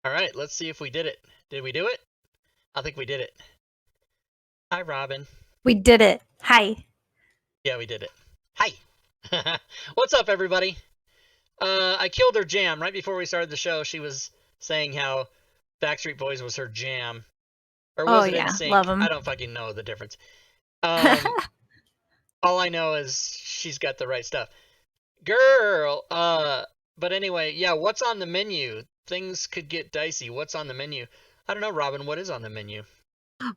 All right, let's see if we did it. Did we do it? I think we did it. Hi, Robin. We did it. Hi. Yeah, we did it. Hi. What's up, everybody? I killed her jam right before we started the show. She was saying how Backstreet Boys was her jam, or Oh was it yeah, love NSYNC? I them. don't fucking know the difference. Um, all I know is she's got the right stuff, girl. But anyway, yeah. What's on the menu? Things could get dicey. What's on the menu? I don't know, Robin. What is on the menu?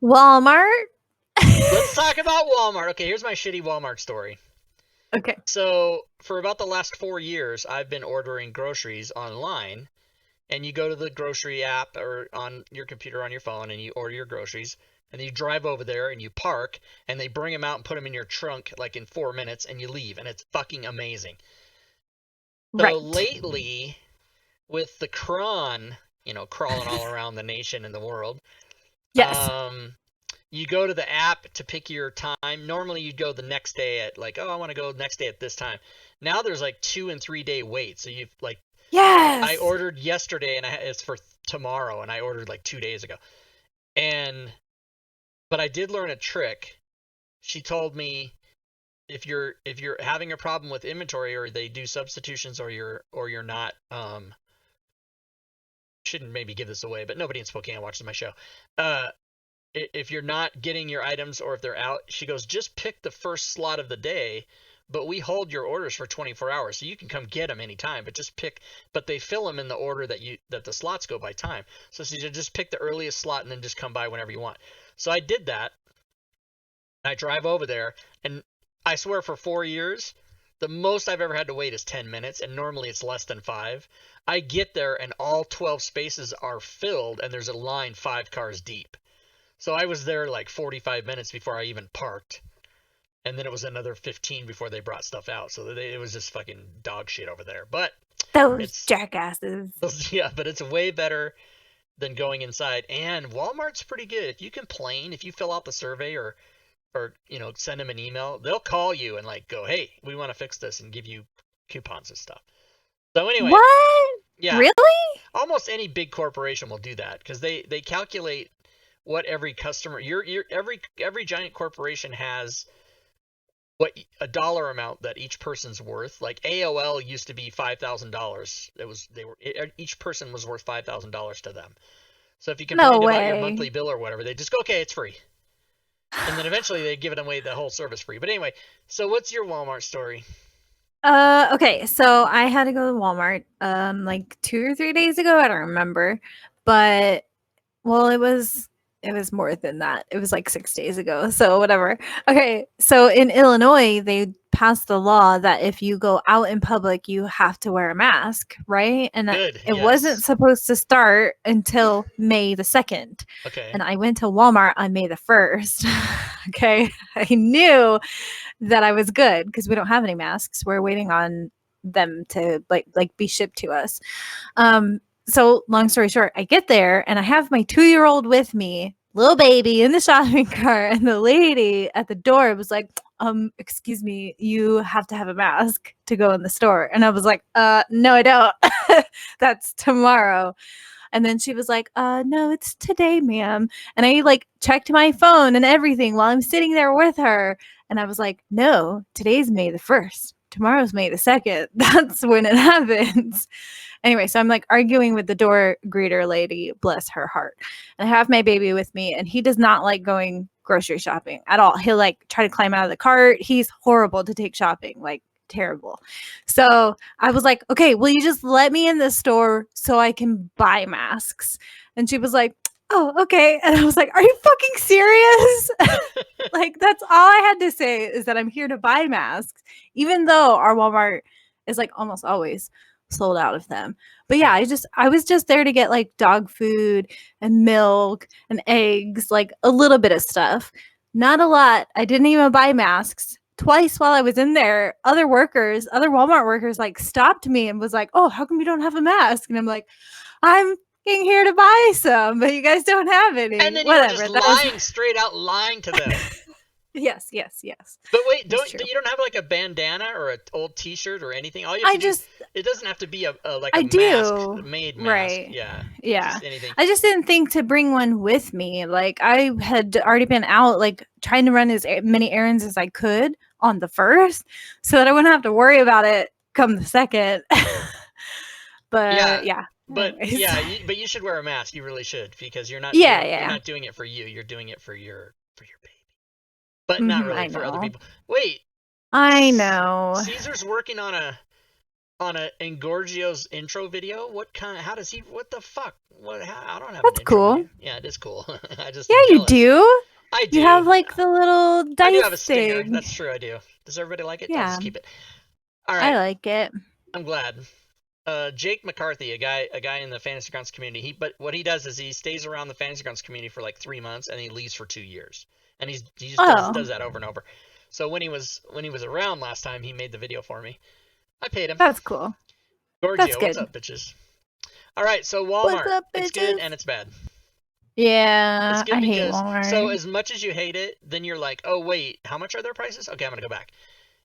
Walmart. Let's talk about Walmart. Okay, here's my shitty Walmart story. Okay. So, for about the last 4 years, I've been ordering groceries online, and you go to the grocery app or on your computer on your phone, and you order your groceries, and you drive over there and you park, and they bring them out and put them in your trunk like in 4 minutes, and you leave, and it's fucking amazing. So Right. lately, with the cron, crawling all around the nation and the world, Yes. um, you go to the app to pick your time. Normally, you'd go the next day at like, oh, I want to go next day at this time. Now there's like 2 and 3 day wait. So you've like, I Yes. ordered yesterday and it's for tomorrow, and I ordered like 2 days ago. And but I did learn a trick. She told me if you're having a problem with inventory, or they do substitutions, or you're not shouldn't maybe give this away, but nobody in Spokane watches my show. Uh, if you're not getting your items, or if they're out, she goes, just pick the first slot of the day, but we hold your orders for 24 hours, so you can come get them anytime, but just pick, but they fill them in the order that the slots go by time. So she said, just pick the earliest slot and then just come by whenever you want. So I did that. I drive over there, and I swear for 4 years, the most I've ever had to wait is 10 minutes, and normally it's less than 5. I get there, and all 12 spaces are filled, and there's a line 5 cars deep. So I was there like 45 minutes before I even parked. And then it was another 15 before they brought stuff out. So it was just fucking dog shit over there. But Those it's, jackasses. yeah, but it's way better than going inside. And Walmart's pretty good. If you complain, if you fill out the survey, or send them an email, they'll call you and like go, hey, we want to fix this, and give you coupons and stuff. So anyway, What? yeah, Really? almost any big corporation will do that, because they calculate what every customer, every giant corporation has what a dollar amount that each person's worth. Like AOL used to be $5,000. Each person was worth $5,000 to them. So if you No complained about your way. monthly bill or whatever, they just go, okay, it's free. And then eventually they give it away, the whole service free. But anyway, so what's your Walmart story? Okay, so I had to go to Walmart like 2 or 3 days ago. I don't remember. But well, it was more than that. It was like 6 days ago. So whatever. Okay, so in Illinois, they passed the law that if you go out in public, you have to wear a mask, right? And Good, it wasn't yes. supposed to start until May the 2nd. Okay. And I went to Walmart on May the 1st. Okay, I knew that I was good because we don't have any masks. We're waiting on them to like be shipped to us. So long story short, I get there and I have my 2-year-old with me, little baby in the shopping cart, and the lady at the door was like, excuse me, you have to have a mask to go in the store. And I was like, no, I don't. That's tomorrow. And then she was like, no, it's today, ma'am. And I like checked my phone and everything while I'm sitting there with her. And I was like, no, today's May the 1st. Tomorrow's May the 2nd. That's when it happens. Anyway, so I'm like arguing with the door greeter lady, bless her heart. And I have my baby with me, and he does not like going grocery shopping at all. He'll like try to climb out of the cart. He's horrible to take shopping, like terrible. So I was like, okay, will you just let me in the store so I can buy masks? And she was like, oh, okay. And I was like, are you fucking serious? Like, that's all I had to say is that I'm here to buy masks, even though our Walmart is like almost always sold out of them. But yeah, I was just there to get like dog food and milk and eggs, like a little bit of stuff. Not a lot. I didn't even buy masks. Twice while I was in there, other Walmart workers like stopped me and was like, "Oh, how come you don't have a mask?" And I'm like, "I'm here to buy some, but you guys don't have And any." then you were just Whatever. That was lying, straight out lying to them. Yes, yes, yes. But wait, That's true. you don't have like a bandana or an old T-shirt or anything? All you have I to do, just it doesn't have to be like a I mask, do. made mask. Right. Yeah, Yeah. just anything. I just didn't think to bring one with me. Like I had already been out like trying to run as many errands as I could on the first so that I wouldn't have to worry about it come the second. Yeah, But yeah. but Anyways. yeah, but you should wear a mask. You really should because Yeah, you're yeah. not doing it for you. You're doing it for your baby. But not I really for other know. people. Wait, I know. Caesar's working on a Engorgio's intro video. What kind? How does he? What the fuck? I don't have an That's intro cool. video. Yeah, it is cool. I just Yeah, am you jealous. do. I You do. have like the little I do have a dice stinger. thing. That's true. I do. Does everybody like it? I'll Yeah, just keep it. All I right. like it. I'm glad. Jake McCarthy, a guy in the Fantasy Grounds community. But what he does is he stays around the Fantasy Grounds community for like 3 months, and he leaves for 2 years, and he just Oh, does that over and over. So when he was around last time, he made the video for me. I paid him. that's cool. That's Gorgio, what's good. up, bitches? All right, so What's Walmart. up, It's good bitches? and it's bad. Yeah, It's good I hate because so Walmart. as much as you hate it, then you're like, oh wait, how much are their prices? Okay, I'm gonna go back.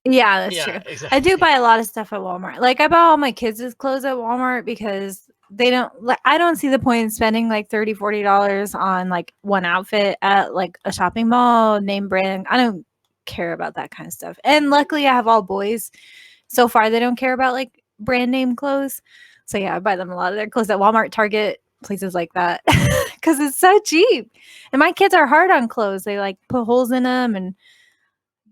Yeah, that's Yeah, true. I do exactly. buy a lot of stuff at Walmart. Like I buy all my kids' clothes at Walmart because they don't like I don't see the point in spending like $30-$40 on like one outfit at like a shopping mall, name brand. I don't care about that kind of stuff. And luckily I have all boys. So far they don't care about like brand name clothes. So yeah, I buy them a lot of their clothes at Walmart, Target, places like that because it's so cheap. And my kids are hard on clothes. They like put holes in them and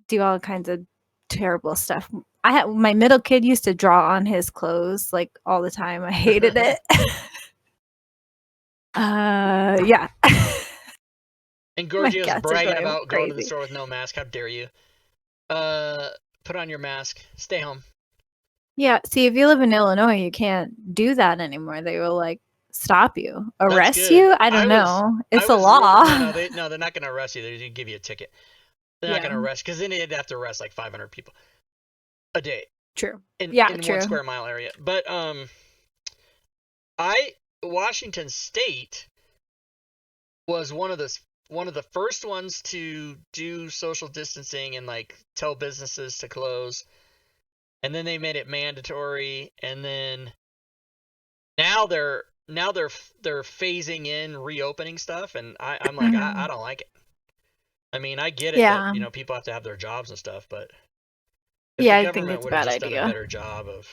do all kinds of terrible stuff. I had my middle kid used to draw on his clothes like all the time. I hated it. Yeah. And My Gorgio's cats are bragging going about going to the crazy. store with no mask. How dare you? Put on your mask. Stay home. Yeah, see, if you live in Illinois, you can't do that anymore. They will like stop you, That's arrest good. you. I don't know. I It's a was really law. no, they're not gonna arrest you. They're gonna give you a ticket. They're not Yeah, gonna arrest because then they'd have to arrest like 500 people a day true. Yeah, in 1 true. square mile area. But Washington State was one of the first ones to do social distancing and like tell businesses to close, and then they made it mandatory, and then now they're phasing in reopening stuff, and I'm like I Mhm. don't like it. I mean, I get it that Yeah. people have to have their jobs and stuff, but if the Yeah, I think government it's a would have bad just done a idea. better job of,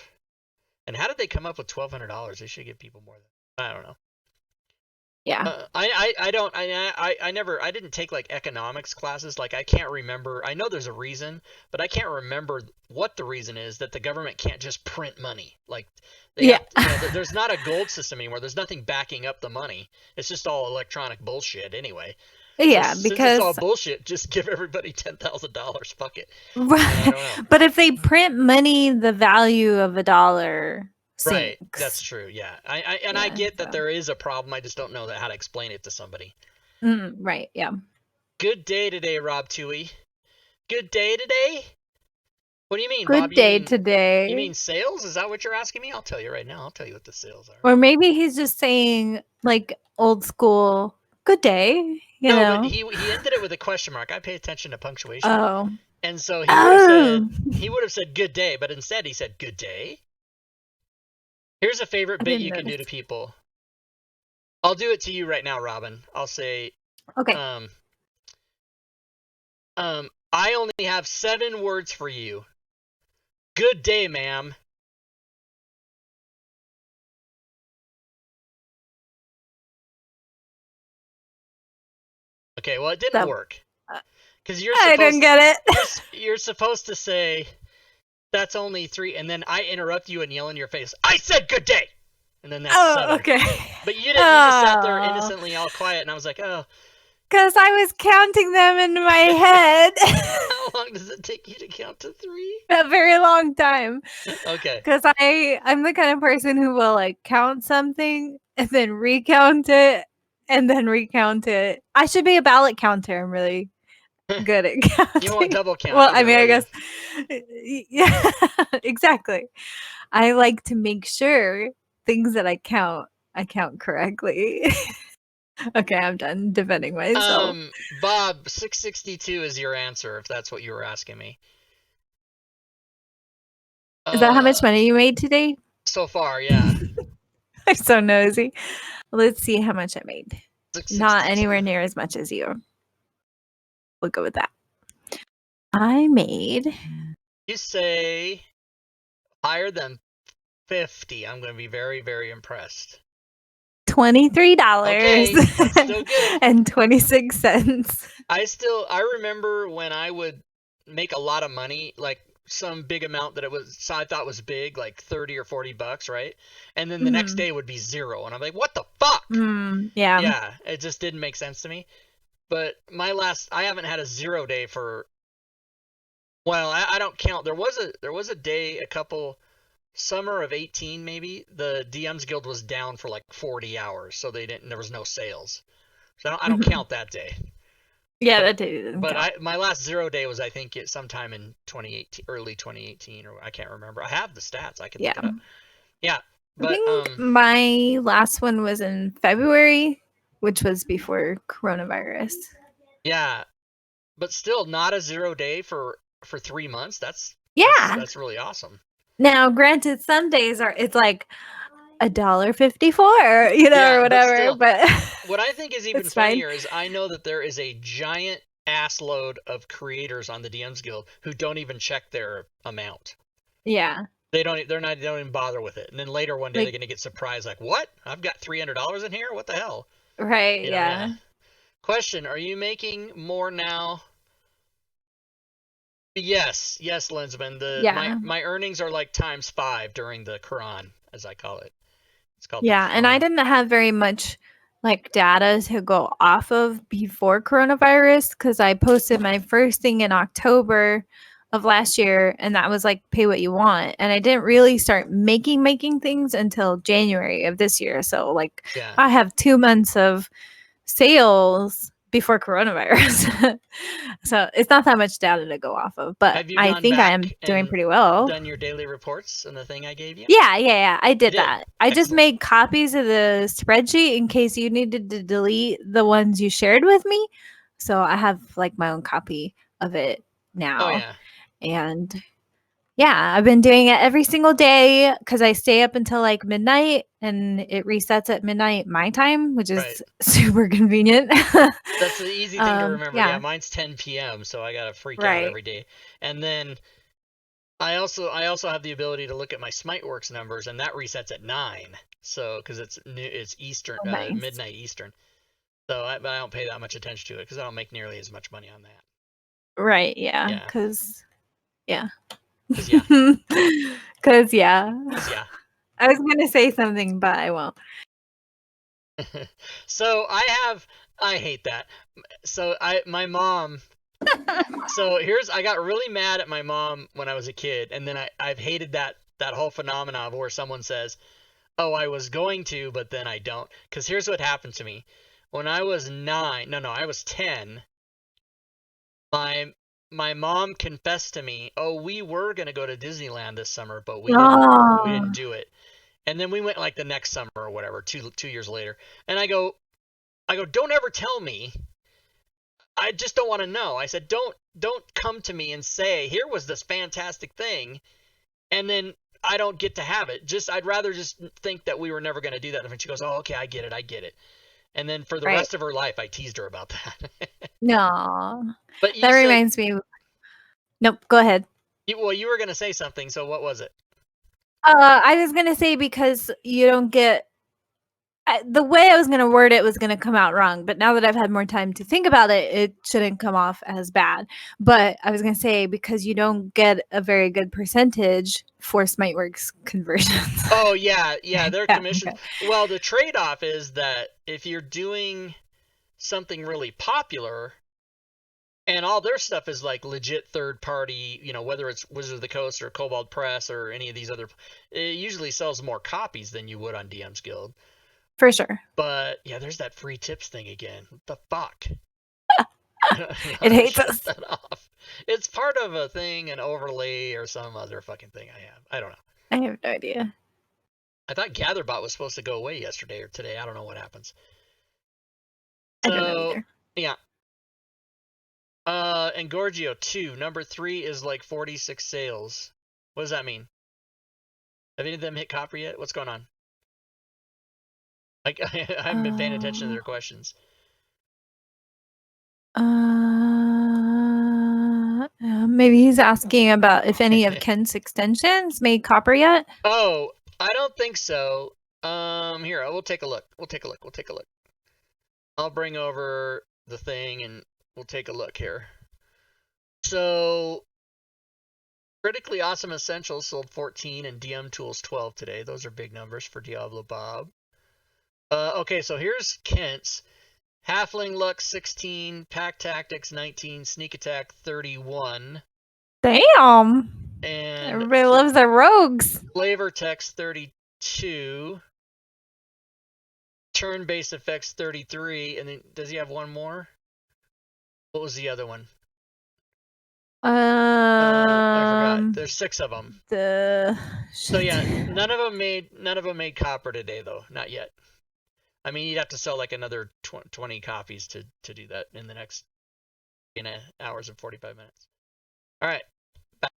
and how did they come up with $1,200? They should give people more than I don't know. Yeah. I don't I didn't take like economics classes. Like I can't remember. I know there's a reason, but I can't remember what the reason is that the government can't just print money. Like they Yeah. have, there's not a gold system anymore. There's nothing backing up the money. It's just all electronic bullshit anyway. So Yeah, since it's all because bullshit, just give everybody $10,000. Fuck it. I right. don't know. But if they print money, the value of a dollar Right, that's sinks. true. Yeah, I Yeah. get that So, there is a problem. I just don't know how to explain it to somebody. right. Yeah. Good day today, Rob Tui. Good day today. What do you mean, Bob? Good day today. Sales? Is that what you're asking me? I'll tell you right now. I'll tell you what the sales are. Or maybe he's just saying like old school, good day, you No, but know? he ended it with a question mark. I pay attention to punctuation, Oh. and so Oh. he would have said good day, but instead he said good day. Here's a favorite I bit didn't you can do notice. to people. I'll do it to you right now, Robin. I'll say, Okay. I only have 7 words for you. Good day, ma'am. Okay, well it didn't That work uh, because I don't get it. you're supposed to say that's only 3, and then I interrupt you and yell in your face, I said good day, and then that's Oh, 7. okay. But you didn't. You just sat there Oh. innocently, all quiet, and I was like, oh. Because I was counting them in my head. How long does it take you to count to 3? A very long time. Okay. Because I'm the kind of person who will like count something and then recount it and then recount it. I should be a ballot counter. I'm really good at You don't want counting. double count Well, I either, mean, will I you? guess, yeah, exactly. I like to make sure things that I count correctly. Okay, I'm done defending myself. Bob, 662 is your answer if that's what you were asking me. Is that how much money you made today? So far, yeah. I'm so nosy. Let's see how much I made. Not 662. anywhere near as much as you. We'll go with that. I made You say higher than 50. I'm going to be very, very impressed. $23 Okay, that's still good. and 26 cents. I remember when I would make a lot of money, like some big amount that I thought was big, like 30 or 40 bucks, right? And then the next day would be zero. And I'm like, what the fuck? Yeah. Yeah, it just didn't make sense to me. But I haven't had a 0 day for, well, I don't count. There was a day, summer of 18 maybe, the DMs Guild was down for like 40 hours, so there was no sales. So I don't count that day. Yeah, that didn't count. My last 0 day was, I think, sometime in 2018, early 2018, or I can't remember. I have the stats. I can look it up. Yeah, I think my last one was in February, which was before coronavirus. Yeah, but still not a 0 day for 3 months. That's really awesome. Now, granted, some days it's like $1.54, or whatever. But what I think is even funnier is I know that there is a giant ass load of creators on the DMs Guild who don't even check their amount. Yeah. They don't even bother with it. And then later one day they're going to get surprised, like, what? I've got $300 in here? What the hell? Right, yeah. Question, are you making more now? Yes, Lensman. My earnings are like ×5 during the Quran, as I call it. It's called and I didn't have very much like data to go off of before coronavirus because I posted my first thing in October of last year, and that was like pay what you want, and I didn't really start making things until January of this year. So like I have 2 months of sales before coronavirus. So it's not that much data to go off of, but I think I am doing pretty well. Done your daily reports and the thing I gave you? Yeah. I did that. I just made copies of the spreadsheet in case you needed to delete the ones you shared with me. So I have like my own copy of it now. Oh yeah. And yeah, I've been doing it every single day because I stay up until like midnight and it resets at midnight my time, which is super convenient. That's the easy thing to remember. Yeah, mine's 10 p.m., so I gotta freak out every day. And then I also have the ability to look at my SmiteWorks numbers, and that resets at 9. So because it's Eastern, midnight Eastern. So I don't pay that much attention to it because I don't make nearly as much money on that. Right. Yeah. Because yeah. Because yeah. I was gonna say something, but I won't. So I hate that. So my mom. So I got really mad at my mom when I was a kid, and then I've hated that whole phenomenon of where someone says, "Oh, I was going to, but then I don't." Because here's what happened to me when I was 9. No, I was 10. My mom confessed to me, "Oh, we were gonna go to Disneyland this summer, but we didn't do it." And then we went like the next summer or whatever, 2 years later. And I go, "Don't ever tell me. I just don't want to know." I said, "Don't come to me and say, 'Here was this fantastic thing,' and then I don't get to have it. I'd rather just think that we were never going to do that." And she goes, "Oh, okay, I get it." And then for the rest of her life, I teased her about that. No. But that reminds me. Nope, go ahead. You were going to say something, so what was it? I was going to say because you don't get the way I was going to word it was going to come out wrong, but now that I've had more time to think about it, it shouldn't come off as bad. But I was going to say because you don't get a very good percentage for SmiteWorks conversions. Oh yeah, their commission. Okay. Well, the trade-off is that if you're doing something really popular, and all their stuff is like legit third party, whether it's Wizard of the Coast or Kobold Press or any of these other, it usually sells more copies than you would on DMs Guild. For sure. But yeah, there's that free tips thing again. What the fuck? It hates us. That off. It's part of a thing, an overlay or some other fucking thing I have. I don't know. I have no idea. I thought GatherBot was supposed to go away yesterday or today. I don't know what happens. I don't know So either. yeah. And Gorgio 2, number 3 is like 46 sales. What does that mean? Have any of them hit copper yet? What's going on? Like I haven't been paying attention to their questions. Maybe he's asking about if any of Kent's extensions made copper yet. Oh, I don't think so. Here, we'll take a look. I'll bring over the thing and we'll take a look here. So, Critically Awesome Essentials sold 14 and DM Tools 12 today. Those are big numbers for Diablo Bob. Okay, so here's Kent's. Halfling Luck 16, Pack Tactics 19, Sneak Attack 31. Damn. And everybody loves their rogues. Flavor Text 32. Turn-based effects 33. And then does he have one more? What was the other one? I forgot. There's 6 of them. So yeah, none of them made copper today though. Not yet. I mean, you'd have to sell like another 20 copies to do that in the next hours and 45 minutes. All right. Back.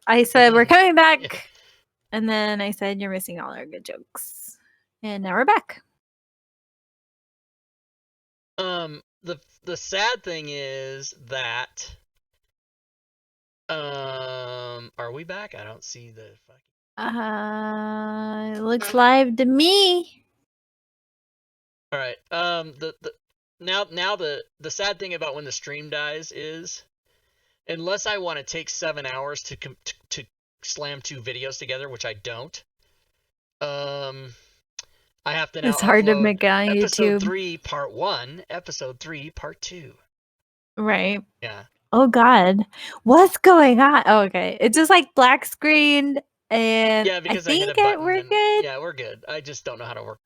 I said we're coming back, and then I said you're missing all our good jokes, and now we're back. The sad thing is that are we back? I don't see the fucking It looks live to me. All right. Now the sad thing about when the stream dies is, unless I want to take 7 hours to slam 2 videos together, which I don't. I have to now. It's hard to make it on episode YouTube. 3 part 1, episode 3 part 2. Right. Yeah. Oh God, what's going on? Oh, okay, it just like black screened, and yeah, because I think hit a button we're good. Yeah, we're good. I just don't know how to work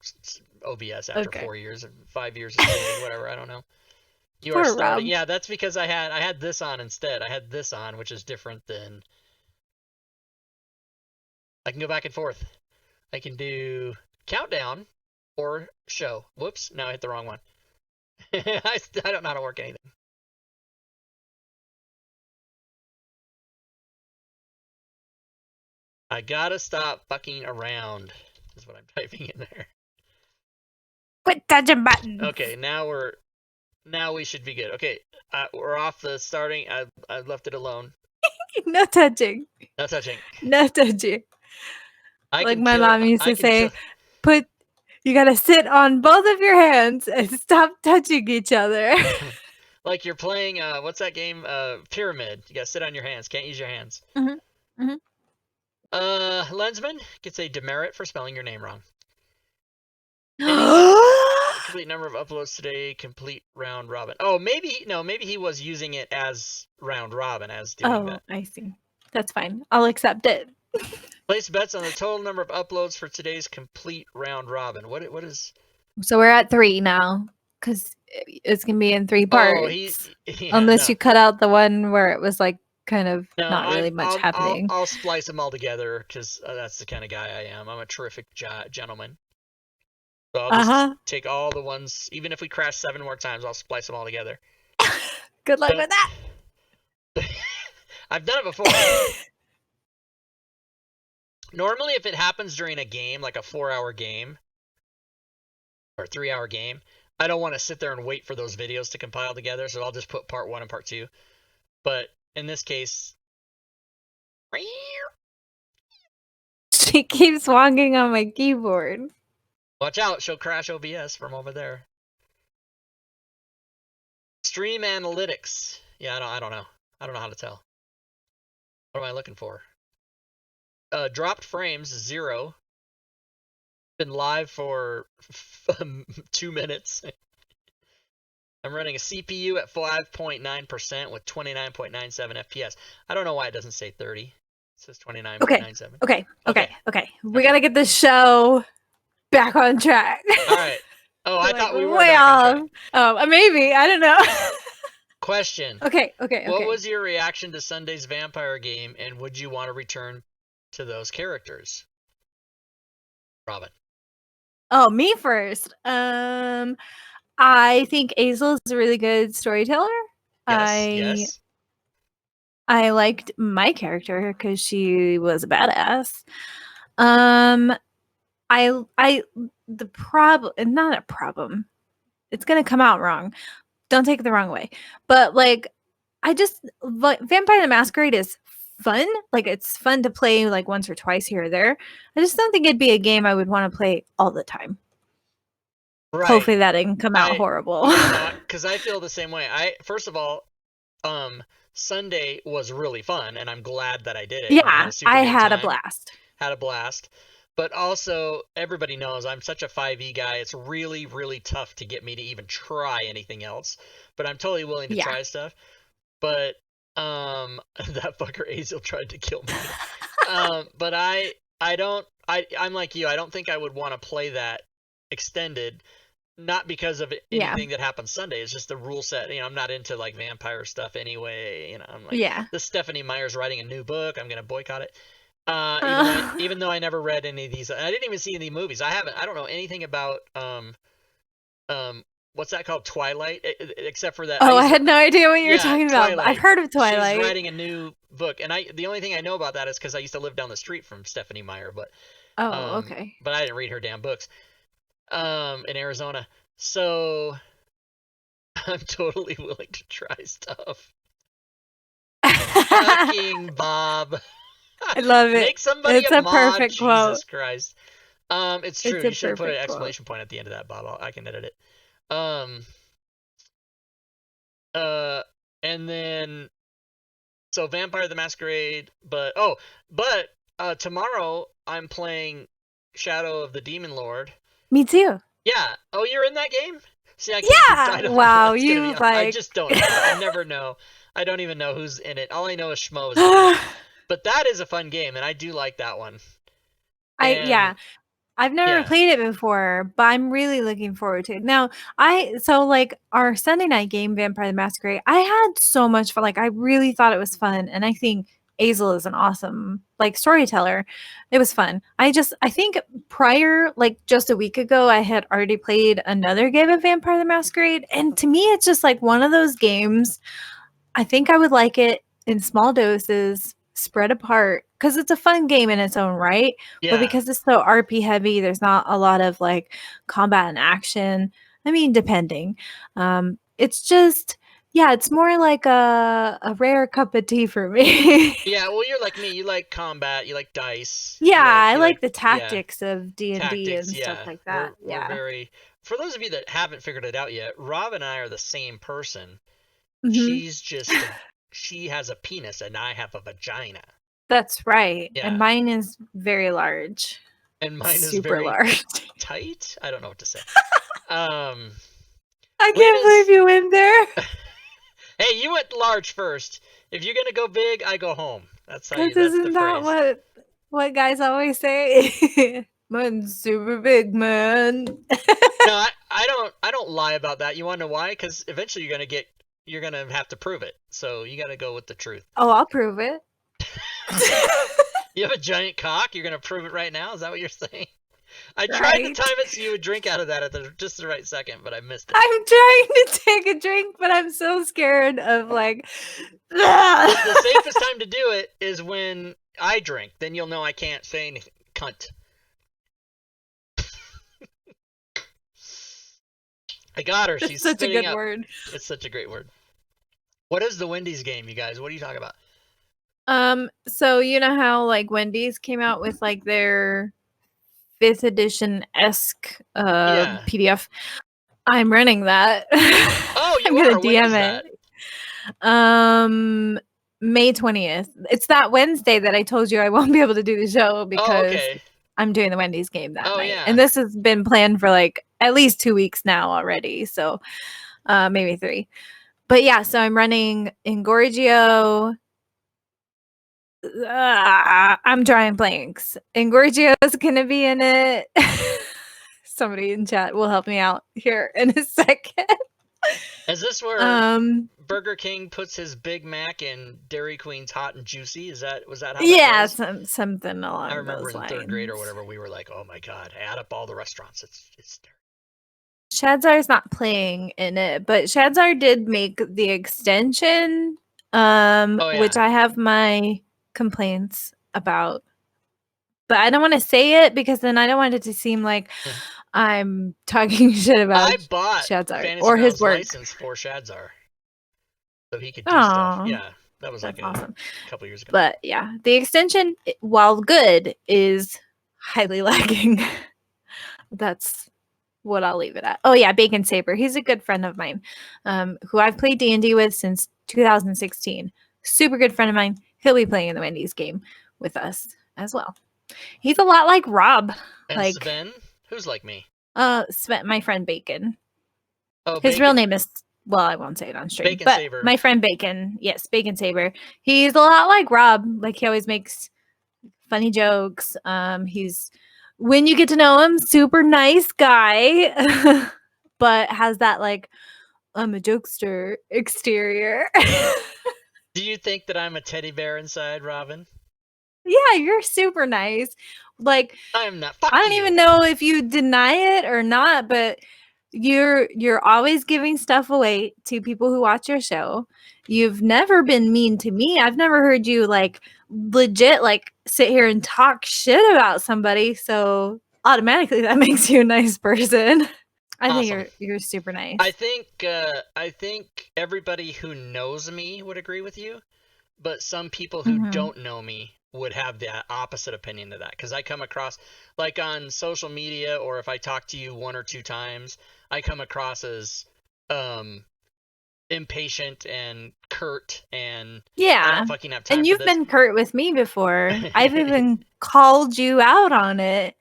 OBS after 4 years, 5 years of streaming, whatever. I don't know. You are starting. Yeah, that's because I had this on instead. I had this on, which is different than. I can go back and forth. I can do countdown or show. Whoops! Now I hit the wrong one. I don't know how to work anything. I gotta stop fucking around. Is what I'm typing in there. Quit touching buttons. Okay, now we should be good. Okay, we're off the starting. I left it alone. No touching. No touching. No touching. Like my mom used to say, you gotta sit on both of your hands and stop touching each other. Like you're playing what's that game? Pyramid. You gotta sit on your hands. Can't use your hands. Mm-hmm. Mm-hmm. Lensman gets a demerit for spelling your name wrong. Complete number of uploads today. Complete round robin. Oh, maybe he was using it as round robin as doing that. I see. That's fine. I'll accept it. Place bets on the total number of uploads for today's complete round robin. What is? So we're at 3 now, because it's gonna be in 3 parts. Unless you cut out the one where it was like kind of not really much happening. I'll splice them all together because that's the kind of guy I am. I'm a terrific gentleman. So I'll just take all the ones, even if we crash 7 more times, I'll splice them all together. Good luck with that. I've done it before. Normally, if it happens during a game, like a 4-hour game or a 3-hour game, I don't want to sit there and wait for those videos to compile together, so I'll just put part 1 and part 2. But in this case, she keeps wonking on my keyboard. Watch out, she'll crash OBS from over there. Stream analytics. Yeah, I don't know. I don't know how to tell. What am I looking for? Dropped frames 0. Been live for 2 minutes. I'm running a CPU at 5.9% with 29.97 FPS. I don't know why it doesn't say 30. It says 29.97. Okay. We gotta get this show back on track. All right. Oh, I thought we were way off. Oh, maybe. I don't know. Question. Okay. What was your reaction to Sunday's vampire game, and would you want to return to those characters? Robin. Oh, me first. I think Azel is a really good storyteller. Yes, yes. I liked my character because she was a badass. Um, I the problem, not a problem. It's gonna come out wrong. Don't take it the wrong way. But like, I just like Vampire the Masquerade is fun. Like, it's fun to play like once or twice here or there. I just don't think it'd be a game I would want to play all the time. Right. Hopefully that didn't come out horrible. Yeah, no, because I feel the same way. First of all, Sunday was really fun, and I'm glad that I did it. Yeah, I had a time. blast. Had a blast. But also, everybody knows I'm such a 5e guy. It's really, really tough to get me to even try anything else. But I'm totally willing to try stuff. But that fucker Azel tried to kill me. But I'm like you. I don't think I would want to play that extended. Not because of anything that happened Sunday. It's just the rule set. You know, I'm not into like vampire stuff anyway. You know, I'm like, this Stephanie Meyer's writing a new book. I'm gonna boycott it. Even though I never read any of these, I didn't even see any movies. I don't know anything about what's that called, Twilight, except for that. Oh, I had no idea what you were talking about. Twilight. I've heard of Twilight. She's writing a new book, and the only thing I know about that is because I used to live down the street from Stephanie Meyer, but okay. But I didn't read her damn books. In Arizona, so I'm totally willing to try stuff. Fucking Bob. I love it. Make somebody it's a mod. perfect quote. Jesus Christ. It's true. You should put an exclamation point at the end of that, Bob. I can edit it. And then, so Vampire the Masquerade, but tomorrow I'm playing Shadow of the Demon Lord. Me too. Yeah. Oh, you're in that game? See, Wow, you like. I just don't know. I never know. I don't even know who's in it. All I know is Schmo is in it. But that is a fun game, and I do like that one. I've never played it before, but I'm really looking forward to it. Now, like our Sunday night game, Vampire the Masquerade, I had so much fun. Like, I really thought it was fun, and I think Azel is an awesome like storyteller. It was fun. I think prior, like just a week ago, I had already played another game of Vampire the Masquerade, and to me, it's just like one of those games. I think I would like it in small doses, spread apart, because it's a fun game in its own right. But because it's so RP heavy, there's not a lot of like combat and action. I mean, depending. It's just, it's more like a rare cup of tea for me. Yeah, well, you're like me. You like combat. You like dice. I like the tactics of D&D and stuff like that. We're very. For those of you that haven't figured it out yet, Rob and I are the same person. Mm-hmm. She has a penis and I have a vagina. That's right. Yeah. And mine is very large. And mine is super very large. Tight? I don't know what to say. I can't believe you went there. Hey, you went large first. If you're gonna go big, I go home. That's how you. Isn't that what guys always say? Mine's super big, man. No, I don't lie about that. You want to know why? Because eventually you're gonna have to prove it. So you gotta go with the truth. Oh, I'll prove it. You have a giant cock? You're gonna prove it right now? Is that what you're saying? I tried to time it so you would drink out of that at just the right second, but I missed it. I'm trying to take a drink, but I'm so scared of like. The safest time to do it is when I drink. Then you'll know I can't say anything. Cunt. I got her. She's such a good up. word. It's such a great word. What is the Wendy's game, you guys? What are you talking about? So you know how like Wendy's came out with like their 5th edition-esque PDF. I'm running that. Oh, I'm gonna DM it. May 20th. It's that Wednesday that I told you I won't be able to do the show because I'm doing the Wendy's game that night. Yeah. And this has been planned for like at least 2 weeks now already. So maybe 3. But yeah, so I'm running Engorgio. I'm drawing blanks. Engorgio's gonna be in it. Somebody in chat will help me out here in a second. Is this where Um, Burger King puts his Big Mac in Dairy Queen's Hot and Juicy? Was that how that yeah, goes? something I along remember those in third grade or lines. whatever, we were like, "Oh my god, add up all the restaurants." It's Shadzar's not playing in it, but Shadzar did make the extension, Oh which yeah. I have my complaints about. But I don't want to say it because then I don't want it to seem like I'm talking shit about I bought Shadzar Fantasy or his Grounds work. license for Shadzar, so he could do stuff. Oh, Yeah, that was like that's a awesome. couple years ago. But yeah, the extension, while good, is highly lacking. That's what I'll leave it at. Oh yeah, Bacon Saber. He's a good friend of mine, who I've played D&D with since 2016. Super good friend of mine. He'll be playing in the Wendy's game with us as well. He's a lot like Rob. And Like Sven, who's like me? Sven, my friend Bacon. Oh, His real Bacon, name is, well, I won't say it on stream, Bacon but Saber. my friend Bacon, yes, Bacon Saber. He's a lot like Rob. Like he always makes funny jokes. He's, when you get to know him, super nice guy, but has that like I'm a jokester exterior. Do you think that I'm a teddy bear inside, Robin? Yeah, you're super nice. Like I am not. Fuck I don't you. even know if you deny it or not, but you're always giving stuff away to people who watch your show. You've never been mean to me. I've never heard you like legit like sit here and talk shit about somebody. So automatically that makes you a nice person. I think Awesome. you're super nice. I think everybody who knows me would agree with you, but some people who Mhm. don't know me would have the opposite opinion of that, because I come across, like on social media, or if I talk to you one or two times, I come across as impatient and curt, and I Yeah. don't fucking have time And for you've this. been curt with me before. I've even called you out on it.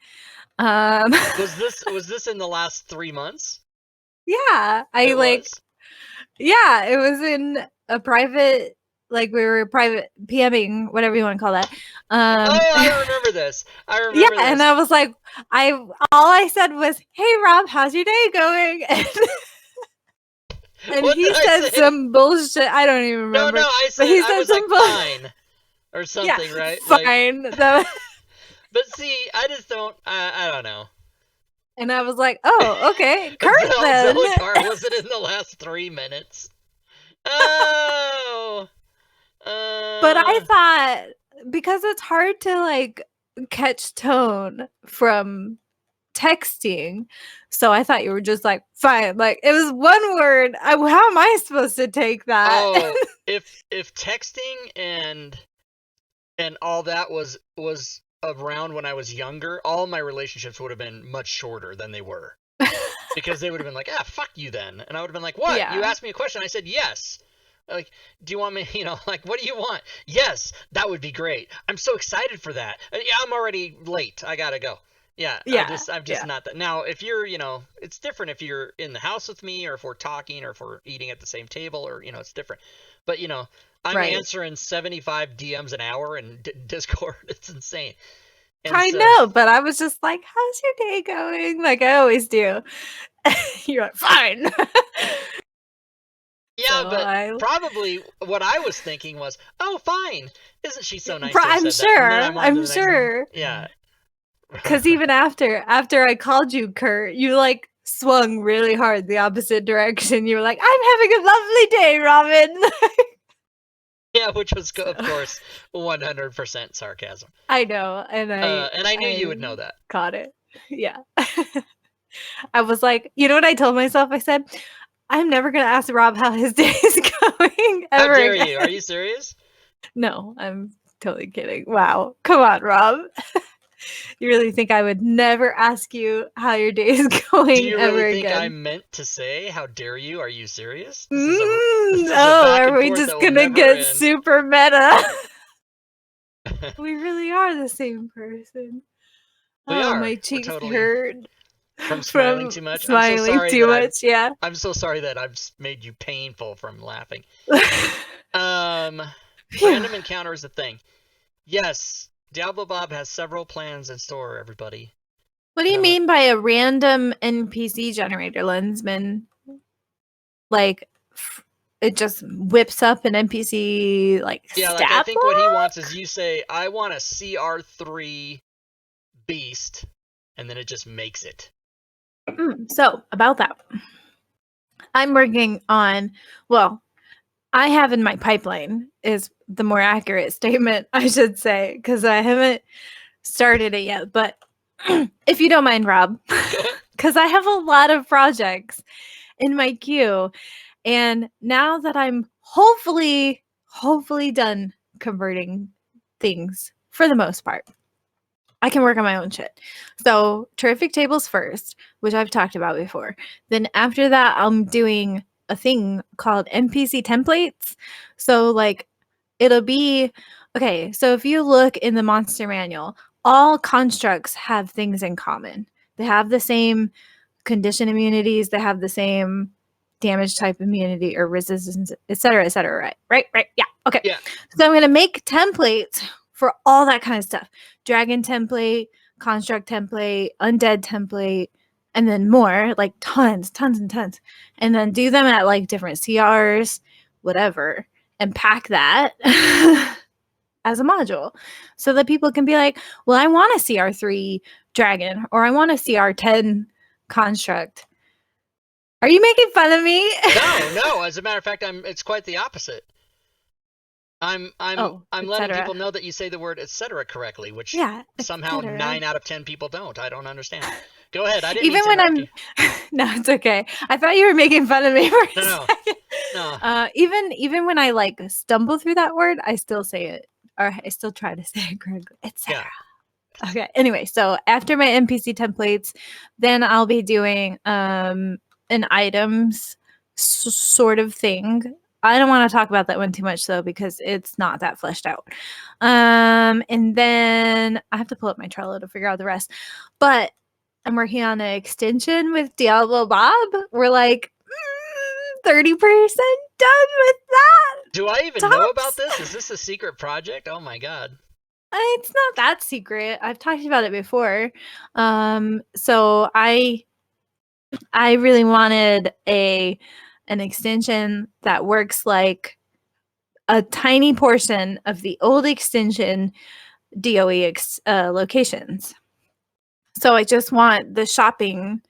Was this in the last 3 months? Yeah. It was. Yeah, it was in a private, like we were private PMing, whatever you want to call that. Oh, I remember this. I Yeah, remember and this. I was like, all I said was, "Hey Rob, how's your day going?" And What he did I said say? some bullshit. I don't even No, remember, I but said he I said was like some bullshit. fine or Yeah, something, right? Like, fine. but see, I just don't. I don't know. And I was like, "Oh, okay, Kurt then." Zillicar wasn't in the last 3 minutes. Oh. But I thought because it's hard to like catch tone from texting, so I thought you were just like, fine. Like it was one word. How am I supposed to take that? Oh, if texting and all that was around when I was younger, all my relationships would have been much shorter than they were. Because they would have been like, ah, fuck you then. And I would have been like, what? Yeah. You asked me a question. I said, yes. Like, do you want me, like, what do you want? Yes, that would be great. I'm so excited for that. Yeah, I'm already late. I gotta go. Yeah, Yeah, I'm just not that. Now, if you're, it's different if you're in the house with me, or if we're talking, or if we're eating at the same table, or, it's different. But, I'm right. answering 75 DMs an hour in Discord. It's insane. And I know, but I was just like, how's your day going? Like I always do. You're like, fine. Yeah, So but probably what I was thinking was, oh, fine. Isn't she so nice? I'm sure. I'm sure. Yeah. Because even after I called you, Kurt, you like swung really hard the opposite direction. You were like, I'm having a lovely day, Robin. Yeah, which was, of course, 100% sarcasm. I know. And I knew you would know that. Caught it. Yeah. I was like, you know what I told myself? I said, I'm never going to ask Rob how his day is going ever How dare again. you? Are you serious? No, I'm totally kidding. Wow. Come on, Rob. You really think I would never ask you how your day is going Do you ever really think again? I meant to say, how dare you? Are you serious? Are we just gonna get super meta? We really are the same person. We are. My cheeks hurt from smiling too much. Yeah. I'm so sorry that I've made you painful from laughing. Random encounter is a thing. Yes, Diablo Bob has several plans in store, everybody. What do you mean by a random NPC generator, Lensman? like it just whips up an NPC like Yeah, like I think what he wants is you say, I want a CR3 beast, and then it just makes it. So about that, I'm working on, well, I have in my pipeline is the more accurate statement, I should say, because I haven't started it yet. But if you don't mind, Rob, because I have a lot of projects in my queue. And now that I'm hopefully done converting things for the most part, I can work on my own shit. So Terrific Tables first, which I've talked about before. Then after that, I'm doing a thing called NPC templates. So like it'll be okay. So if you look in the monster manual, all constructs have things in common. They have the same condition immunities. They have the same damage type immunity or resistance, et cetera, right? Yeah. Okay. Yeah. So I'm going to make templates for all that kind of stuff. Dragon template, construct template, undead template, and then more, like tons and tons. And then do them at like different CRs, whatever, and pack that as a module so that people can be like, well, I want a CR3 dragon or I want a CR10 construct. Are you making fun of me? No. As a matter of fact, it's quite the opposite. I'm letting people know that you say the word etc. correctly, which somehow 9 out of 10 people don't. I don't understand. Go ahead. I didn't even when I'm No, it's okay. I thought you were making fun of me for a second. No. Even when I like stumble through that word, I still say it, or I still try to say it correctly. Etc. Yeah. Okay. Anyway, so after my NPC templates, then I'll be doing an items sort of thing. I don't want to talk about that one too much though, because it's not that fleshed out. And then I have to pull up my Trello to figure out the rest. But I'm working on an extension with Diablo Bob. We're like 30% done with that. Do I even know about this? Is this a secret project? Oh my god. It's not that secret. I've talked about it before. So I really wanted an extension that works like a tiny portion of the old extension DOE locations. So I just want the shopping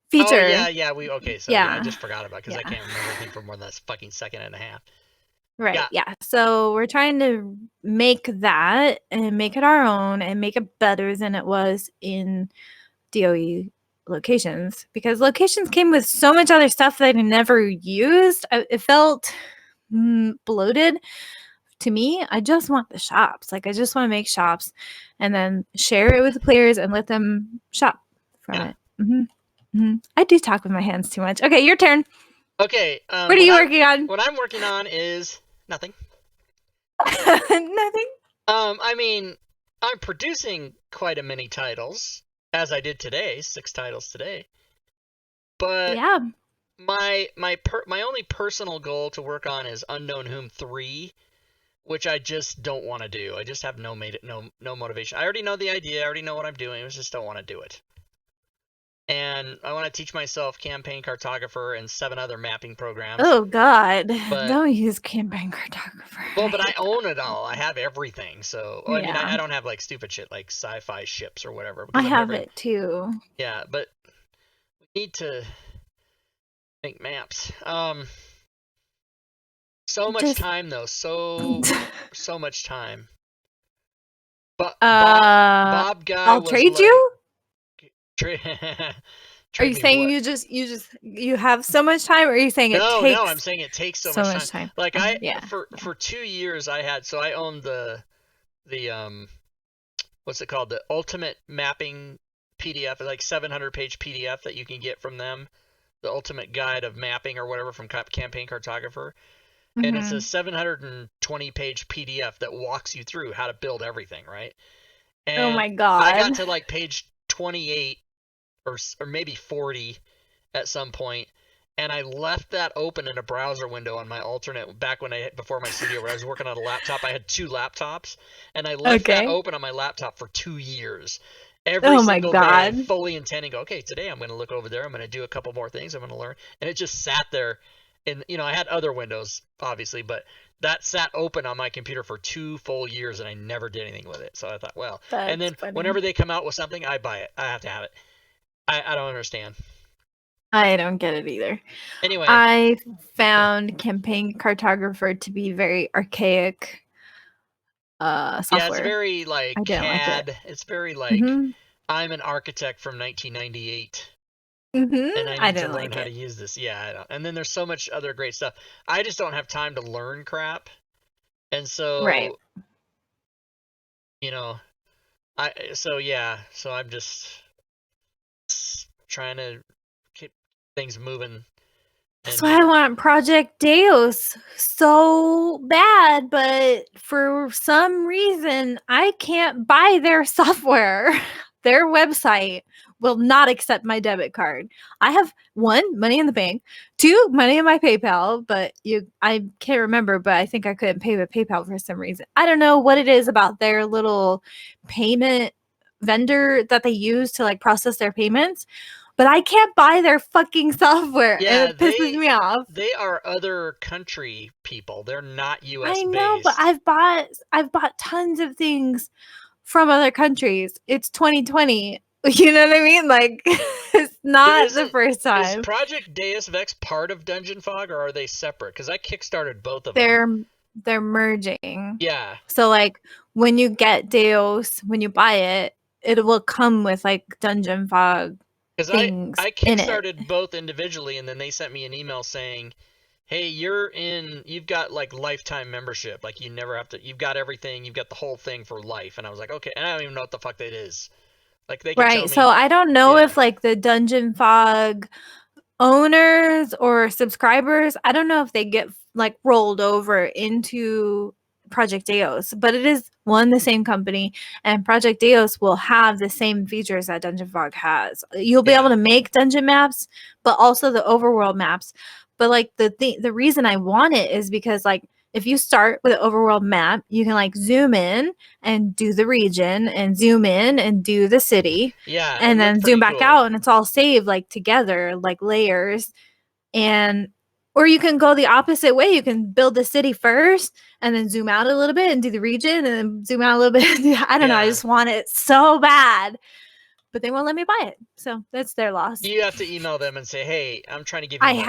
feature. Oh, yeah. I just forgot about it because I can't remember anything for more than that fucking second and a half. Right. Yeah. So we're trying to make that and make it our own and make it better than it was in DOE locations, because locations came with so much other stuff that I never used. It felt bloated to me. I just want the shops. Like I just want to make shops and then share it with the players and let them shop from it. I do talk with my hands too much. Okay, your turn. Okay. What are you working on? What I'm working on is nothing. Nothing? I mean, I'm producing quite a many titles, as I did today, 6 titles today. But yeah, my only personal goal to work on is Unknown Whom 3, which I just don't want to do. I just have no motivation. I already know the idea. I already know what I'm doing. I just don't want to do it. And I want to teach myself Campaign Cartographer and 7 other mapping programs. Oh God! Don't use Campaign Cartographer. Well, but I own it all. I have everything. So I mean, I don't have like stupid shit like sci-fi ships or whatever. I have it too. Yeah, but we need to make maps. So much time though. So much time. But Bob guy. I'll trade you. Are you saying you have so much time, or are you saying it takes? No, I'm saying it takes so much time. Like for 2 years I owned the what's it called? The Ultimate Mapping PDF, like 700-page PDF that you can get from them. The Ultimate Guide of Mapping or whatever from Campaign Cartographer. And it's a 720-page PDF that walks you through how to build everything, right? And oh my god. I got to like page 28 or maybe 40 at some point, and I left that open in a browser window on my alternate before my studio where I was working on a laptop. I had 2 laptops, and I left that open on my laptop for 2 years. Every single day, fully intending, okay, today I'm going to look over there. I'm going to do a couple more things. I'm going to learn. And it just sat there, And I had other windows obviously, but that sat open on my computer for 2 full years and I never did anything with it. So I thought, well, and That's then funny. whenever they come out with something, I buy it. I have to have it. I don't understand. I don't get it either. Anyway, I found Campaign Cartographer to be very archaic software. yeah, it's very like I didn't like CAD. it. It's very like Mhm. I'm an architect from 1998 Mhm. and I I need to didn't learn like how it. to use this. Yeah, I don't. And then there's so much other great stuff. I just don't have time to learn crap. And so, Right. so I'm just trying to keep things moving. That's why I want Project Deus so bad, but for some reason I can't buy their software. Their website will not accept my debit card. I have 1, money in the bank, 2, money in my PayPal, but I can't remember, but I think I couldn't pay with PayPal for some reason. I don't know what it is about their little payment vendor that they use to like process their payments, but I can't buy their fucking software, Yeah, and it pisses me off. They are other country people. They're not US I based. know, but I've bought tons of things from other countries. It's 2020. You know what I mean? Like it's not the first time. Is Project Deus Vex part of Dungeon Fog or are they separate? Because I kickstarted both of them. They're merging. Yeah. So like when you get Deus, when you buy it, it will come with like Dungeon Fog things. I kickstarted both individually, and then they sent me an email saying, "Hey, you've got like lifetime membership. Like you've got everything. You've got the whole thing for life." And I was like, "Okay." And I don't even know what the fuck that is. Like they can tell me. So I don't know if like the Dungeon Fog owners or subscribers, I don't know if they get like rolled over into Project Deus, but it is the same company, and Project Deus will have the same features that Dungeon Fog has. You'll be able to make dungeon maps, but also the overworld maps. But like the reason I want it is because like if you start with an overworld map, you can like zoom in and do the region and zoom in and do the city. Yeah. And then zoom back out and it's all saved like together, like layers. Or you can go the opposite way. You can build the city first and then zoom out a little bit and do the region and then zoom out a little bit. I don't know. I just want it so bad. But they won't let me buy it. So that's their loss. You have to email them and say, "Hey, I'm trying to give you money."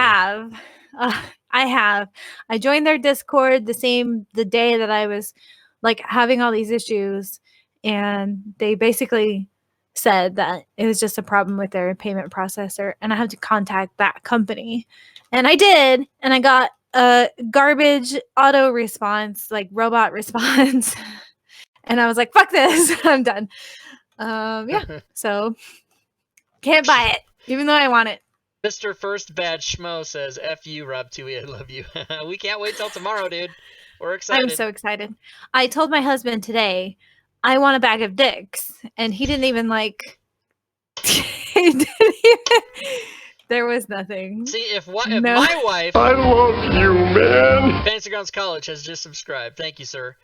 I have. I joined their Discord the day that I was like having all these issues, and they basically said that it was just a problem with their payment processor and I have to contact that company. And I did, and I got a garbage auto response, like robot response. And I was like, fuck this. I'm done. So can't buy it, even though I want it. Mr. First Bad Schmo says, "F you, Rob Tui, I love you." We can't wait till tomorrow, dude. We're excited. I'm so excited. I told my husband today, I want a bag of dicks. And he didn't even like, there was nothing. See, if my wife, I love you, man. Fantasy Grounds College has just subscribed. Thank you, sir.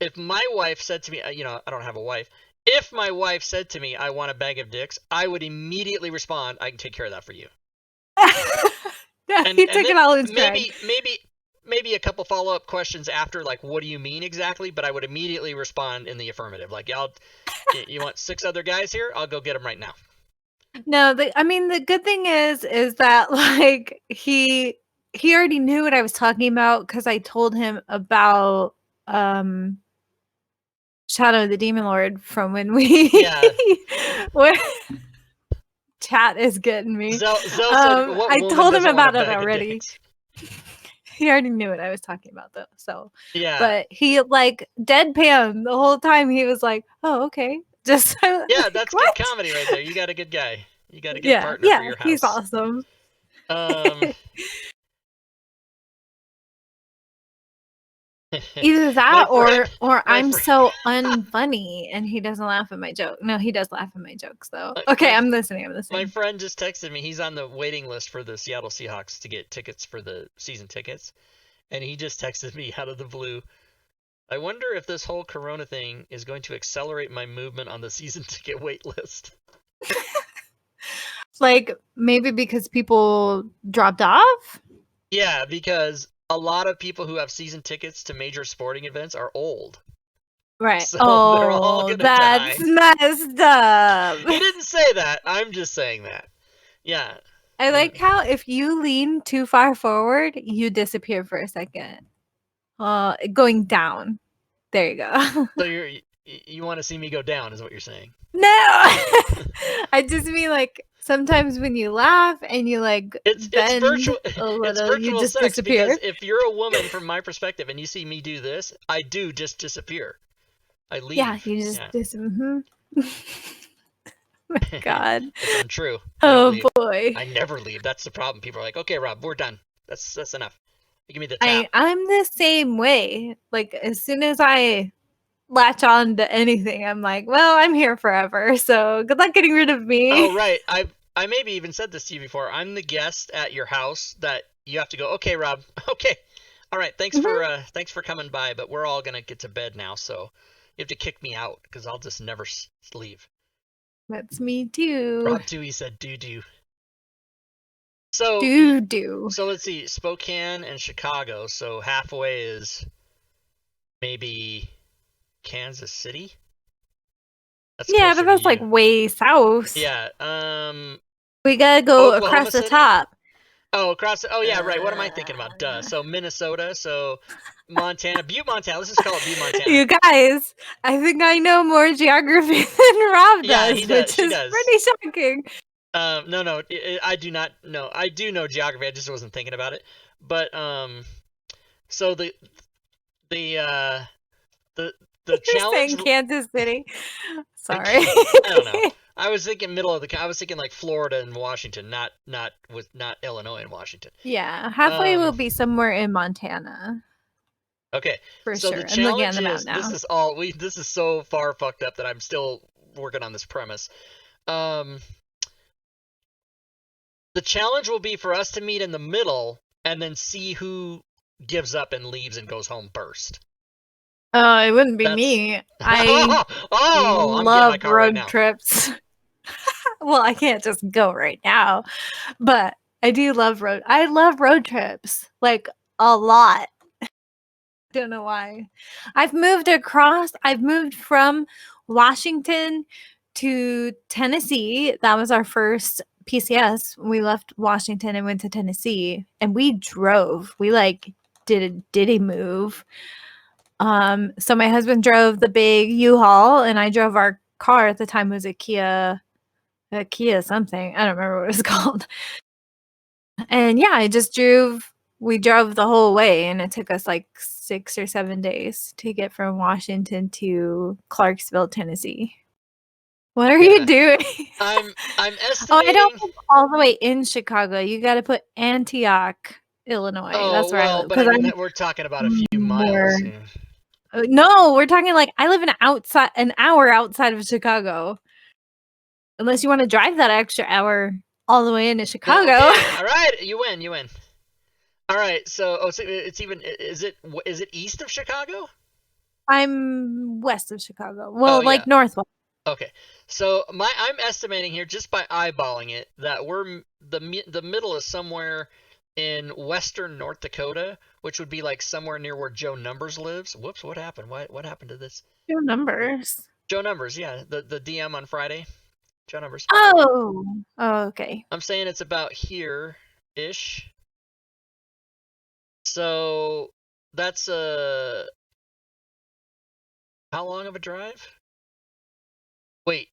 If my wife said to me, I don't have a wife. If my wife said to me, "I want a bag of dicks," I would immediately respond, "I can take care of that for you." He took it all in stride. Maybe a couple follow-up questions after, like, what do you mean exactly? But I would immediately respond in the affirmative. Like, you want 6 other guys here? I'll go get them right now. No, the good thing is that like he already knew what I was talking about because I told him about Shadow of the Demon Lord from when we chat is getting me. Zell said, I told him about it already. He already knew what I was talking about though. So yeah. But he like deadpan the whole time. He was like, "Oh, okay." Just yeah, that's good comedy right there. You got a good guy. You got a good partner for your house. He's awesome. Either that or I'm so unfunny and he doesn't laugh at my joke. No, he does laugh at my jokes though. Okay, I'm listening. My friend just texted me. He's on the waiting list for the Seattle Seahawks to get tickets for the season tickets. And he just texted me out of the blue, "I wonder if this whole Corona thing is going to accelerate my movement on the season ticket wait list." Like maybe because people dropped off? Yeah, because a lot of people who have season tickets to major sporting events are old. Right. So they're all Oh, gonna that's die. messed up. He didn't say that. I'm just saying that. Yeah. I like how if you lean too far forward, you disappear for a second. Going down. There you go. So you want to see me go down, is what you're saying? No, I just mean like sometimes when you laugh and you like It's bend virtual. a It's little, you virtual just sex disappear. because if you're a woman from my perspective and you see me do this, I do just disappear. I leave. Yeah, you just mm-hmm. My God. It's untrue. I don't Oh leave. boy. I never leave. That's the problem. People are like, "Okay, Rob, we're done. That's enough. Give me the tap." I'm the same way. Like as soon as I latch on to anything, I'm like, well, I'm here forever. So good luck getting rid of me. Oh right. I maybe even said this to you before. I'm the guest at your house that you have to go, "Okay, Rob. Okay. All right. Thanks for coming by, but we're all going to get to bed now, so you have to kick me out cuz I'll just never leave." That's me too. Rob Dewey said doo-doo. So Doo-doo. So let's see, Spokane and Chicago. So halfway is maybe Kansas City. Yeah, but that's like way south. Yeah. We gotta go Oklahoma across the City? top. Oh, oh yeah, right. What am I thinking about? Duh. So Minnesota. So Montana, Butte, Montana. Let's just call it Butte, Montana. You guys, I think I know more geography than Rob does, Yeah, he does. which She is does. pretty shocking. No, I do not know. I do know geography. I just wasn't thinking about it. But so the You're challenge. saying Kansas City. Sorry. I don't know. I was thinking middle of I was thinking like Florida and Washington, not Illinois and Washington. Yeah, halfway will be somewhere in Montana. Okay. For so sure. The I'm looking at the map is now. this is so far fucked up that I'm still working on this premise. The challenge will be for us to meet in the middle and then see who gives up and leaves and goes home first. Oh, it wouldn't be me. I love road trips. Well, I can't just go right now, but I do love I love road trips, like a lot. Don't know why. I've moved from Washington to Tennessee. That was our first PCS. We left Washington and went to Tennessee, and we drove. We like did a diddy move. So my husband drove the big U-Haul, and I drove our car. At the time, it was a Kia something. I don't remember what it was called. And yeah, we drove the whole way, and it took us like 6 or 7 days to get from Washington to Clarksville, Tennessee. What are you doing? I'm estimating. Oh, I don't live all the way in Chicago. You got to put Antioch, Illinois. Oh, that's where I live. But I mean, we're talking about a few miles. Yeah. No, we're talking like I live an hour outside of Chicago. Unless you want to drive that extra hour all the way into Chicago. Okay. All right, you win. All right, so it's even is it east of Chicago? I'm west of Chicago. Well, northwest. Okay, so I'm estimating here just by eyeballing it that we're the middle is somewhere in western North Dakota, which would be like somewhere near where Joe Numbers lives. Whoops, what happened? What happened to this? Joe Numbers. Joe Numbers, yeah, the DM on Friday. Joe Numbers. Oh, okay. I'm saying it's about here-ish. So that's how long of a drive? Wait,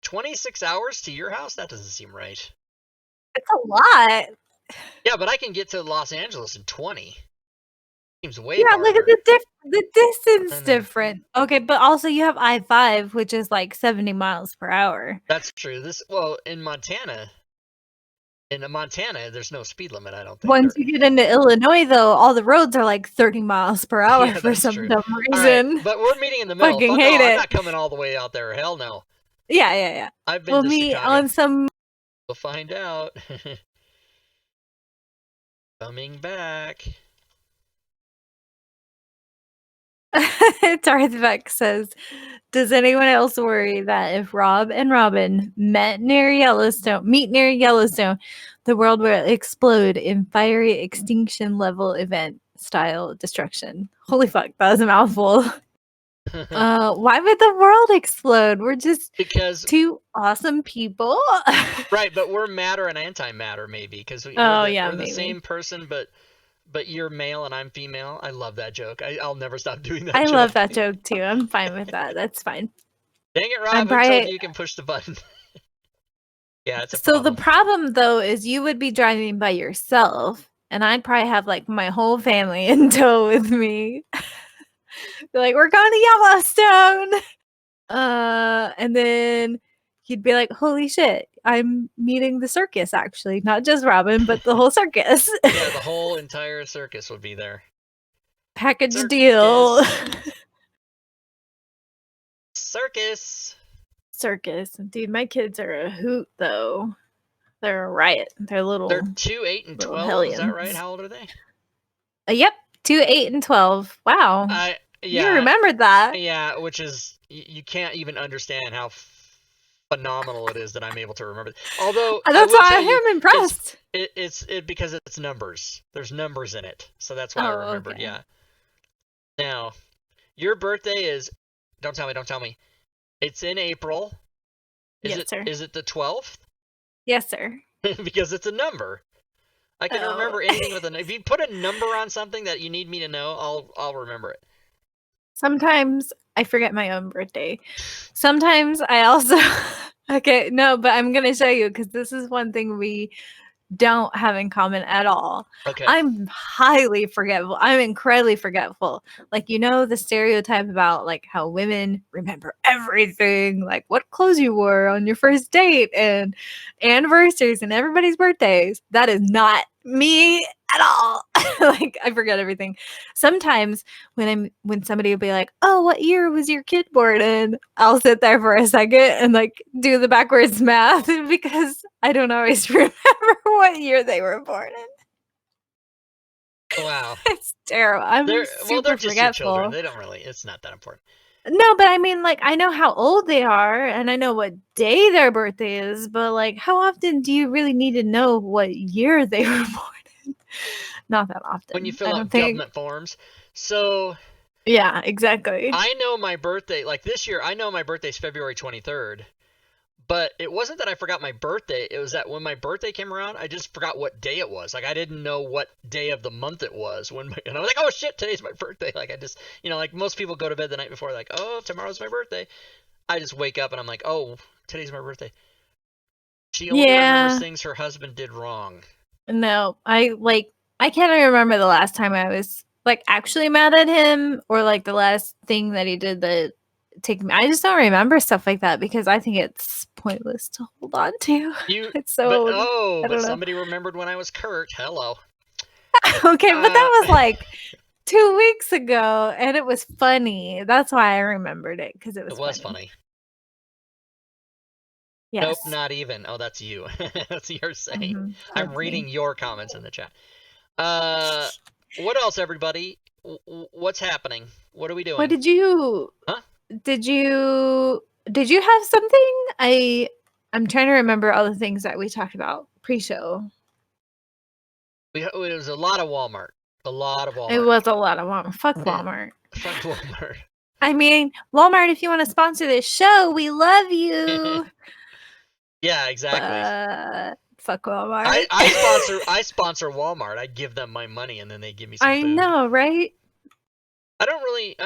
26 hours to your house? That doesn't seem right. It's a lot. Yeah, but I can get to Los Angeles in 20. Seems way Yeah, farther. look at the distance different. Okay, but also you have I-5, which is like 70 miles per hour. That's true. In Montana, there's no speed limit, I don't think. Once you get into Illinois, though, all the roads are like 30 miles per hour for some dumb reason. Right, but we're meeting in the middle. Fucking hate it. I'm not coming all the way out there. Hell no. Yeah. I've been we'll to meet Chicago. on some. We'll find out. Coming back. Darth Beck says, does anyone else worry that if Rob and Robin meet near Yellowstone, the The world will explode in fiery extinction level event style destruction. Holy fuck, that was a mouthful. Why would the world explode? We're just Because two awesome people. right, but we're matter and antimatter maybe because Oh, we're the maybe. same person, but you're male and I'm female. I love that joke. I'll never stop doing that. I joke. love that joke too. I'm fine with that. That's fine. Dang it, Rob! I'm Who told probably- you you can push the button? Yeah, it's a So problem. the problem though is you would be driving by yourself, and I'd probably have like my whole family in tow with me. Be like, we're going to Yellowstone. And then you'd be like, holy shit, I'm meeting the circus actually, not just Robin, but the whole circus. Yeah, the whole entire circus would be there. Package Circus. deal. Circus. Circus. Dude, my kids are a hoot though. They're a riot. They're little. They're 2, 8, and little 12. Is that hellions. right? How old are they? Yep, 2, 8, and 12. Wow. Yeah. You remembered that. Yeah, which is you can't even understand how phenomenal it is that I'm able to remember. Although That's I will why tell I you, am impressed. it's because it's numbers. There's numbers in it, so that's why I Oh, remembered. okay. Yeah. Now, your birthday is. Don't tell me. It's in April. Yes, sir. Is it the 12th? Yes, sir. Because it's a number. I can Oh. remember anything with if you put a number on something that you need me to know, I'll remember it. Sometimes I forget my own birthday. Sometimes I also okay, no, but I'm gonna show you because this is one thing we don't have in common at all. Okay. I'm highly forgetful. I'm incredibly forgetful. Like, you know, the stereotype about like how women remember everything, like what clothes you wore on your first date and anniversaries and everybody's birthdays. That is not me at all. Like, I forget everything. Sometimes when somebody will be like, "Oh, what year was your kid born in?" I'll sit there for a second and like do the backwards math because I don't always remember what year they were born in. Wow. It's terrible. I'm They're super just your children. forgetful. They don't really. It's not that important. No, but I mean, like, I know how old they are and I know what day their birthday is, but like, how often do you really need to know what year they were born in? Not that often. When you I fill don't out think- government forms. So Yeah, exactly. I know my birthday. Like this year, I know my birthday's February 23rd. But it wasn't that I forgot my birthday. It was that when my birthday came around, I just forgot what day it was. Like, I didn't know what day of the month it was. And I was like, oh, shit, today's my birthday. Like, I just, like most people go to bed the night before, like, oh, tomorrow's my birthday. I just wake up and I'm like, oh, today's my birthday. She only remembers things her husband did wrong. No, I can't even remember the last time I was like actually mad at him or like the last thing that he did that take me. I just don't remember stuff like that because I think it's pointless to hold on to. It's so but somebody remembered when I was Kurt. Hello. Okay, but that was like 2 weeks ago and it was funny. That's why I remembered it because it was funny. Yes. Nope, not even. Oh, that's you. That's your saying. Mm-hmm. I'm reading your comments in the chat. What else, everybody? What's happening? What are we doing? What did you? Huh? Did you have something? I'm trying to remember all the things that we talked about pre-show. It was a lot of Walmart. A lot of Walmart. It was a lot of Walmart. Fuck Walmart. Fuck Walmart. I mean, Walmart, if you want to sponsor this show, we love you. Yeah, exactly. Fuck Walmart. I sponsor Walmart. I give them my money and then they give me some food. I know, right? I don't really,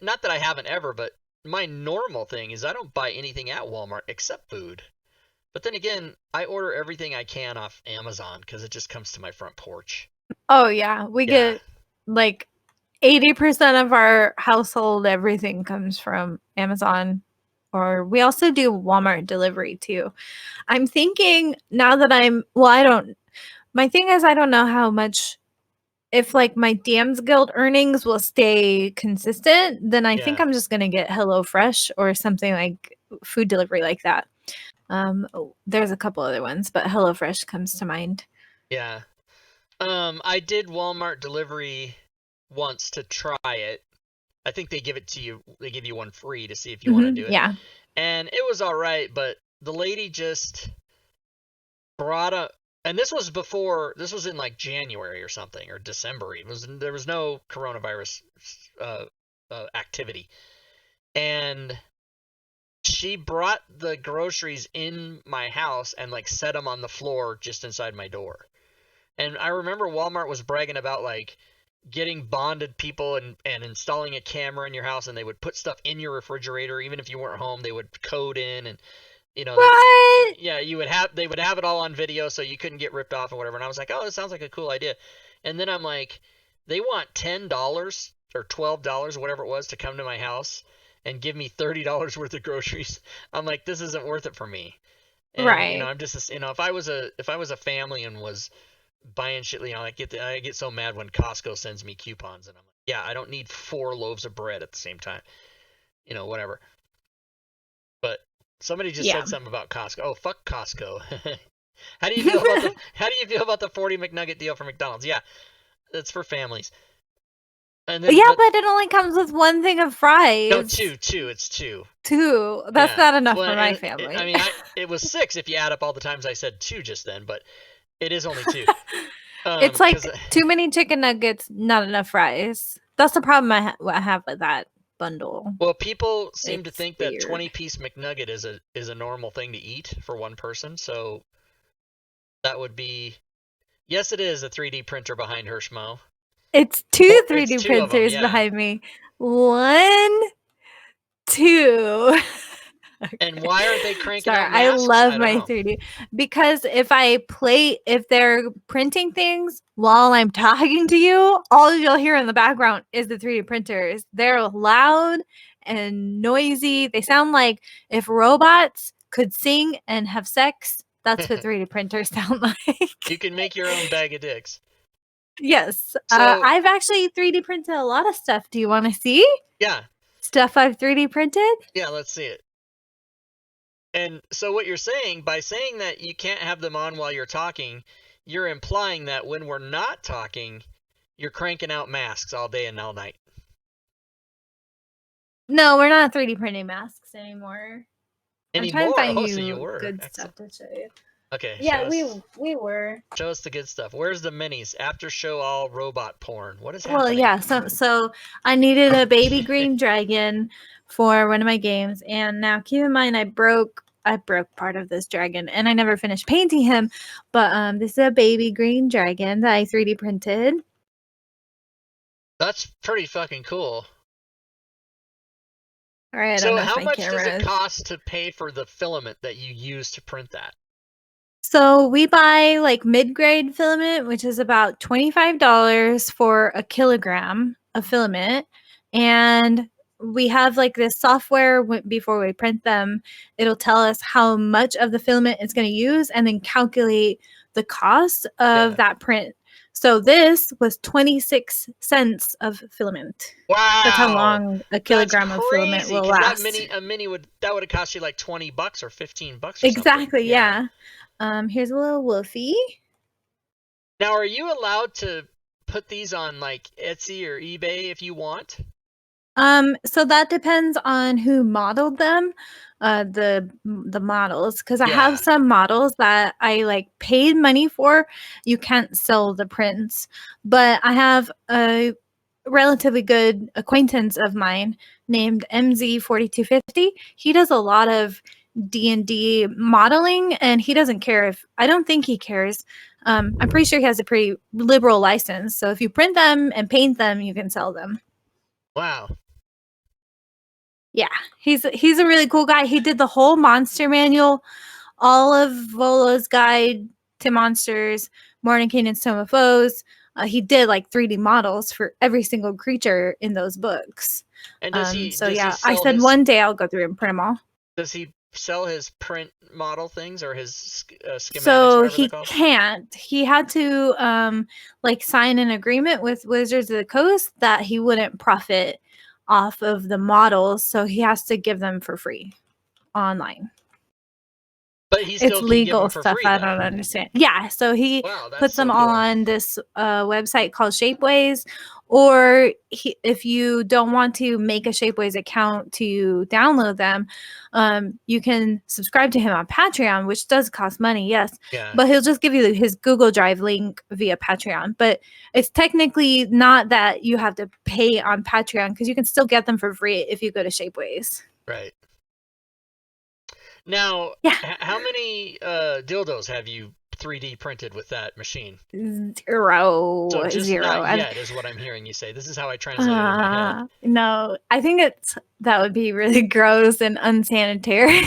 not that I haven't ever, but my normal thing is I don't buy anything at Walmart except food. But then again, I order everything I can off Amazon because it just comes to my front porch. Oh, yeah. We get like 80% of our household, everything comes from Amazon. Or we also do Walmart delivery too. I'm thinking now that my thing is I don't know how much, if like my Dams Guild earnings will stay consistent, then I think I'm just going to get HelloFresh or something like food delivery like that. There's a couple other ones, but HelloFresh comes to mind. Yeah. I did Walmart delivery once to try it. I think they give it to you. They give you one free to see if you want to do it. Yeah. And it was all right, but the lady just brought And this was before. This was in like January or something, or December. There was no coronavirus activity, and she brought the groceries in my house and like set them on the floor just inside my door. And I remember Walmart was bragging about like getting bonded people and installing a camera in your house, and they would put stuff in your refrigerator even if you weren't home. They would code in, and What? yeah, they would have it all on video so you couldn't get ripped off or whatever. And I was like, oh, this sounds like a cool idea. And then I'm like, they want $10 or $12 or whatever it was to come to my house and give me $30 worth of groceries. I'm like, this isn't worth it for me. And Right. I'm just, if I was a family and was buying shit, I get so mad when Costco sends me coupons, and I'm like, yeah, I don't need 4 loaves of bread at the same time. Whatever. But somebody just Yeah. said something about Costco. Oh, fuck Costco. How do you feel about the 40 McNugget deal for McDonald's? Yeah, it's for families. And then, Yeah, but it only comes with one thing of fries. no, two. It's two. 2. That's Yeah. not enough Well, for my and family. I mean, it was 6 if you add up all the times I said 2 just then, but it is only 2. It's like 'Cause, too many chicken nuggets, not enough fries. That's the problem I have with that bundle. well, people seem to It's think weird. that 20-piece McNugget is a normal thing to eat for one person, so that would be, yes, it is a 3D printer behind Hirschmo. It's 2 Well, 3D it's 2 of 'em, printers yeah. behind me. 1, 2. And why aren't they cranking Sorry, out I masks? love don't my know. 3D because if they're printing things while I'm talking to you, all you'll hear in the background is the 3D printers. They're loud and noisy. They sound like if robots could sing and have sex. That's what 3D printers sound like. You can make your own bag of dicks. Yes. So- I've actually 3D printed a lot of stuff. Do you want to see Yeah, stuff I've 3D printed? yeah, let's see it. And so what you're saying, by saying that you can't have them on while you're talking, you're implying that when we're not talking, you're cranking out masks all day and all night. No, we're not 3D printing masks anymore. I'm trying Anymore? to find Oh, you so you were. good Excellent. stuff to show you. Okay, Yeah, show we were. us the good stuff. Where's the minis? After show all robot porn. What is Well, happening? yeah. So I needed a baby green dragon for one of my games, and now keep in mind I broke part of this dragon, and I never finished painting him. But this is a baby green dragon that I 3D printed. That's pretty fucking cool. All right. I So don't know if how my much does camera it is- cost to pay for the filament that you use to print that? So we buy like mid-grade filament, which is about $25 for a kilogram of filament. And we have like this software before we print them. It'll tell us how much of the filament it's going to use and then calculate the cost of Yeah. that print. So this was 26 cents of filament. Wow. That's how long a kilogram That's of filament crazy, will 'cause last. a mini would have cost you like $20 or $15 or Exactly, something. yeah. Here's a little woofy. Now, are you allowed to put these on like Etsy or eBay if you want? So that depends on who modeled them, the models, because I Yeah. have some models that I like paid money for. You can't sell the prints, but I have a relatively good acquaintance of mine named MZ4250. He does a lot of D&D modeling, and he doesn't care if I don't think he cares. I'm pretty sure he has a pretty liberal license. So if you print them and paint them, you can sell them. Wow. Yeah, he's a really cool guy. He did the whole monster manual, all of Volo's Guide to Monsters, Mordenkainen and Stone of Foes. He did like 3D models for every single creature in those books. And does he? So does he yeah, I sell said his- one day I'll go through and print them all. Does he sell his print model things or his schematics? So whatever he they're called? can't. He had to like sign an agreement with Wizards of the Coast that he wouldn't profit off of the models, so he has to give them for free online. But he It's still can give legal them for stuff free, I though. don't understand. Yeah, so he Wow, that's puts so them cool. on this website called Shapeways, or if you don't want to make a Shapeways account to download them, you can subscribe to him on Patreon, which does cost money, yes, Yeah. but he'll just give you his Google Drive link via Patreon. But it's technically not that you have to pay on Patreon, because you can still get them for free if you go to Shapeways. Right. Now, Yeah. how many dildos have you 3D printed with that machine? Zero. So just Zero. not yet is what I'm hearing you say. This is how I translate it in my head. No, I think that would be really gross and unsanitary.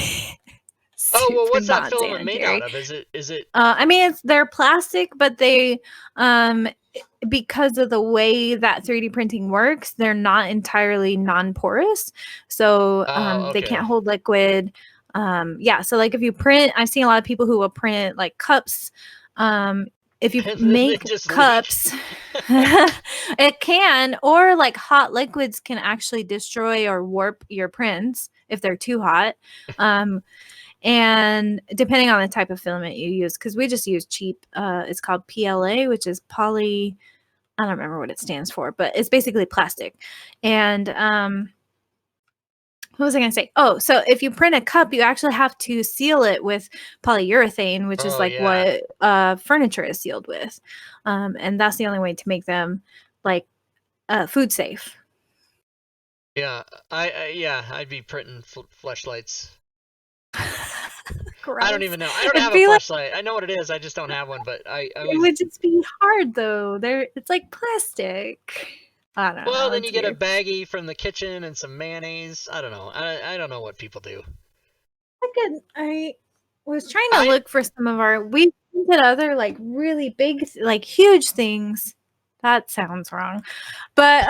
Oh, well, what's Super that filament made non-sanitary. out of? Is it? I mean, they're plastic, but they, because of the way that 3D printing works, they're not entirely non-porous, so Oh, they okay. can't hold liquid. Yeah, so like if you print, I've seen a lot of people who will print like cups. If you And then they make just leak. cups, it can, or like hot liquids can actually destroy or warp your prints if they're too hot. And depending on the type of filament you use, because we just use cheap, it's called PLA, which is poly, I don't remember what it stands for, but it's basically plastic. And what was I going to say? Oh, so if you print a cup, you actually have to seal it with polyurethane, which is Oh, like yeah. what furniture is sealed with. And that's the only way to make them like food safe. Yeah, I'd be printing fleshlights. Gross. I don't even know. I don't It'd have a be like- fleshlight. I know what it is. I just don't have one. But I It always. would just be hard though. It's like plastic. I don't know. Well, then you it's get weird. a baggie from the kitchen and some mayonnaise. I don't know. I don't know what people do. I was trying to look for some of we printed other like really big, like huge things. That sounds wrong, but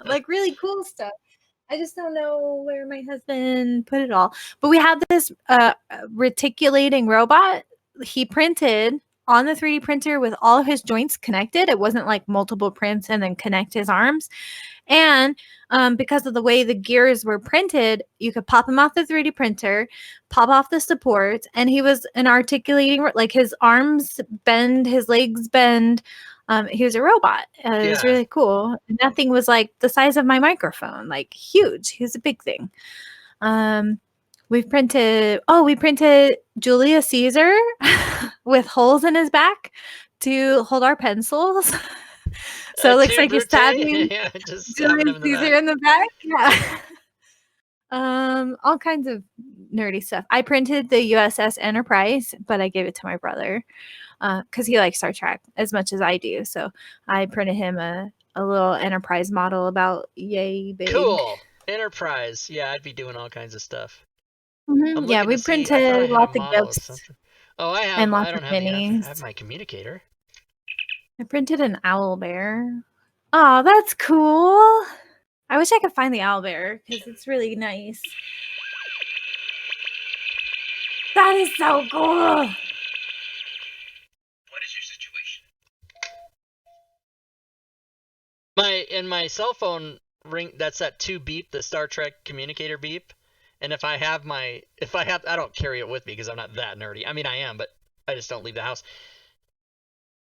like really cool stuff. I just don't know where my husband put it all. But we had this reticulating robot he printed on the 3D printer with all of his joints connected. It wasn't like multiple prints and then connect his arms. And because of the way the gears were printed, you could pop him off the 3D printer, pop off the supports, and he was an articulating, like his arms bend, his legs bend. He was a robot. It was Yeah. really cool. And that thing was like the size of my microphone, like huge. He was a big thing. We printed Julius Caesar with holes in his back to hold our pencils. So it looks like you're stabbing Yeah, just stabbing him Julius in the Caesar in the back. Yeah. All kinds of nerdy stuff. I printed the USS Enterprise, but I gave it to my brother because he likes Star Trek as much as I do. So I printed him a little Enterprise model about yay big. Cool. Enterprise. Yeah, I'd be doing all kinds of stuff. Mm-hmm. Yeah, we printed lots of ghosts. Oh, I have. And lots I don't of have any. I minis. have my communicator. I printed an owl bear. Oh, that's cool. I wish I could find the owl bear because it's really nice. That is so cool. What is your situation? My cell phone ring. That's that 2 beep, the Star Trek communicator beep. And if I don't carry it with me because I'm not that nerdy. I mean, I am, but I just don't leave the house.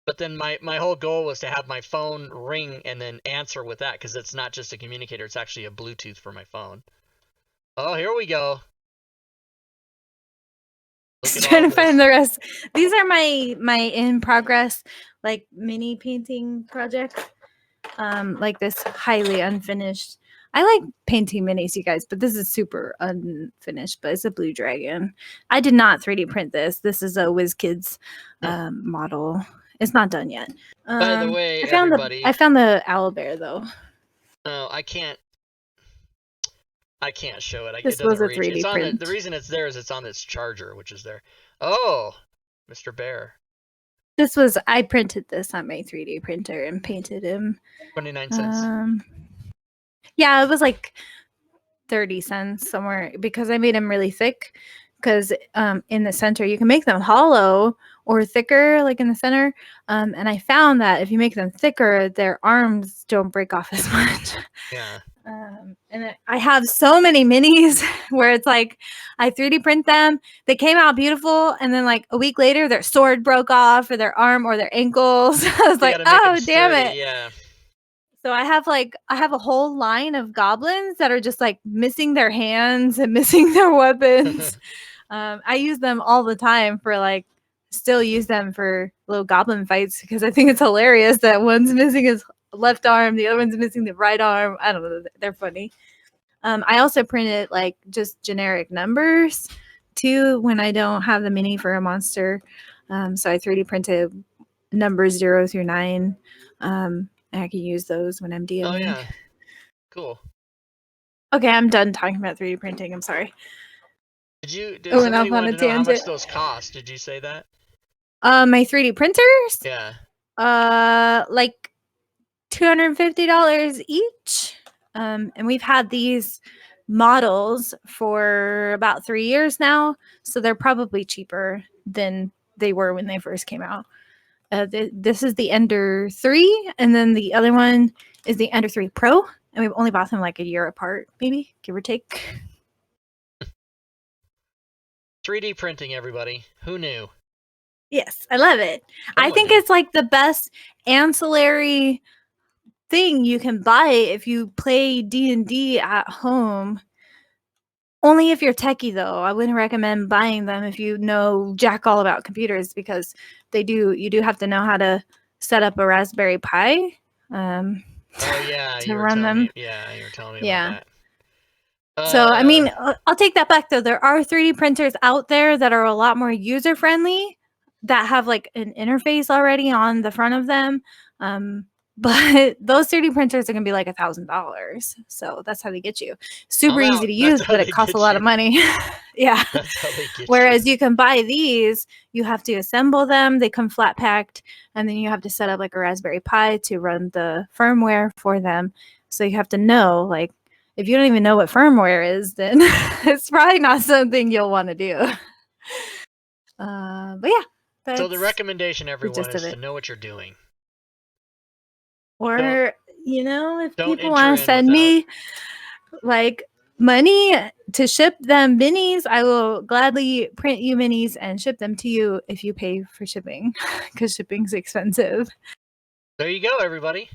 But then my whole goal was to have my phone ring and then answer with that because it's not just a communicator. It's actually a Bluetooth for my phone. Oh, here we go. Just trying to find the rest. These are my in progress like mini painting project. Like this highly unfinished. I like painting minis, you guys, but this is super unfinished. But it's a blue dragon. I did not 3D print this. This is a WizKids model. It's not done yet. By the way, I found everybody, I found the owl bear though. No, I can't show it. This it doesn't was a reach. 3D It's on print. the reason it's there is it's on its charger, which is there. Oh, Mr. Bear. I printed this on my 3D printer and painted him. 29 cents. Yeah, it was like 30 cents somewhere because I made them really thick. Because in the center, you can make them hollow or thicker, like in the center. And I found that if you make them thicker, their arms don't break off as much. Yeah. And I have so many minis where it's like I 3D print them. They came out beautiful, and then like a week later, their sword broke off, or their arm, or their ankles. I was You like, gotta make 'em oh damn sturdy, it! yeah. So I have a whole line of goblins that are just like missing their hands and missing their weapons. I use them all the time for like still use them for little goblin fights because I think it's hilarious that one's missing his left arm, the other one's missing the right arm. I don't know, they're funny. I also printed like just generic numbers too when I don't have the mini for a monster. So I 3D printed numbers 0 through 9. And I can use those when I'm DMing. Oh yeah, cool. Okay, I'm done talking about 3D printing. I'm sorry. Did I went somebody off on want a to know how much tangent. those cost? Did you say that? My 3D printers, Yeah. like $250 each. And we've had these models for about 3 years now, so they're probably cheaper than they were when they first came out. This is the Ender 3, and then the other one is the Ender 3 Pro, and we've only bought them like a year apart, maybe, give or take. 3D printing, everybody. Who knew? Yes, I love it. I think knew. it's like the best ancillary thing you can buy if you play D&D at home. Only if you're techie, though. I wouldn't recommend buying them if you know jack all about computers, because you do have to know how to set up a Raspberry Pi. Oh yeah, to run them. you were telling me about that. So I mean, I'll take that back though. There are 3D printers out there that are a lot more user friendly, that have like an interface already on the front of them. But those 3D printers are gonna be like $1,000. So that's how they get you. Super I'm easy out. to That's use, how but it they costs a get lot you. of money. Yeah. That's how they get Whereas you can buy these, you have to assemble them. They come flat packed, and then you have to set up like a Raspberry Pi to run the firmware for them. So you have to know, like, if you don't even know what firmware is, then it's probably not something you'll want to do. But yeah. So the recommendation, everyone, gist is of to it. know what you're doing. Or, if don't people want enter to in send me like money to ship them minis, I will gladly print you minis and ship them to you if you pay for shipping, because shipping's expensive. There you go, everybody.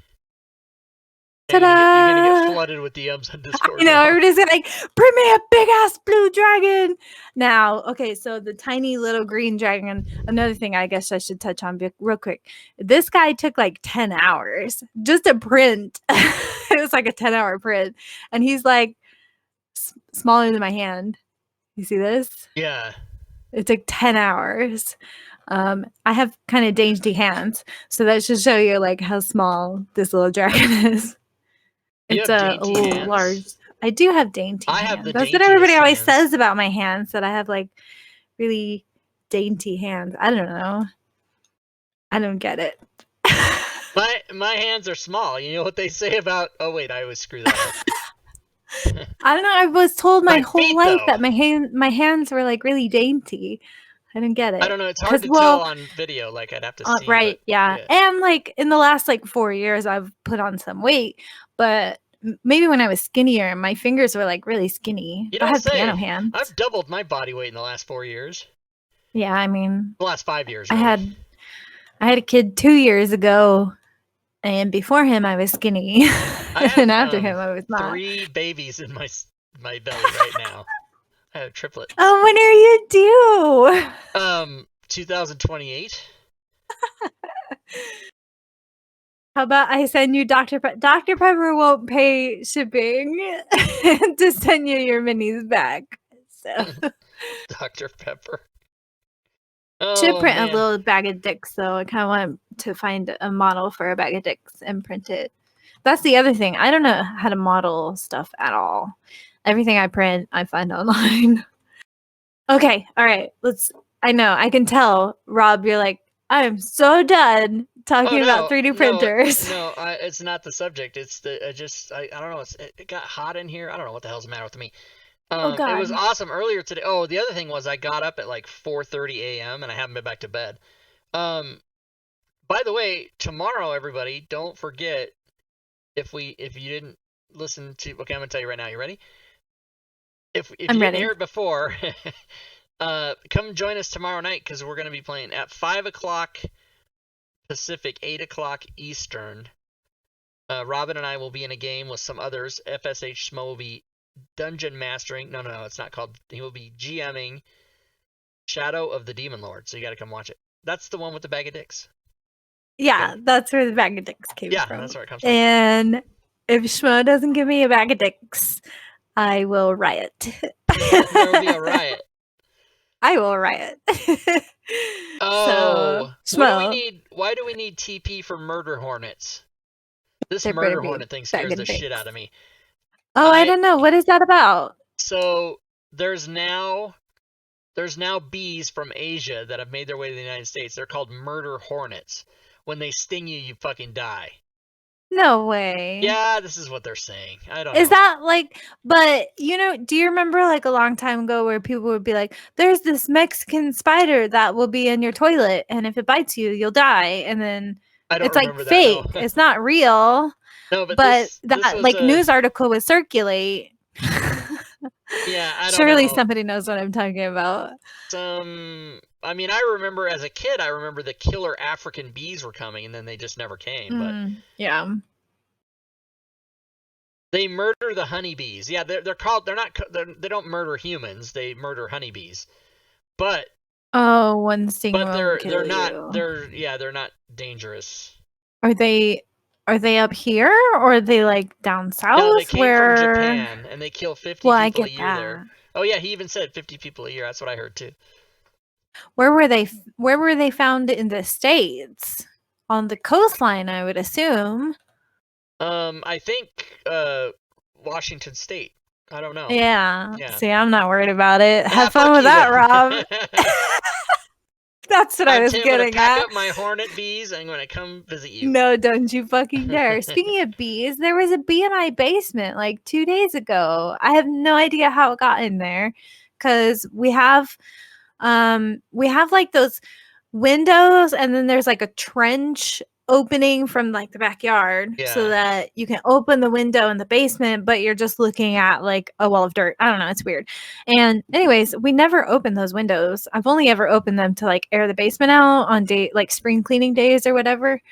Ta-da! You're gonna get flooded with DMs on Discord. Everybody's gonna like, print me a big ass blue dragon now. Okay, so the tiny little green dragon. Another thing I guess I should touch on real quick. This guy took like 10 hours just to print. It was like a 10-hour print, and he's like smaller than my hand. You see this? Yeah. It took 10 hours. I have kind of dainty hands, so that should show you like how small this little dragon is. You It's have a little hands? large. I do have dainty I hands. have the That's what everybody daintiest always hands. says about my hands, that I have like really dainty hands. I don't know. I don't get it. My hands are small. You know what they say about? Oh wait, I always screw that up. I don't know. I was told my whole feet, life though. that my hands were like really dainty. I didn't get it. I don't know. It's hard to tell on video. Like I'd have to see. Right? But, yeah. And like in the last like 4 years, I've put on some weight, but maybe when I was skinnier, my fingers were like really skinny. You I don't have say. piano hands. I've doubled my body weight in the last 4 years. Yeah, I mean, The last 5 years. I Really. had a kid 2 years ago, and before him I was skinny, and after him I was not. 3 babies in my belly right now. I have triplets. Oh, when are you due? 2028. How about I send you Dr. Pepper? Dr. Pepper won't pay shipping to send you your minis back. So Dr. Pepper. should Oh, print man. a little bag of dicks, though. I kind of want to find a model for a bag of dicks and print it. That's the other thing. I don't know how to model stuff at all. Everything I print, I find online. Okay, all right. I know, I can tell, Rob, you're like, I am so done talking about 3D printers. No, it's not the subject. It's I don't know. It got hot in here. I don't know what the hell's the matter with me. Oh, God. It was awesome earlier today. Oh, the other thing was I got up at like 4:30 a.m. and I haven't been back to bed. By the way, tomorrow, everybody, don't forget, if you didn't listen to. Okay, I'm gonna tell you right now. You ready? If you I'm didn't ready. hear it before, come join us tomorrow night because we're gonna be playing at 5:00 Pacific, 8:00 Eastern. Robin and I will be in a game with some others. FSH Schmo will be dungeon mastering. No, it's not called. He will be GMing Shadow of the Demon Lord. So you got to come watch it. That's the one with the bag of dicks. Yeah, that's where the bag of dicks came Yeah, from. that's where it comes from. And if Schmo doesn't give me a bag of dicks, I will riot. There will be a riot. I will riot. Oh, so, what do Schmo, we need? Why do we need TP for murder hornets? This there better murder be a hornet thing bag scares of the shit dicks. out of me. Oh, I don't know. What is that about? So there's now bees from Asia that have made their way to the United States. They're called murder hornets. When they sting you, you fucking die. No way. Yeah, this is what they're saying. I don't know. Is that like, but do you remember like a long time ago where people would be like, there's this Mexican spider that will be in your toilet and if it bites you, you'll die. And then I don't it's like remember that, fake. no. It's not real. No, but this was like news article would circulate. Yeah, I don't Surely know. somebody knows what I'm talking about. I mean, I remember as a kid, I remember the killer African bees were coming, and then they just never came. But yeah, they murder the honeybees. Yeah, they're called. They don't murder humans. They murder honeybees. But one sting. But they're not. They're not dangerous. Are they up here or are they like down south? No, they came from Japan, and they kill 50 people a year there. Oh yeah, he even said 50 people a year. That's what I heard too. Where were they found in the States? On the coastline, I would assume. I think Washington State. I don't know. Yeah. See, I'm not worried about it. Have fun with that, Rob. That's what I was getting I'm pack at. up my hornet bees. I'm going to come visit you. No, don't you fucking dare. Speaking of bees, there was a bee in my basement like 2 days ago. I have no idea how it got in there because we have like those windows and then there's like a trench opening from like the backyard so that you can open the window in the basement, but you're just looking at like a wall of dirt. I don't know. It's weird. And anyways, we never open those windows. I've only ever opened them to like air the basement out on like spring cleaning days or whatever.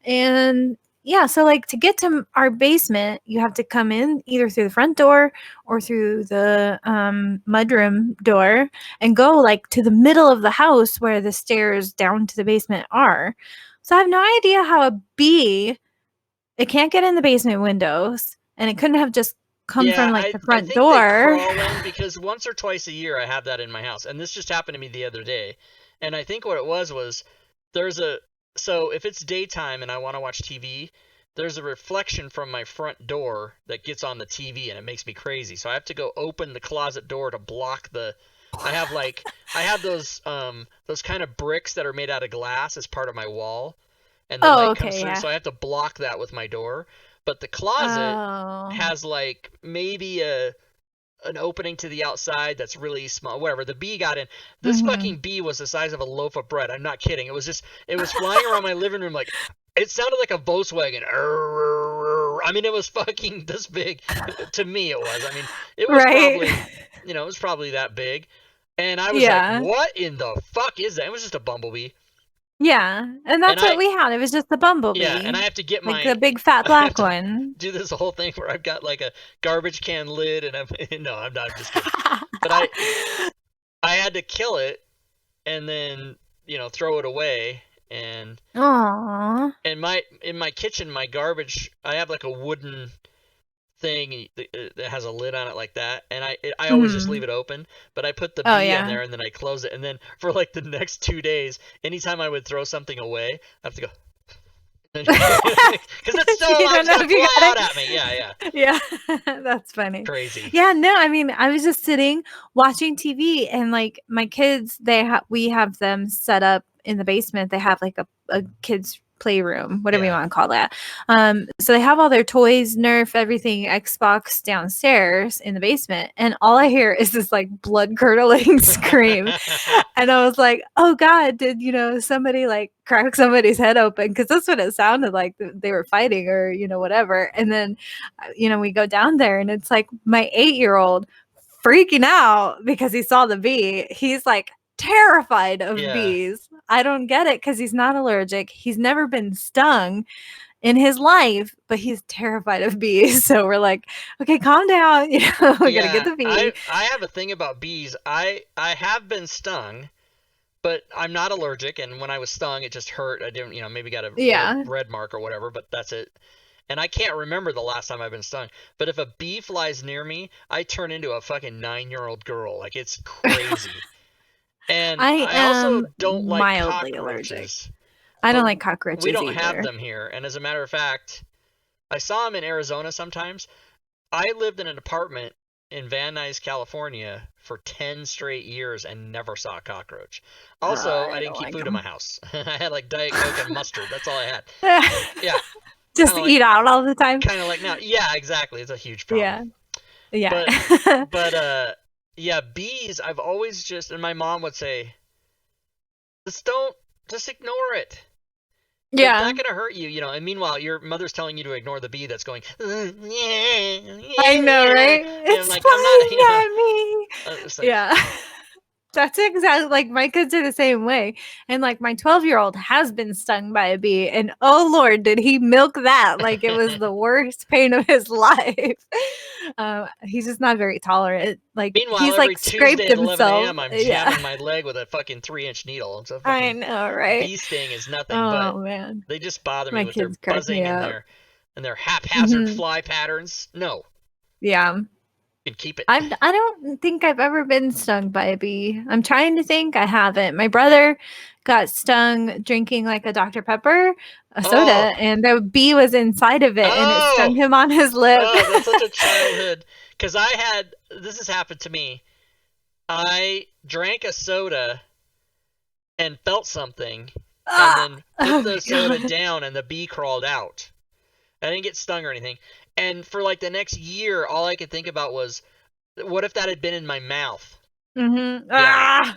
And yeah, so like to get to our basement, you have to come in either through the front door or through the mudroom door and go like to the middle of the house where the stairs down to the basement are. So I have no idea how a bee, it can't get in the basement windows, and it couldn't have just come from like the front door. They crawl in because once or twice a year I have that in my house, and this just happened to me the other day. And I think what it was so if it's daytime and I want to watch TV, there's a reflection from my front door that gets on the TV, and it makes me crazy. So I have to go open the closet door to block the. I have those kind of bricks that are made out of glass as part of my wall, and the light comes through, so I have to block that with my door. But the closet has like maybe an opening to the outside that's really small. Whatever. The bee got in. This fucking bee was the size of a loaf of bread. I'm not kidding. It was flying around my living room like it sounded like a Volkswagen. I mean, it was fucking this big. To me, it was. I mean, it was probably, it was probably that big. And I was like, what in the fuck is that? It was just a bumblebee. Yeah, and that's what we had. It was just the bumblebee. Yeah, and I have to get like the big fat black one. Do this whole thing where I've got like a garbage can lid, and I'm not just kidding. But I had to kill it, and then throw it away. And Aww. And in my kitchen, my garbage, I have like a wooden thing that has a lid on it like that, and I always just leave it open, but I put the bee in there and then I close it, and then for like the next 2 days, anytime I would throw something away, I have to go because it's still alive to fly out at me. Yeah. That's funny. Crazy. Yeah, no, I mean, I was just sitting watching TV, and like my kids, we have them set up in the basement. They have like a kids playroom, whatever you Yeah. want to call that. So they have all their toys, Nerf, everything, Xbox downstairs in the basement, and all I hear is this like blood curdling scream. And I was like, oh God, did somebody like crack somebody's head open? Because that's what it sounded like. They were fighting or whatever. And then we go down there and it's like my 8-year-old freaking out because he saw the bee. He's like terrified of Yeah. bees. I don't get it because he's not allergic. He's never been stung in his life, but he's terrified of bees. So we're like, okay, calm down. We gotta get the bee. I have a thing about bees. I have been stung, but I'm not allergic. And when I was stung, it just hurt. I didn't, maybe got a red mark or whatever, but that's it. And I can't remember the last time I've been stung. But if a bee flies near me, I turn into a fucking 9-year-old girl. Like, it's crazy. And I also don't like mildly cockroaches. allergic. I don't like cockroaches We don't either. have them here. And as a matter of fact, I saw them in Arizona sometimes. I lived in an apartment in Van Nuys, California for 10 straight years and never saw a cockroach. Also, I didn't keep food in my house. I had like Diet Coke and mustard. That's all I had. Yeah. Just eat out all the time. Kind of like now. Yeah, exactly. It's a huge problem. Yeah. But yeah, bees, I've always just, and my mom would say, just ignore it. Yeah. It's not going to hurt you, and meanwhile, your mother's telling you to ignore the bee that's going, I know, right? It's like, flying at me. Like, yeah. That's exactly, like, my kids are the same way. And like my 12-year-old has been stung by a bee, and oh Lord, did he milk that like it was the worst pain of his life. He's just not very tolerant. Like, meanwhile, he's like scraped Tuesday at himself. 11 a.m., I'm jamming my leg with a fucking 3-inch needle. So I know, right? Bee sting is nothing, Oh but man, they just bother me my with their kids crack buzzing me and up. their haphazard Mhm. fly patterns. No, Yeah. you can keep it. I don't think I've ever been stung by a bee. I'm trying to think. I haven't. My brother got stung drinking like a Dr. Pepper, a soda, and the bee was inside of it, and it stung him on his lip. Oh, that's such a childhood. Because this has happened to me. I drank a soda and felt something, and then put the soda down, and the bee crawled out. I didn't get stung or anything. And for like the next year, all I could think about was, what if that had been in my mouth? Mm-hmm. Yeah.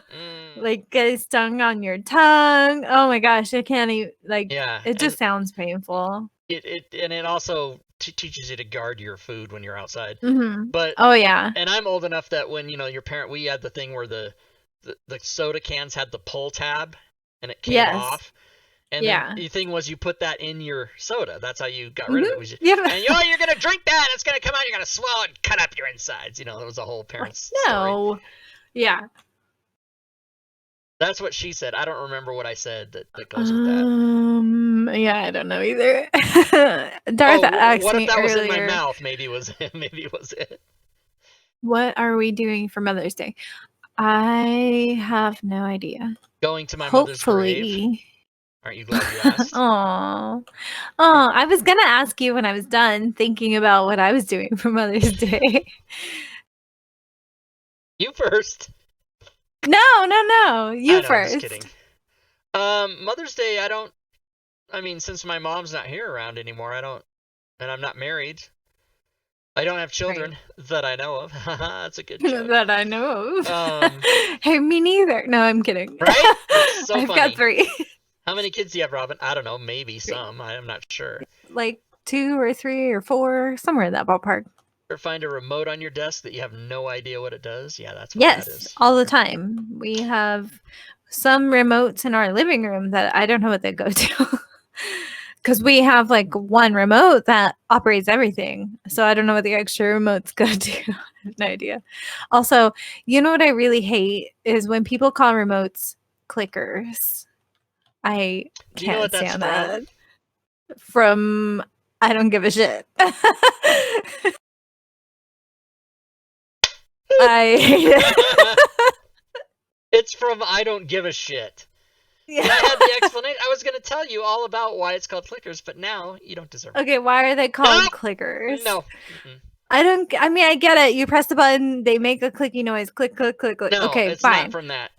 Like getting stung on your tongue. Oh my gosh, I can't even, like, Yeah. it just sounds painful. It also teaches you to guard your food when you're outside. Mm-hmm. But oh yeah. And I'm old enough that when we had the thing where the soda cans had the pull tab and it came off. And then the thing was, you put that in your soda. That's how you got rid of it. And you're going to drink that. It's going to come out. You're going to swallow it and cut up your insides. It was a whole parent's story. Yeah. That's what she said. I don't remember what I said that goes with that. Yeah, I don't know either. Darth asked what if me that was earlier, in my mouth? Maybe it was it. What are we doing for Mother's Day? I have no idea. Going to my mother's grave. Hopefully. Aren't you glad you asked? Oh, I was gonna ask you when I was done thinking about what I was doing for Mother's Day. You first. No. You first. I'm just kidding. Mother's Day, since my mom's not here around anymore, and I'm not married. I don't have children that I know of. That's a good joke. That I know of. Hey, me neither. No, I'm kidding. Right? That's so I've funny. got 3. How many kids do you have, Robin? I don't know. Maybe some. I'm not sure. Like 2 or 3 or 4, somewhere in that ballpark. Or find a remote on your desk that you have no idea what it does? Yeah, that's what that is. Yes, all the time. We have some remotes in our living room that I don't know what they go to. Because we have like one remote that operates everything. So I don't know what the extra remotes go to. I have no idea. Also, you know what I really hate is when people call remotes clickers. I can't stand that. From I don't give a shit. I hate it. It's from I don't give a shit. Yeah. I had the explanation. I was going to tell you all about why it's called clickers, but now you don't deserve it. Okay, why are they called clickers? No. I get it. You press the button, they make a clicky noise. Click, click, click, click. No, okay, it's fine. not from that.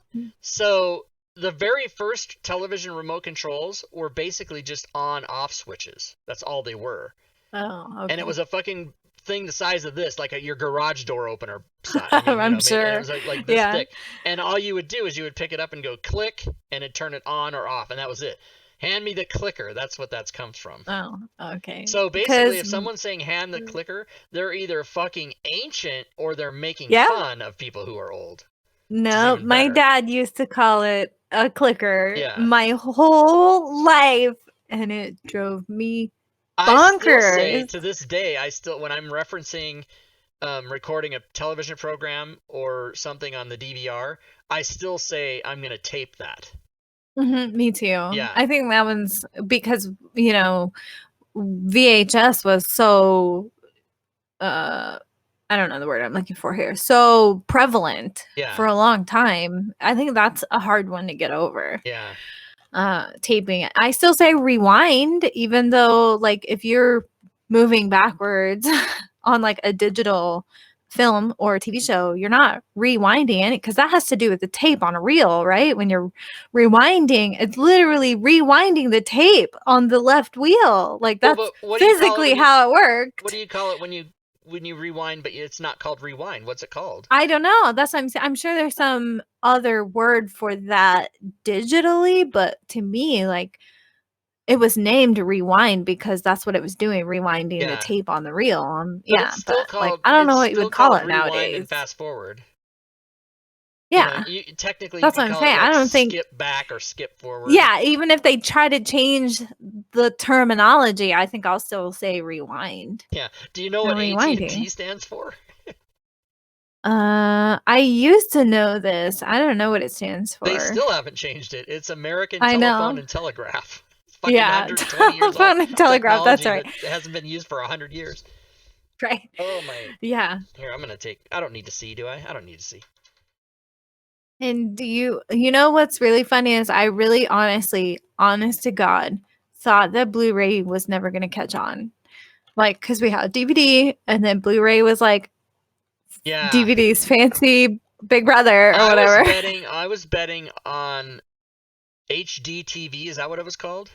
So the very first television remote controls were basically just on-off switches. That's all they were. Oh, okay. And it was a fucking thing the size of this, like your garage door opener size. I mean, I'm maybe sure. it was like this Yeah. thick. And all you would do is you would pick it up and go click, and it'd turn it on or off, and that was it. Hand me the clicker. That's what that comes from. Oh, okay. So basically, if Because- someone's saying hand the clicker, they're either fucking ancient or they're making Yeah. fun of people who are old. No, even my better. dad used to call it a clicker Yeah. my whole life, and it drove me. I still say Bonkers. to this day, when I'm referencing recording a television program or something on the DVR, I still say I'm gonna tape that. Me too. Yeah. I think that one's because VHS was so I don't know the word I'm looking for here. So prevalent Yeah. for a long time. I think that's a hard one to get over. Yeah. Taping it. I still say rewind, even though like if you're moving backwards on like a digital film or a TV show, you're not rewinding it because that has to do with the tape on a reel, right? When you're rewinding, it's literally rewinding the tape on the left wheel. Like Well, that's but what do you call it physically when you- how it worked. What do you call it when you rewind, but it's not called rewind? What's it called? I don't know. That's what I'm saying. I'm sure there's some other word for that digitally, but to me, like it was named rewind because that's what it was doing, rewinding Yeah. the tape on the reel. But Yeah, it's still but like called. I don't know it's what you still would call called it rewind nowadays. and fast forward. Yeah. You technically That's you what could I'm call it, saying. I like, don't think- skip back or skip forward. Yeah, even if they try to change the terminology, I think I'll still say rewind. Yeah. Do you know No what AT&T rewinding. stands for? I used to know this. I don't know what it stands for. They still haven't changed it. It's American I Telephone know. and Telegraph. It's fucking Yeah, 120 years old telephone and telegraph. That's technology right. that hasn't been used for 100 years. Right. Oh my. Yeah. Here, I'm gonna take. I don't need to see, do I? I don't need to see. And do you know what's really funny is I really honestly, honest to God, thought that Blu-ray was never going to catch on. Like, because we had DVD and then Blu-ray was like Yeah. DVD's fancy big brother or I whatever. was betting on HD TV. Is that what it was called?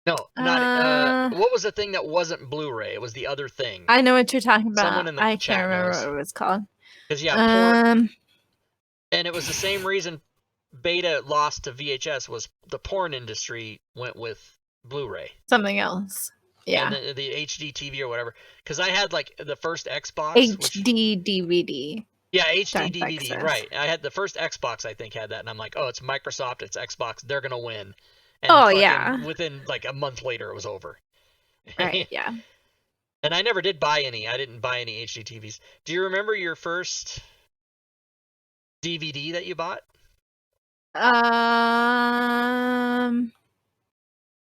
No, not. What was the thing that wasn't Blu-ray? It was the other thing. I know what you're talking about. Someone in the I chat can't remember knows. what it was called. Because yeah, Um, and it was the same reason Beta lost to VHS was the porn industry went with Blu-ray. something else. Yeah. And the HD TV or whatever. Because I had like the first Xbox. Which, HD DVD. yeah, HD Dark DVD. Texas. Right. I had the first Xbox. I think had that, and I'm like, oh, it's Microsoft. It's Xbox. They're gonna win. And Oh, fucking yeah. Within like a month later, it was over. Right. Yeah. And I never did buy any. I didn't buy any HD TVs. Do you remember your first DVD that you bought?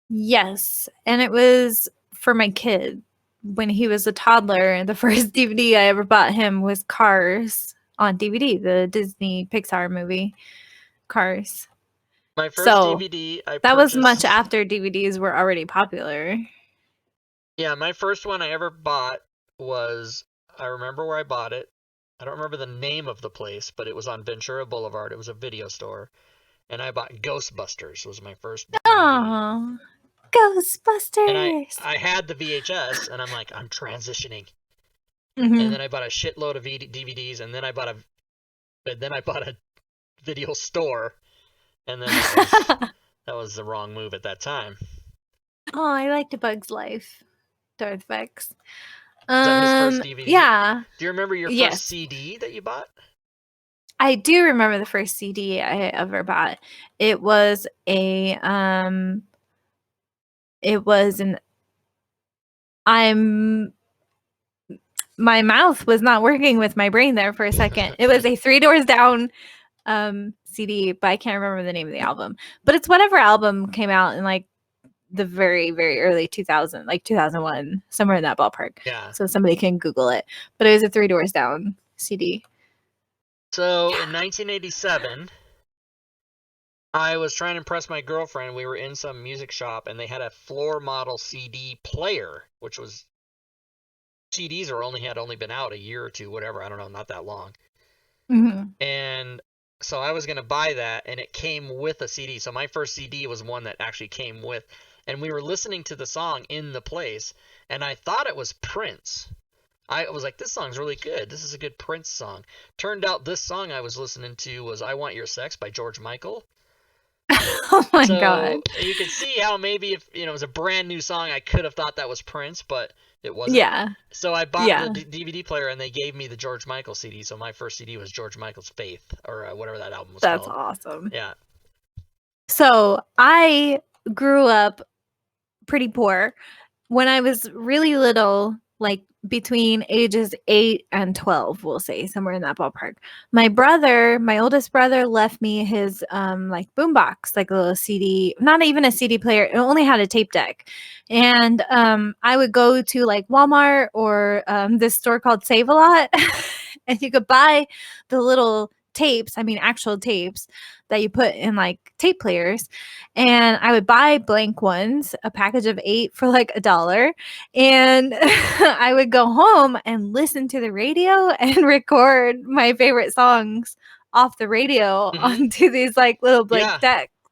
Yes, and it was for my kid when he was a toddler. The first DVD I ever bought him was Cars on DVD, the Disney Pixar movie Cars. My first So, DVD. That was much purchased- after DVDs were already popular. Yeah, my first one I ever bought was, I remember where I bought it. I don't remember the name of the place, but it was on Ventura Boulevard. It was a video store. And I bought Ghostbusters was my first DVD. Oh, Ghostbusters! And I had the VHS, and I'm like, I'm transitioning. Mhm. And then I bought a shitload of DVDs, and then I bought a video store. And then that was the wrong move at that time. Oh, I liked A Bug's Life, Darth Vex. that his first DVD? Yeah, Do you remember your Yes. first CD that you bought? I do remember the first CD I ever bought. It was an my mouth was not working with my brain there for a second. It was a Three Doors Down CD, but I can't remember the name of the album. But it's whatever album came out in like the very, very early 2000, like 2001, somewhere in that ballpark. Yeah. So somebody can Google it. But it was a Three Doors Down CD. So in 1987, I was trying to impress my girlfriend. We were in some music shop, and they had a floor model CD player, which was CDs had only been out a year or two, whatever. I don't know, not that long. Mhm. And So I was gonna buy that, and it came with a CD. So my first CD was one that actually came with, and we were listening to the song in the place, and I thought it was Prince. I was like, this song's really good. This is a good Prince song. Turned out this song I was listening to was I Want Your Sex by George Michael. Oh my god. So you can see how maybe if it was a brand new song, I could have thought that was Prince, but it wasn't. Yeah. So I bought Yeah. the DVD player, and they gave me the George Michael CD. So my first CD was George Michael's Faith, or whatever that album was That's called. awesome. Yeah. So I grew up pretty poor. When I was really little, like between ages 8 and 12, we'll say somewhere in that ballpark, my oldest brother left me his like boombox, like a little CD, not even a CD player. It only had a tape deck. And I would go to like Walmart or this store called Save a Lot, and you could buy the little tapes, actual tapes that you put in like tape players. And I would buy blank ones, a package of 8 for like $1. And I would go home and listen to the radio and record my favorite songs off the radio onto these like little blank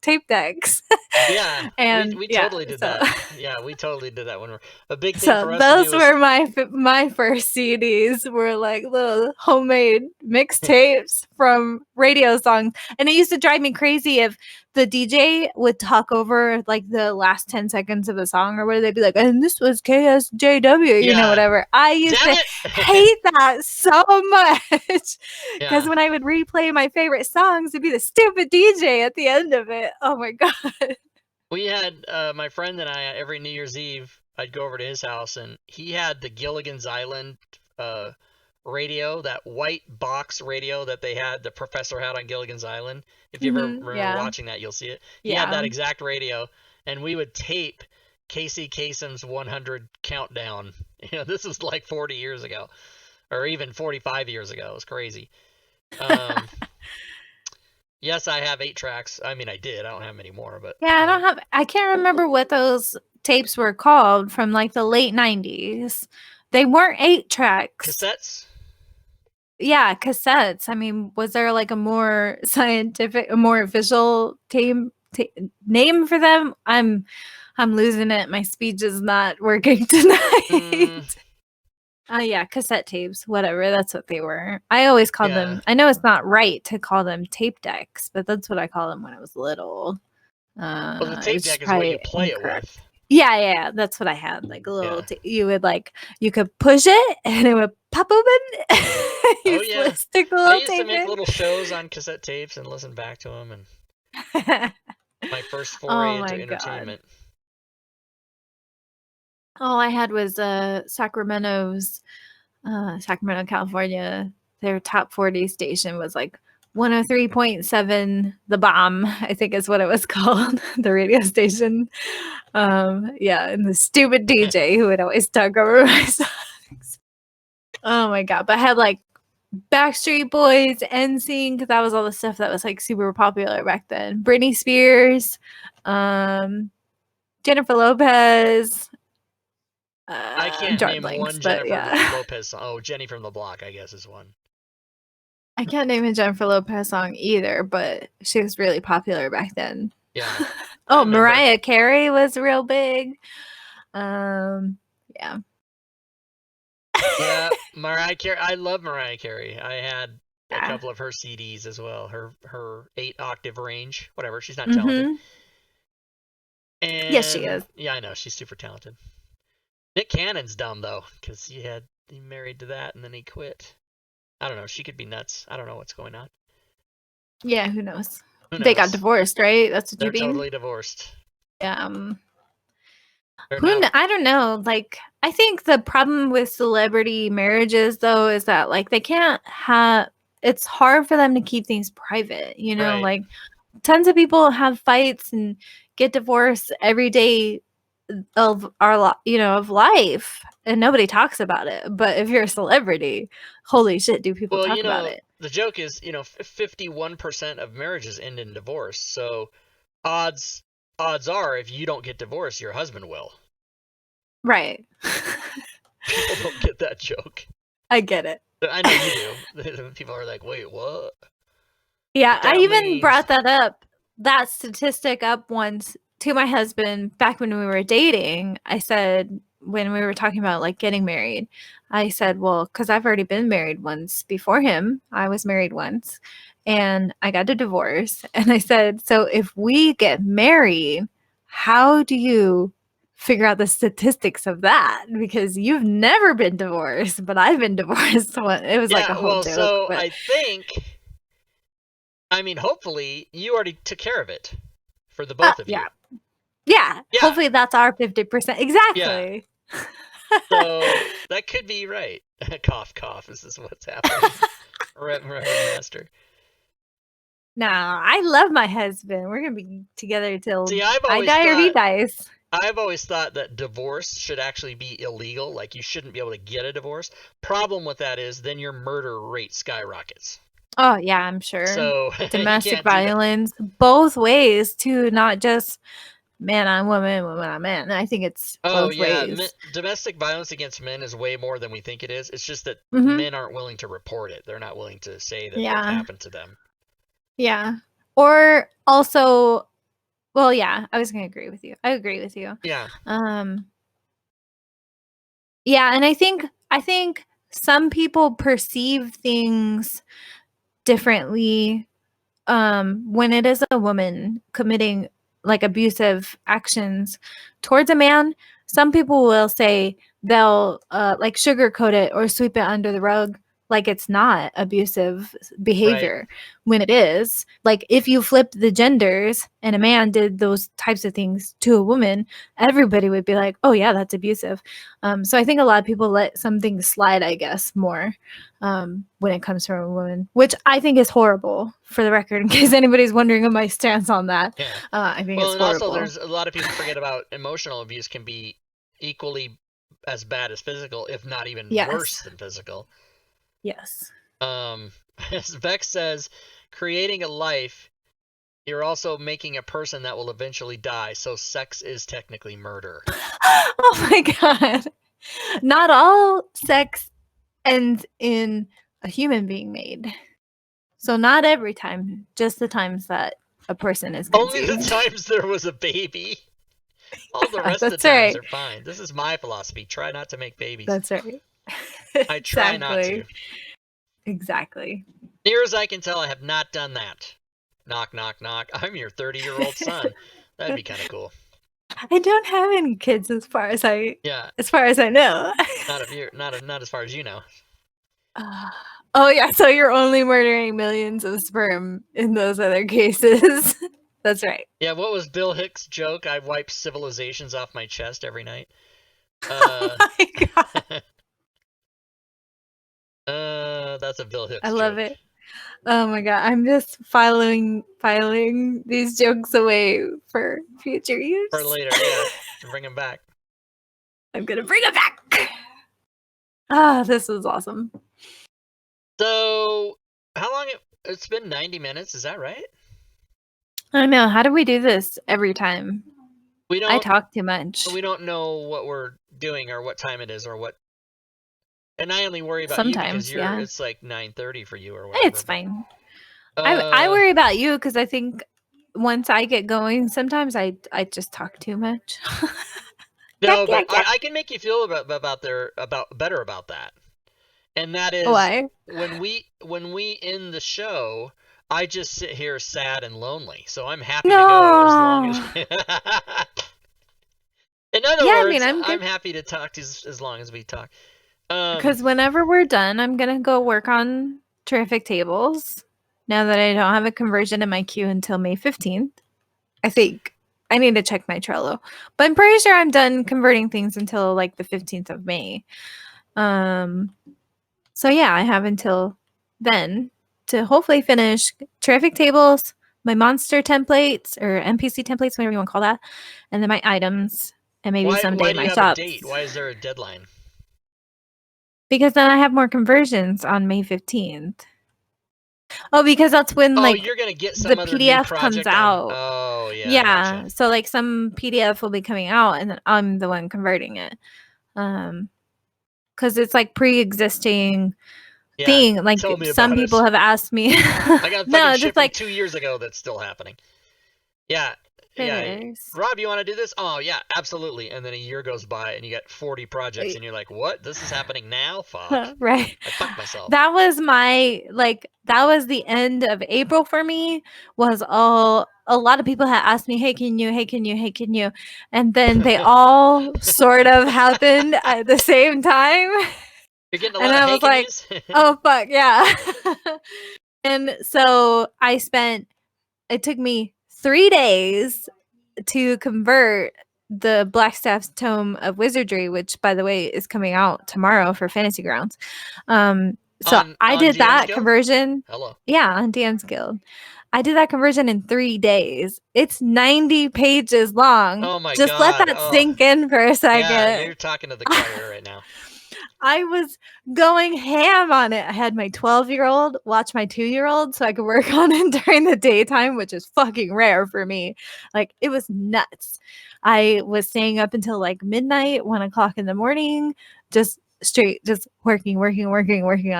tape decks. Yeah, and we totally did that. Yeah, we totally did that when a big thing for us those to do was, were my first CDs, were like little homemade mixtapes from radio songs. And it used to drive me crazy if the DJ would talk over like the last 10 seconds of a song or whatever. They'd be like, and this was KSJW, whatever. I used to hate that so much because when I would replay my favorite songs, it'd be the stupid DJ at the end of it. Oh my God. We had my friend and I, every New Year's Eve, I'd go over to his house, and he had the Gilligan's Island radio, that white box radio that the professor had on Gilligan's Island. If you ever remember watching that, you'll see it. He had that exact radio, and we would tape Casey Kasem's 100 Countdown. This is like 40 years ago, or even 45 years ago. It was crazy. Yes, I have 8 tracks. I did. I don't have many more, but yeah, I can't remember what those tapes were called from like the late 90s. They weren't 8 tracks. Cassettes? Yeah, cassettes. Was there like a more scientific, a more official name for them? I'm losing it. My speech is not working tonight. Yeah, cassette tapes, whatever. That's what they were. I always called them. I know it's not right to call them tape decks, but that's what I called them when I was little. Well, the tape deck is what you play it with. Yeah, that's what I had. Like a little, you would you could push it and it would pop open. Stick a little I used tape to make in. little shows on cassette tapes and listen back to them, and my first foray into entertainment. All I had was Sacramento, California. Their top 40 station was like 103.7 The Bomb, I think is what it was called, the radio station. And the stupid DJ who would always talk over my songs. Oh my God. But I had like Backstreet Boys, NSYNC, because that was all the stuff that was like super popular back then. Britney Spears, Jennifer Lopez. I can't name one Jennifer Lopez song. Oh, Jenny from the Block, I guess, is one. I can't name a Jennifer Lopez song either, but she was really popular back then. Yeah. Mariah Carey was real big. Yeah, Mariah Carey. I love Mariah Carey. I had a couple of her CDs as well. Her 8-octave range, whatever. She's not talented. And, yes, she is. Yeah, I know. She's super talented. Nick Cannon's dumb though, because he married to that and then he quit. I don't know. She could be nuts. I don't know what's going on. Yeah, who knows? They got divorced, right? That's what you mean? They're totally divorced. Yeah. I don't know. Like, I think the problem with celebrity marriages, though, is that like they can't have. It's hard for them to keep things private. Right. Like tons of people have fights and get divorced every day of of life, and nobody talks about it. But if you're a celebrity, holy shit, do people talk about it? The joke is, 51% of marriages end in divorce. So odds are, if you don't get divorced, your husband will. Right. People don't get that joke. I get it. I know you do. People are like, wait, what? Yeah, I That even means brought that statistic up once to my husband back when we were dating. I said, when we were talking about like getting married, I said, well, because I've already been married once before him. I was married once and I got a divorce. And I said, so if we get married, how do you figure out the statistics of that? Because you've never been divorced, but I've been divorced. It was like a yeah. whole Well, joke. so But I mean, hopefully you already took care of it for the both of you. yeah. Yeah, Yeah. hopefully that's our 50%. Exactly. So that could be right. Cough, cough. This is what's happening. Reverend Master. No, I love my husband. We're gonna be together till See, I've I always die or he thought dies. I've always thought that divorce should actually be illegal. Like, you shouldn't be able to get a divorce. Problem with that is then your murder rate skyrockets. Oh yeah, I'm sure. So you Domestic can't do that. violence, both ways too, not just man on woman, woman on man. I think it's Oh both yeah, ways. domestic violence against men is way more than we think it is. It's just that Mhm. men aren't willing to report it. They're not willing to say that it Yeah. happened to them. Yeah. Or also, well, yeah, I was gonna agree with you. I agree with you. Yeah. Yeah, and I think some people perceive things differently when it is a woman committing like abusive actions towards a man. Some people will say they'll like sugarcoat it or sweep it under the rug like it's not abusive behavior when it is. Like if you flipped the genders and a man did those types of things to a woman, everybody would be like, oh yeah, that's abusive. So I think a lot of people let some things slide, I guess, more when it comes from a woman, which I think is horrible, for the record, in case anybody's wondering of my stance on that. Yeah. I think it's and horrible. also there's a lot of people forget about emotional abuse can be equally as bad as physical, if not even worse than physical. Yes. As Vex says, creating a life, you're also making a person that will eventually die, so sex is technically murder. Oh my god. Not all sex ends in a human being made. So not every time, just the times that a person is conceived. Only the times there was a baby. All the rest of the That's times right. are fine. This is my philosophy. Try not to make babies. That's right. I try not to. Exactly. Near as I can tell, I have not done that. Knock, knock, knock. I'm your 30-year-old son. That'd be kind of cool. I don't have any kids as far as I know. Not as far as you know. Oh yeah, so you're only murdering millions of sperm in those other cases. That's right. Yeah, what was Bill Hicks' joke? I wipe civilizations off my chest every night. Oh my god. That's a Bill Hicks I joke. love it. Oh my god, I'm just filing these jokes away for future use. For later, yeah. To bring them back. I'm gonna bring it back. Ah, this was awesome. So, how long it's been 90 minutes, is that right? I know. How do we do this every time? I talk too much. We don't know what we're doing or what time it is or what. And I only worry about sometimes, you because it's like 9:30 for you or whatever. It's fine. I worry about you because I think once I get going, sometimes I just talk too much. No, but I can make you feel better about that. And that is why? when we end the show, I just sit here sad and lonely. So I'm happy to go as long as. In other words, I'm happy to talk as long as we talk. Because whenever we're done, I'm gonna go work on Terrific Tables. Now that I don't have a conversion in my queue until May 15th, I think I need to check my Trello. But I'm pretty sure I'm done converting things until like the 15th of May. So yeah, I have until then to hopefully finish Terrific Tables, my monster templates or NPC templates, whatever you want to call that, and then my items, and maybe someday my shops. Why is there a deadline? Because then I have more conversions on May 15th. Oh, because that's when you're gonna get some the other PDF new comes out. Oh yeah. Yeah. Gotcha. So like some PDF will be coming out, and then I'm the one converting it. Because it's like pre-existing Yeah, thing. Like tell me some about people it. have asked me. I got No, fucking just shit from like 2 years ago that's still happening. Yeah, yeah. critters. Rob, you want to do this? Oh yeah, absolutely. And then a year goes by and you got 40 projects and you're like, what? This is happening now? Fuck. Right. I fucked myself. That was that was the end of April for me. Was all a lot of people had asked me, hey, can you? And then they all sort of happened at the same time. You're getting a And lot of I hey was can like, yous? oh fuck, yeah. And so it took me 3 days to convert the Blackstaff's Tome of Wizardry, which by the way is coming out tomorrow for Fantasy Grounds. So I on did DM's that Guild? conversion. Hello. Yeah, on DM's Guild. I did that conversion in 3 days. It's 90 pages long. Oh my Just let god. that Oh. sink in for a Yeah, second. you're talking to the choir right now. I was going ham on it. I had my 12-year-old watch my 2-year-old so I could work on it during the daytime, which is fucking rare for me. Like, it was nuts. I was staying up until like midnight, 1 o'clock in the morning, just working on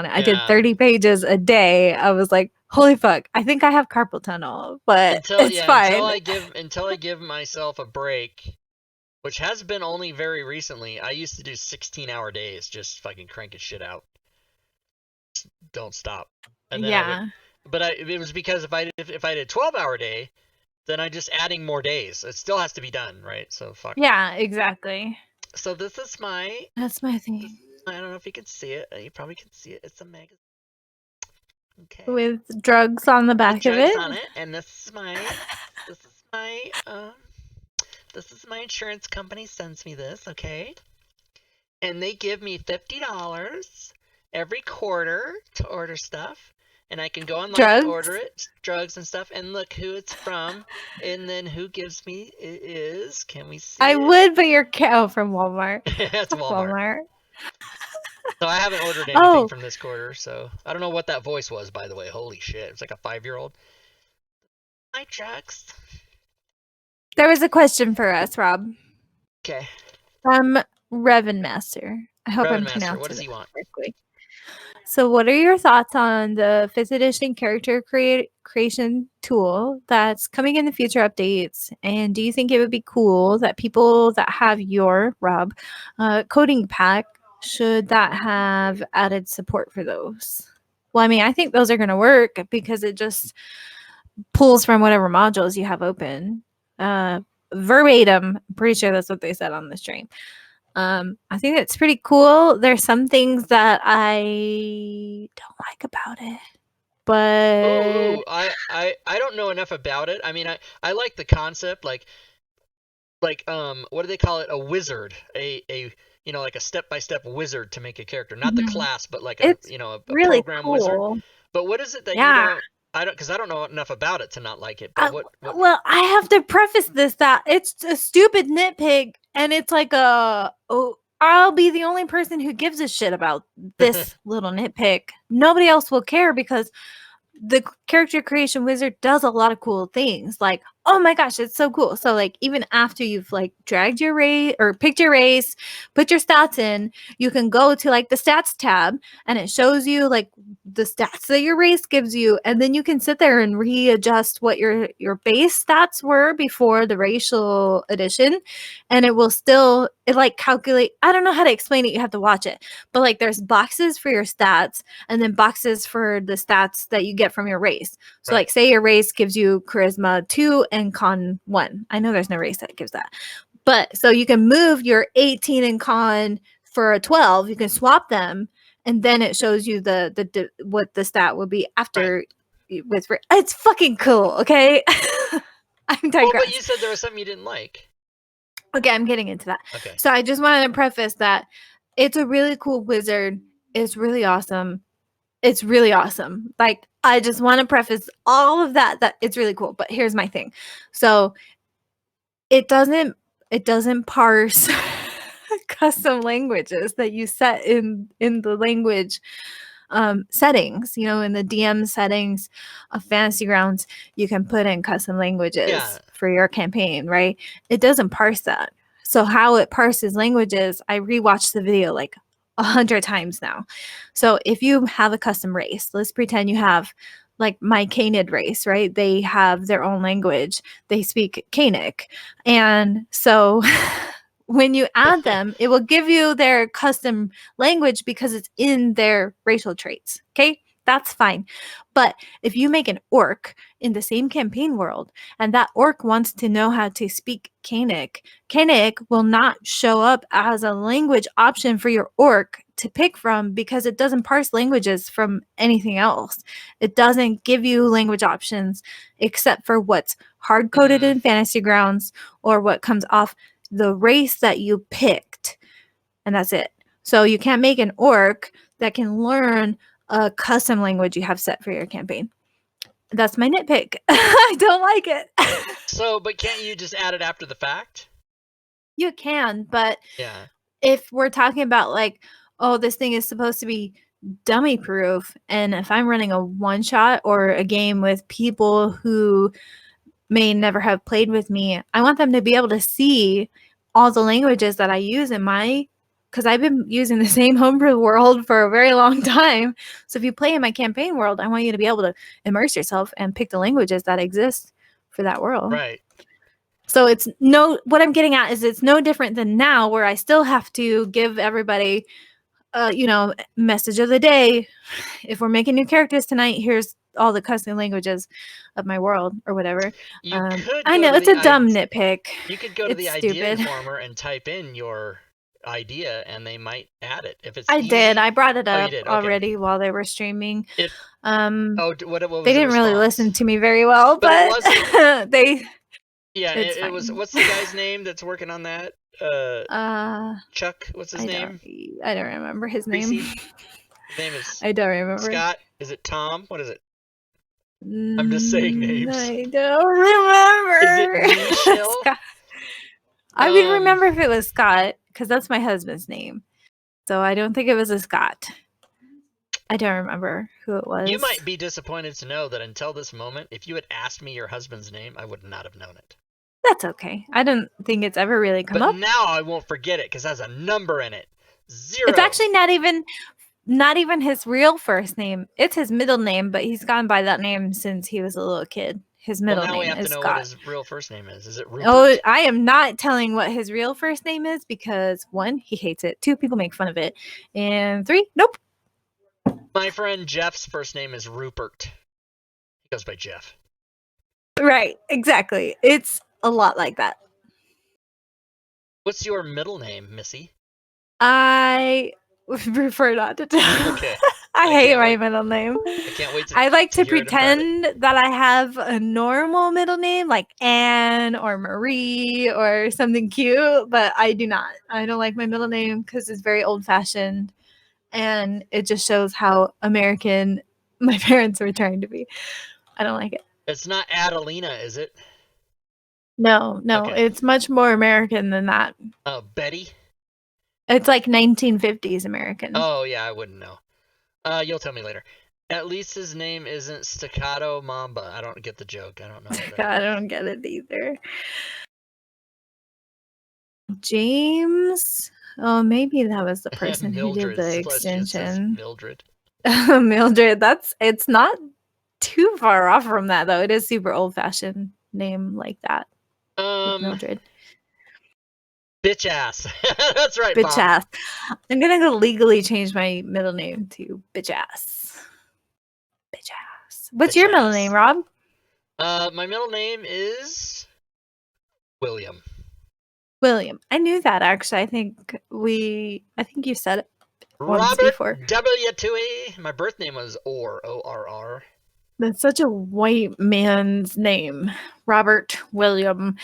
it. I did Yeah. 30 pages a day. I was like, holy fuck, I think I have carpal tunnel, but it's fine. Until I give myself a break, which has been only very recently. I used to do 16-hour days, just fucking cranking shit out. Just don't stop. And then Yeah. it was because if I did a 12-hour day, then I'm just adding more days. It still has to be done, right? So fuck. Yeah, exactly. So this is That's my thing. I don't know if you can see it. You probably can see it. It's a magazine. Okay. With drugs on the back of drugs it. on it, and this is my insurance company sends me this, okay? And they give me $50 every quarter to order stuff, and I can go online and order it, drugs and stuff, and look who it's from, and then who gives me it is. Can we see? I would, but you're from Walmart. That's Walmart. So I haven't ordered anything from this quarter, so I don't know what that voice was, by the way. Holy shit, it's like a 5-year-old. My drugs. There was a question for us, Rob. Okay. From Revan Master. I hope I'm pronouncing what does he want? Correctly. So what are your thoughts on the 5th edition character creation tool that's coming in the future updates? And do you think it would be cool that people that have your, Rob, coding pack, should that have added support for those? Well, I mean, I think those are going to work because it just pulls from whatever modules you have open. Verbatim, I'm pretty sure that's what they said on the stream. I think it's pretty cool. There's some things that I don't like about it, but I don't know enough about it. I mean, I like the concept, like what do they call it? A wizard, a like a step-by-step wizard to make a character, not the class, but like a really program cool. wizard. But what is it that you don't? Because I don't know enough about it to not like it. But what? Well, I have to preface this that it's a stupid nitpick, and it's like I'll be the only person who gives a shit about this little nitpick. Nobody else will care because the character creation wizard does a lot of cool things. Like, oh my gosh, it's so cool. So like even after you've like dragged your race or picked your race, put your stats in, you can go to like the stats tab and it shows you like the stats that your race gives you, and then you can sit there and readjust what your base stats were before the racial addition, and it will still like calculate. I don't know how to explain it, you have to watch it, but like there's boxes for your stats and then boxes for the stats that you get from your race. So like say your race gives you charisma 2 and con 1. I know there's no race that gives that, but so you can move your 18 and con for a 12, you can swap them, and then it shows you the what the stat will be after with it's fucking cool. Okay. I'm digressing. Well, but you said there was something you didn't like. Okay, I'm getting into that. Okay. So I just wanted to preface that it's a really cool wizard. It's really awesome. It's really awesome. Like, I just want to preface all of that it's really cool. But here's my thing. So it doesn't parse custom languages that you set in the language settings. In the DM settings of Fantasy Grounds, you can put in custom languages for your campaign, right? It doesn't parse that. So how it parses languages, I rewatched the video like 100 times now. So if you have a custom race, let's pretend you have like my Canid race, right? They have their own language. They speak Canic. And so when you add them, it will give you their custom language because it's in their racial traits. Okay? That's fine. But if you make an orc in the same campaign world and that orc wants to know how to speak Canic, Canic will not show up as a language option for your orc to pick from because it doesn't parse languages from anything else. It doesn't give you language options except for what's hard coded in Fantasy Grounds or what comes off the race that you picked. And that's it. So you can't make an orc that can learn a custom language you have set for your campaign. That's my nitpick. I don't like it. So, but can't you just add it after the fact? You can, but Yeah. if we're talking about like, oh, this thing is supposed to be dummy proof, and if I'm running a one shot or a game with people who may never have played with me, I want them to be able to see all the languages that I use in my, because I've been using the same homebrew world for a very long time. So if you play in my campaign world, I want you to be able to immerse yourself and pick the languages that exist for that world. Right. So what I'm getting at is it's no different than now where I still have to give everybody, message of the day. If we're making new characters tonight, here's all the custom languages of my world or whatever. I know it's a dumb nitpick. You could go to the Idea Informer and type in your idea and they might add it if it's I did. I brought it up Okay. already while they were streaming. What was they didn't really listen to me very well, but they it was, what's the guy's name that's working on that? Chuck, what's his name? I don't remember his name. His name is I don't remember. Scott. Is it Tom? What is it? I'm just saying names. I don't remember. Is it Michelle? I would remember if it was Scott, because that's my husband's name. So I don't think it was a Scott. I don't remember who it was. You might be disappointed to know that until this moment, if you had asked me your husband's name, I would not have known it. That's okay. I don't think it's ever really come up. But now I won't forget it because it has a number in it. 0. It's actually not even his real first name. It's his middle name, but he's gone by that name since he was a little kid. His middle name is Scott. Now we have to know what his real first name is. Is it Rupert? Oh, I am not telling what his real first name is because 1, he hates it. 2, people make fun of it. And 3, nope. My friend Jeff's first name is Rupert. He goes by Jeff. Right, exactly. It's a lot like that. What's your middle name, Missy? I prefer not to tell. Okay. I hate my middle name. I can't wait to I like to pretend that I have a normal middle name like Anne or Marie or something cute, but I do not. I don't like my middle name because it's very old-fashioned and it just shows how American my parents were trying to be. I don't like it. It's not Adelina, is it? No, okay. It's much more American than that. Oh, Betty? It's like 1950s American. Oh, yeah, I wouldn't know. You'll tell me later. At least his name isn't Staccato Mamba. I don't get the joke. I don't know. I don't get it either. James? Oh, maybe that was the person who did the extension. Mildred. Mildred. It's not too far off from that, though. It is super old-fashioned name like that. Mildred. Bitch ass. That's right. Bitch ass. I'm gonna go legally change my middle name to bitch ass. Bitch ass. What's your middle name, Rob? My middle name is William. William. I knew that actually. I think you said it once Robert before. W2E. My birth name was Orr. O-R-R. That's such a white man's name. Robert William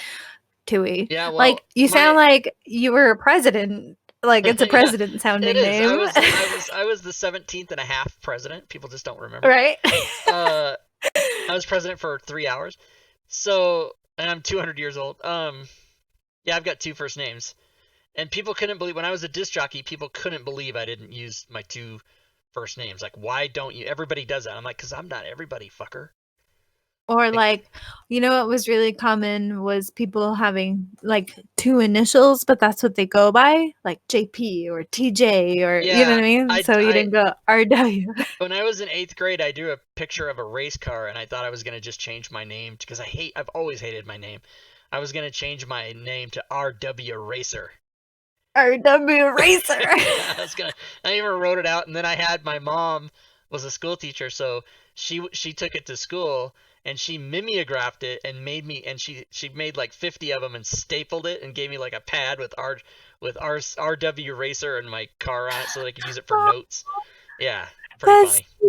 Tui. Yeah, well, like you sound like you were a president. Like it's a president sounding name. I was the 17th and a half president. People just don't remember. Right. I was president for 3 hours. So, and I'm 200 years old. Yeah, I've got 2 first names. And people couldn't believe, when I was a disc jockey, people couldn't believe I didn't use my 2 first names. Like, why don't you? Everybody does that. I'm like, because I'm not everybody, fucker. Or like, you know, what was really common was people having like two initials, but that's what they go by, like JP or TJ, or you know Yeah, what I mean? So you I didn't go RW. when I was in 8th grade, I drew a picture of a race car, and I thought I was gonna just change my name because I've always hated my name. I was gonna change my name to RW Racer. RW Racer. Yeah, I even wrote it out, and then I had my mom was a school teacher, so she took it to school and she mimeographed it and made me, and she made like 50 of them and stapled it and gave me like a pad with RW Racer and my car on it so they could use it for notes. Yeah, pretty That's funny. so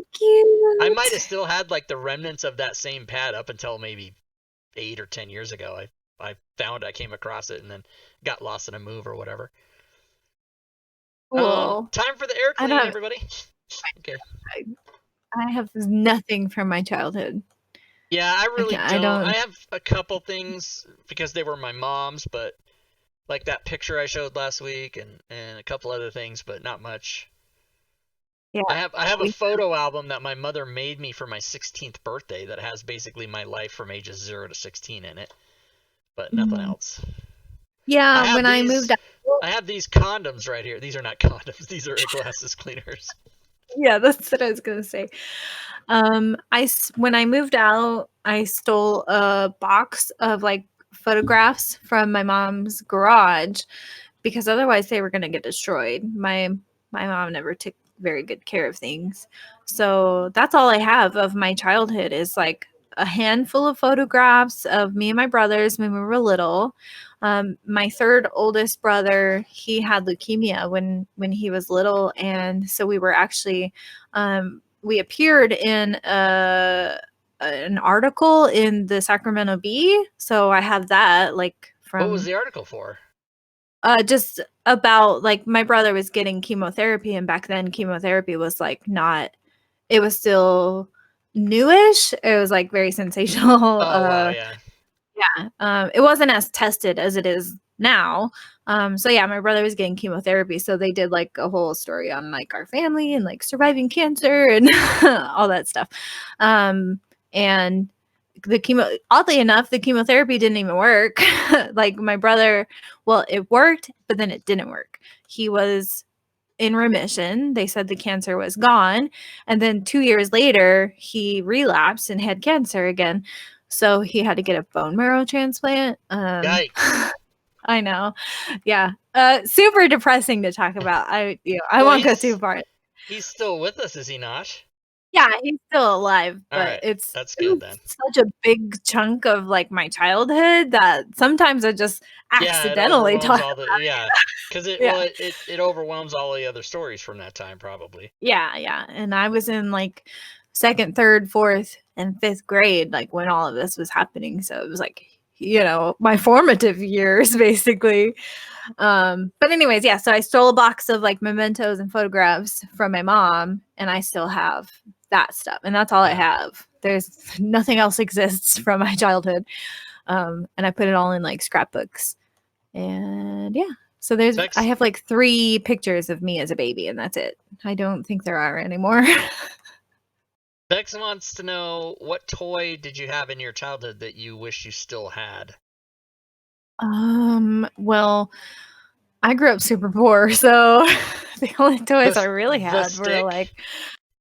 I cute. might have still had like the remnants of that same pad up until maybe 8 or 10 years ago. I came across it and then got lost in a move or whatever. Cool. Time for the air I clean, don't. everybody. Okay. I have nothing from my childhood. Yeah, I really I don't. I don't. have a couple things because they were my mom's, but like that picture I showed last week and a couple other things, but not much. Yeah. I have a we- photo album that my mother made me for my 16th birthday that has basically my life from ages 0 to 16 in it, but nothing Mhm. else. Yeah. When I moved out. I have these condoms right here. These are not condoms. These are glasses cleaners. Yeah, that's what I was gonna say. When I moved out, I stole a box of like photographs from my mom's garage because otherwise they were gonna get destroyed. My mom never took very good care of things, so that's all I have of my childhood is like a handful of photographs of me and my brothers when we were little. My third oldest brother, he had leukemia when he was little, and so we were actually we appeared in an article in the Sacramento Bee. So I have that like What was from the article for? just about like my brother was getting chemotherapy, and back then chemotherapy was like not, it was still newish. It was like very sensational. Oh wow, yeah. It wasn't as tested as it is now. So yeah, my brother was getting chemotherapy, so they did like a whole story on like our family and like surviving cancer and all that stuff. And the chemo, oddly enough, the chemotherapy didn't even work. Like my brother, well, it worked, but then it didn't work. He was in remission. They said the cancer was gone. And then 2 years later, he relapsed and had cancer again. So he had to get a bone marrow transplant. Yikes. I know. Yeah. Super depressing to talk about. I Well, won't go too far. He's still with us, is he not? Yeah, he's still alive, All but right, it's that's it good was then. such a big chunk of like my childhood that sometimes I just Yeah, it accidentally overwhelms talk. all the because Yeah. it overwhelms all the other stories from that time probably. Yeah. And I was in like second, third, fourth, and fifth grade, like when all of this was happening. So it was like, my formative years basically. But anyways, yeah, so I stole a box of like mementos and photographs from my mom, and I still have that stuff. And that's all I Yeah. have. There's nothing else exists from my childhood. And I put it all in like scrapbooks. And yeah. So I have like 3 pictures of me as a baby, and that's it. I don't think there are anymore. Bex wants to know, what toy did you have in your childhood that you wish you still had? Well, I grew up super poor, so the only toys I really The had were stick? like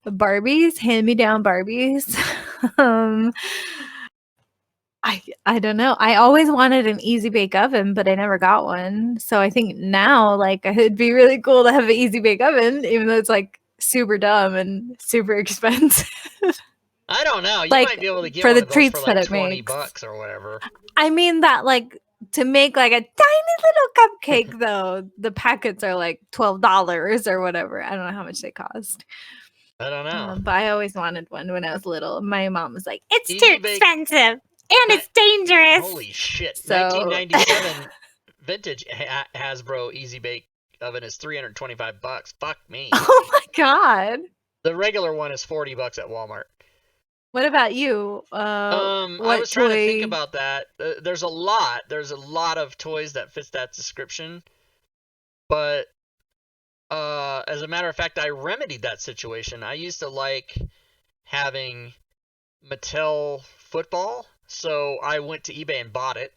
Barbies, hand-me-down Barbies. um, I don't know. I always wanted an easy bake oven, but I never got one. So I think now, like, it'd be really cool to have an easy bake oven, even though it's like super dumb and super expensive. I don't know. You Like might be able to get for one the of those for treats that like it $20 makes. or whatever. I mean that like to make like a tiny little cupcake though, the packets are like $12 or whatever. I don't know how much they cost. I don't know. But I always wanted one when I was little. My mom was like, "It's Easy too bake- expensive and it's dangerous." Holy shit. So 1997 vintage Hasbro Easy Bake Oven is $325. Fuck me. Oh my god. The regular one is $40 at Walmart. What about you? I What was trying to think toy? about that. There's a lot of toys that fits that description. But as a matter of fact, I remedied that situation. I used to like having Mattel football. So I went to eBay and bought it.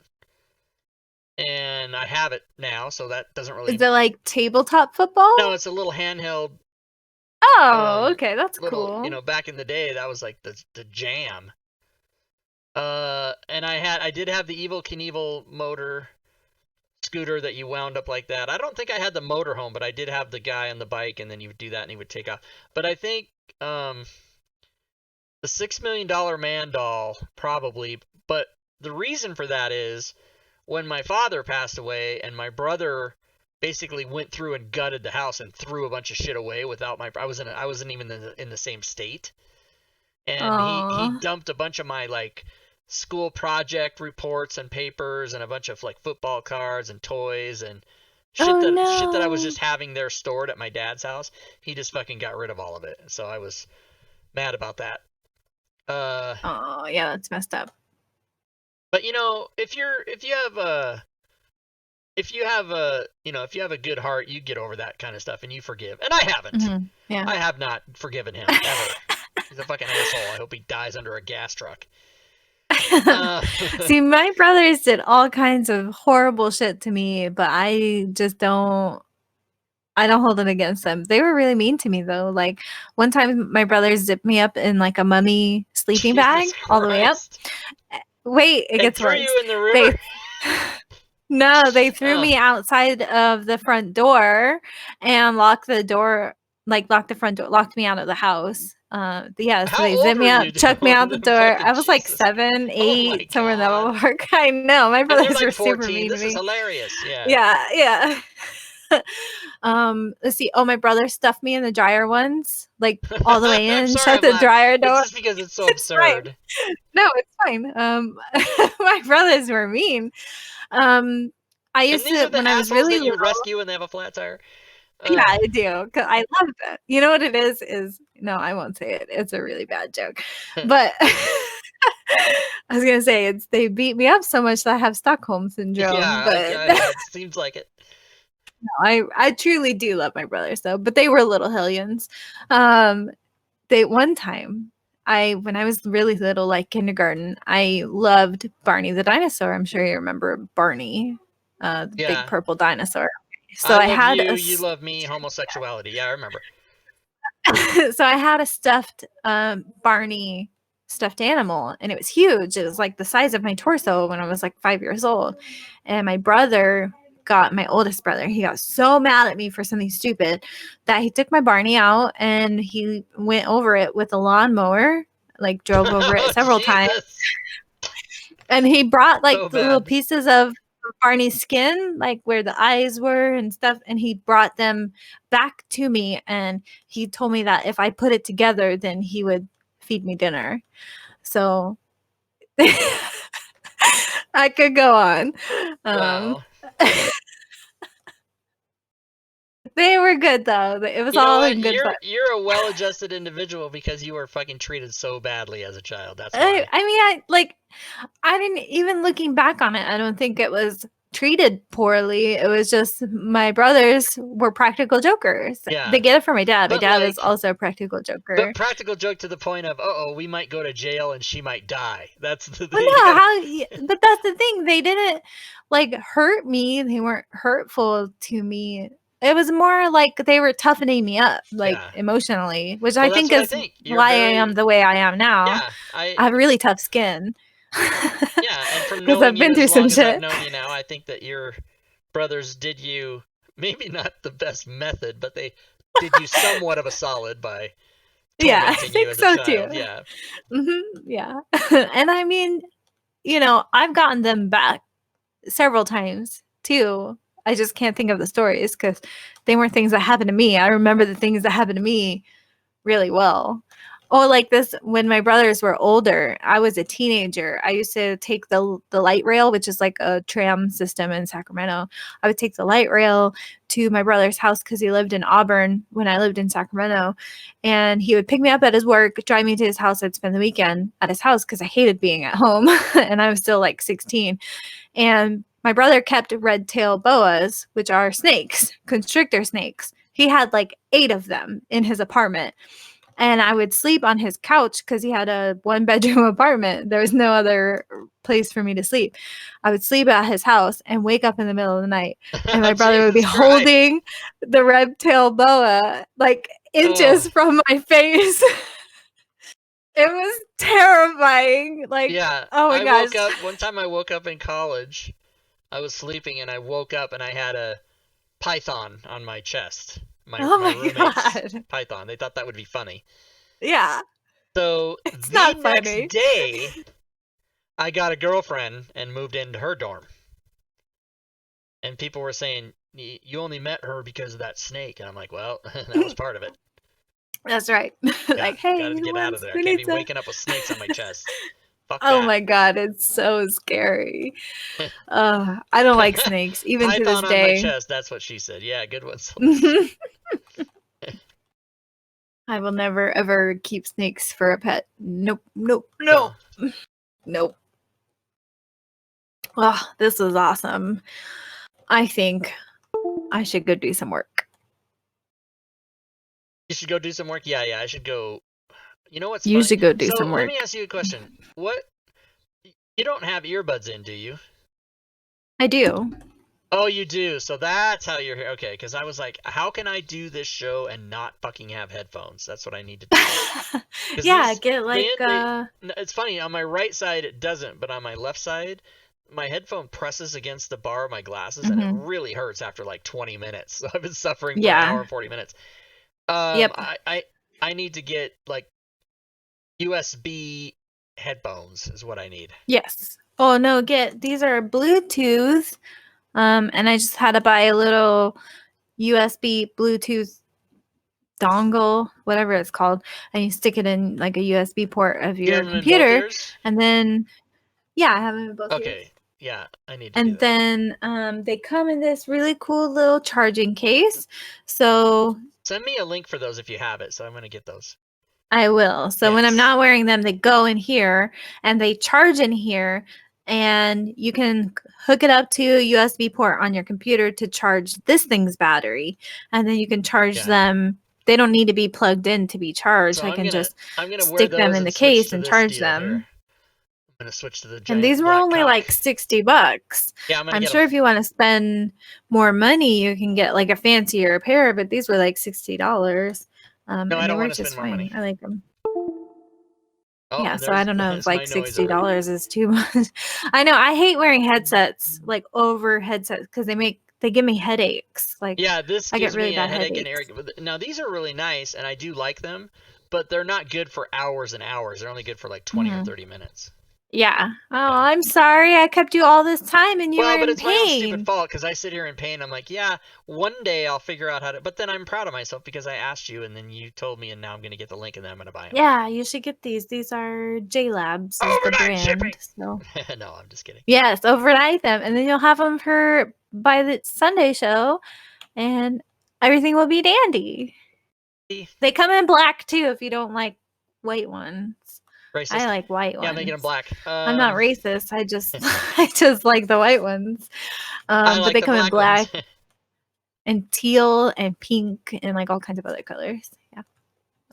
And I have it now, so that doesn't really... Is it like tabletop football? No, it's a little handheld... Oh, okay, that's little, cool. You know, back in the day, that was like the jam. And I did have the Evel Knievel motor scooter that you wound up like that. I don't think I had the motorhome, but I did have the guy on the bike, and then you would do that and he would take off. But I think the $6 Million Man doll, probably. But the reason for that is when my father passed away and my brother basically went through and gutted the house and threw a bunch of shit away without I wasn't even in the same state. And he dumped a bunch of my like school project reports and papers and a bunch of like football cards and toys and shit that I was just having there stored at my dad's house. He just fucking got rid of all of it. So I was mad about that. Oh, yeah, that's messed up. But you know, if you have a good heart, you get over that kind of stuff and you forgive. And I haven't. Mm-hmm. Yeah. I have not forgiven him ever. He's a fucking asshole. I hope he dies under a gas truck. See, my brothers did all kinds of horrible shit to me, but I don't hold it against them. They were really mean to me though. Like one time my brothers zipped me up in like a mummy sleeping bag all the way up. Wait, it gets worse. You in the river? No, they threw me outside of the front door and locked the front door, locked me out of the house. So they zipped me up, chucked me out the door. I was like 7, 8, somewhere in that ballpark. I know, my brothers were 14. Super mean to me. This is hilarious. Yeah. Yeah. Let's see. Oh, my brother stuffed me in the dryer once, like all the way in, shut the dryer door. It's just because it's so absurd. No, it's fine. My brothers were mean. I used to, when I was really little, you rescue when they have a flat tire. Yeah, I do. 'Cause I love that. You know what it is no, I won't say it. It's a really bad joke. But I was gonna say they beat me up so much that I have Stockholm syndrome. Yeah, but it seems like it. No, I truly do love my brothers though, but they were little hellions. One time when I was really little, like kindergarten, I loved Barney the dinosaur. I'm sure you remember Barney, the big purple dinosaur. So I had you love me, homosexuality. Yeah, I remember. So I had a stuffed Barney stuffed animal, and it was huge. It was like the size of my torso when I was like 5 years old. And my oldest brother, he got so mad at me for something stupid that he took my Barney out and he went over it with a lawnmower, like drove over it several times. And he brought like the little pieces of Barney's skin, like where the eyes were and stuff, and he brought them back to me, and he told me that if I put it together, then he would feed me dinner. So I could go on. Wow. They were good though. It was all in good fun. You're a well-adjusted individual because you were fucking treated so badly as a child. That's why. I didn't even, looking back on it, I don't think it was treated poorly. It was just my brothers were practical jokers. Yeah. They get it from my dad. My dad is also a practical joker. But practical joke to the point of, we might go to jail and she might die. That's the thing. But that's the thing. They didn't like hurt me. They weren't hurtful to me. It was more like they were toughening me up, emotionally, which I think is why I am the way I am now. Yeah, I have really tough skin. Yeah, and from knowing I've been through some shit. I've known you now, I think that your brothers did you maybe not the best method, but they did you somewhat of a solid by I think so too. Yeah, yeah, and I mean, I've gotten them back several times too. I just can't think of the stories because they weren't things that happened to me. I remember the things that happened to me really well. Oh, like this, when my brothers were older, I was a teenager. I used to take the light rail, which is like a tram system in Sacramento. I would take the light rail to my brother's house because he lived in Auburn when I lived in Sacramento. And he would pick me up at his work, drive me to his house. I'd spend the weekend at his house because I hated being at home. And I was still like 16. And my brother kept red-tail boas, which are snakes, constrictor snakes. He had like 8 of them in his apartment. and I would sleep on his couch because he had a 1-bedroom apartment. There was no other place for me to sleep. I would sleep at his house and wake up in the middle of the night, and my brother would be Jesus Christ. holding the red-tailed boa like inches from my face. It was terrifying. Like, Yeah. oh my I gosh. woke up one time. I woke up in college. I was sleeping and I woke up and I had a python on my chest. Oh my my roommate's God. python. They thought that would be funny. Yeah. So It's the not next funny. day, I got a girlfriend and moved into her dorm. And people were saying, you only met her because of that snake. And I'm like, well, that was part of it. That's right. Like, hey, gotta get out of there. I can't be waking up with snakes on my chest. Fuck Oh that. my God, it's so scary. I don't like snakes, even to this Python on my day. chest, that's what she said. Yeah, good one. I will never ever keep snakes for a pet. Nope. No. Nope. Oh, this was awesome. I think I should go do some work. You should go do some work? Yeah, I should go. You know what's You funny? should go do So some let work. me ask you a question. You don't have earbuds in, do you? I do. Oh, you do. So that's how you're here. Okay, because I was like, how can I do this show and not fucking have headphones? That's what I need to do. 'Cause Yeah, these- get like It's funny, on my right side it doesn't, but on my left side, my headphone presses against the bar of my glasses and it really hurts after like 20 minutes. So I've been suffering for an hour and 40 minutes. Yep. I need to get like USB headphones is what I need. Yes. Oh no, these are Bluetooth. And I just had to buy a little USB Bluetooth dongle, whatever it's called, and you stick it in like a USB port of You your have them in both computer, ears? and then I have them in both ears. Okay. Yeah, I need to do And that. then they come in this really cool little charging case. So Send me a link for those if you have it, so I'm gonna get those. I will. So when I'm Yes. not wearing them, they go in here and they charge in here, and you can hook it up to a USB port on your computer to charge this thing's battery, and then you can charge Yeah. them. They don't need to be plugged in to be charged. So I can just I'm gonna wear stick them those in the and switch case to and this charge deal them. here. I'm gonna switch to the giant And these were black only cock. like $60. Yeah, I'm gonna I'm get sure 'em. if you want to spend more money, you can get like a fancier pair, but these were like $60. No, And I they don't were want to just spend more fine. money. I like them. Oh, Yeah, so I don't know if there's my like noise already. $60 is too much. I know I hate wearing headsets, like over headsets, because they give me headaches. Like Yeah, this I gives get really me a bad headache and headaches. Eric. Now these are really nice, and I do like them, but they're not good for hours and hours. They're only good for like 20 or 30 minutes. Yeah. Oh, I'm sorry I kept you all this time and you were But in it's my own stupid pain. fault because I sit here in pain. I'm like, yeah, one day I'll figure out how to. But then I'm proud of myself because I asked you, and then you told me, and now I'm gonna get the link, and then I'm gonna buy them. Yeah, you should get these. These are JLabs is the Overnight brand. shipping. So No, I'm just kidding. yes, overnight them, and then you'll have them for by the Sunday show, and everything will be dandy. They come in black too if you don't like white ones. Racist. I like white ones. Yeah, I'm making them black. I'm not racist. I just like the white ones. I But like they the come in black black ones. and teal and pink and like all kinds of other colors. Yeah.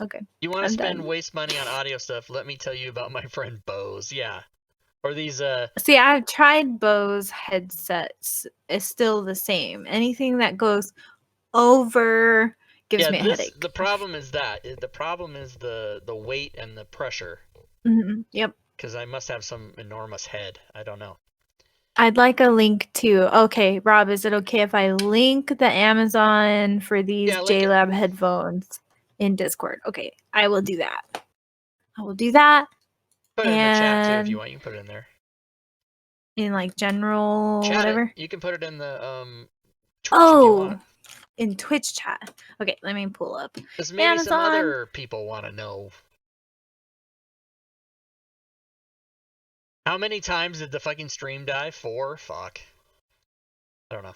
Okay. You want to I'm spend done. waste money on audio stuff? Let me tell you about my friend Bose. Yeah, or these See, I've tried Bose headsets. It's still the same. Anything that goes over gives me a headache. The problem is the weight and the pressure. Yep. Because I must have some enormous head. I don't know. I'd like a link to. Okay, Rob, is it okay if I link the Amazon for these JLab headphones in Discord? Okay, I will do that. Put it in the chat too if you And want. You can put it in there. in like general Chat whatever. it. You can put it in the Twitch if you want. In Twitch chat. Okay, let me pull up. Because maybe some Amazon. other people want to know. How many times did the fucking stream die? 4? Fuck. I don't know.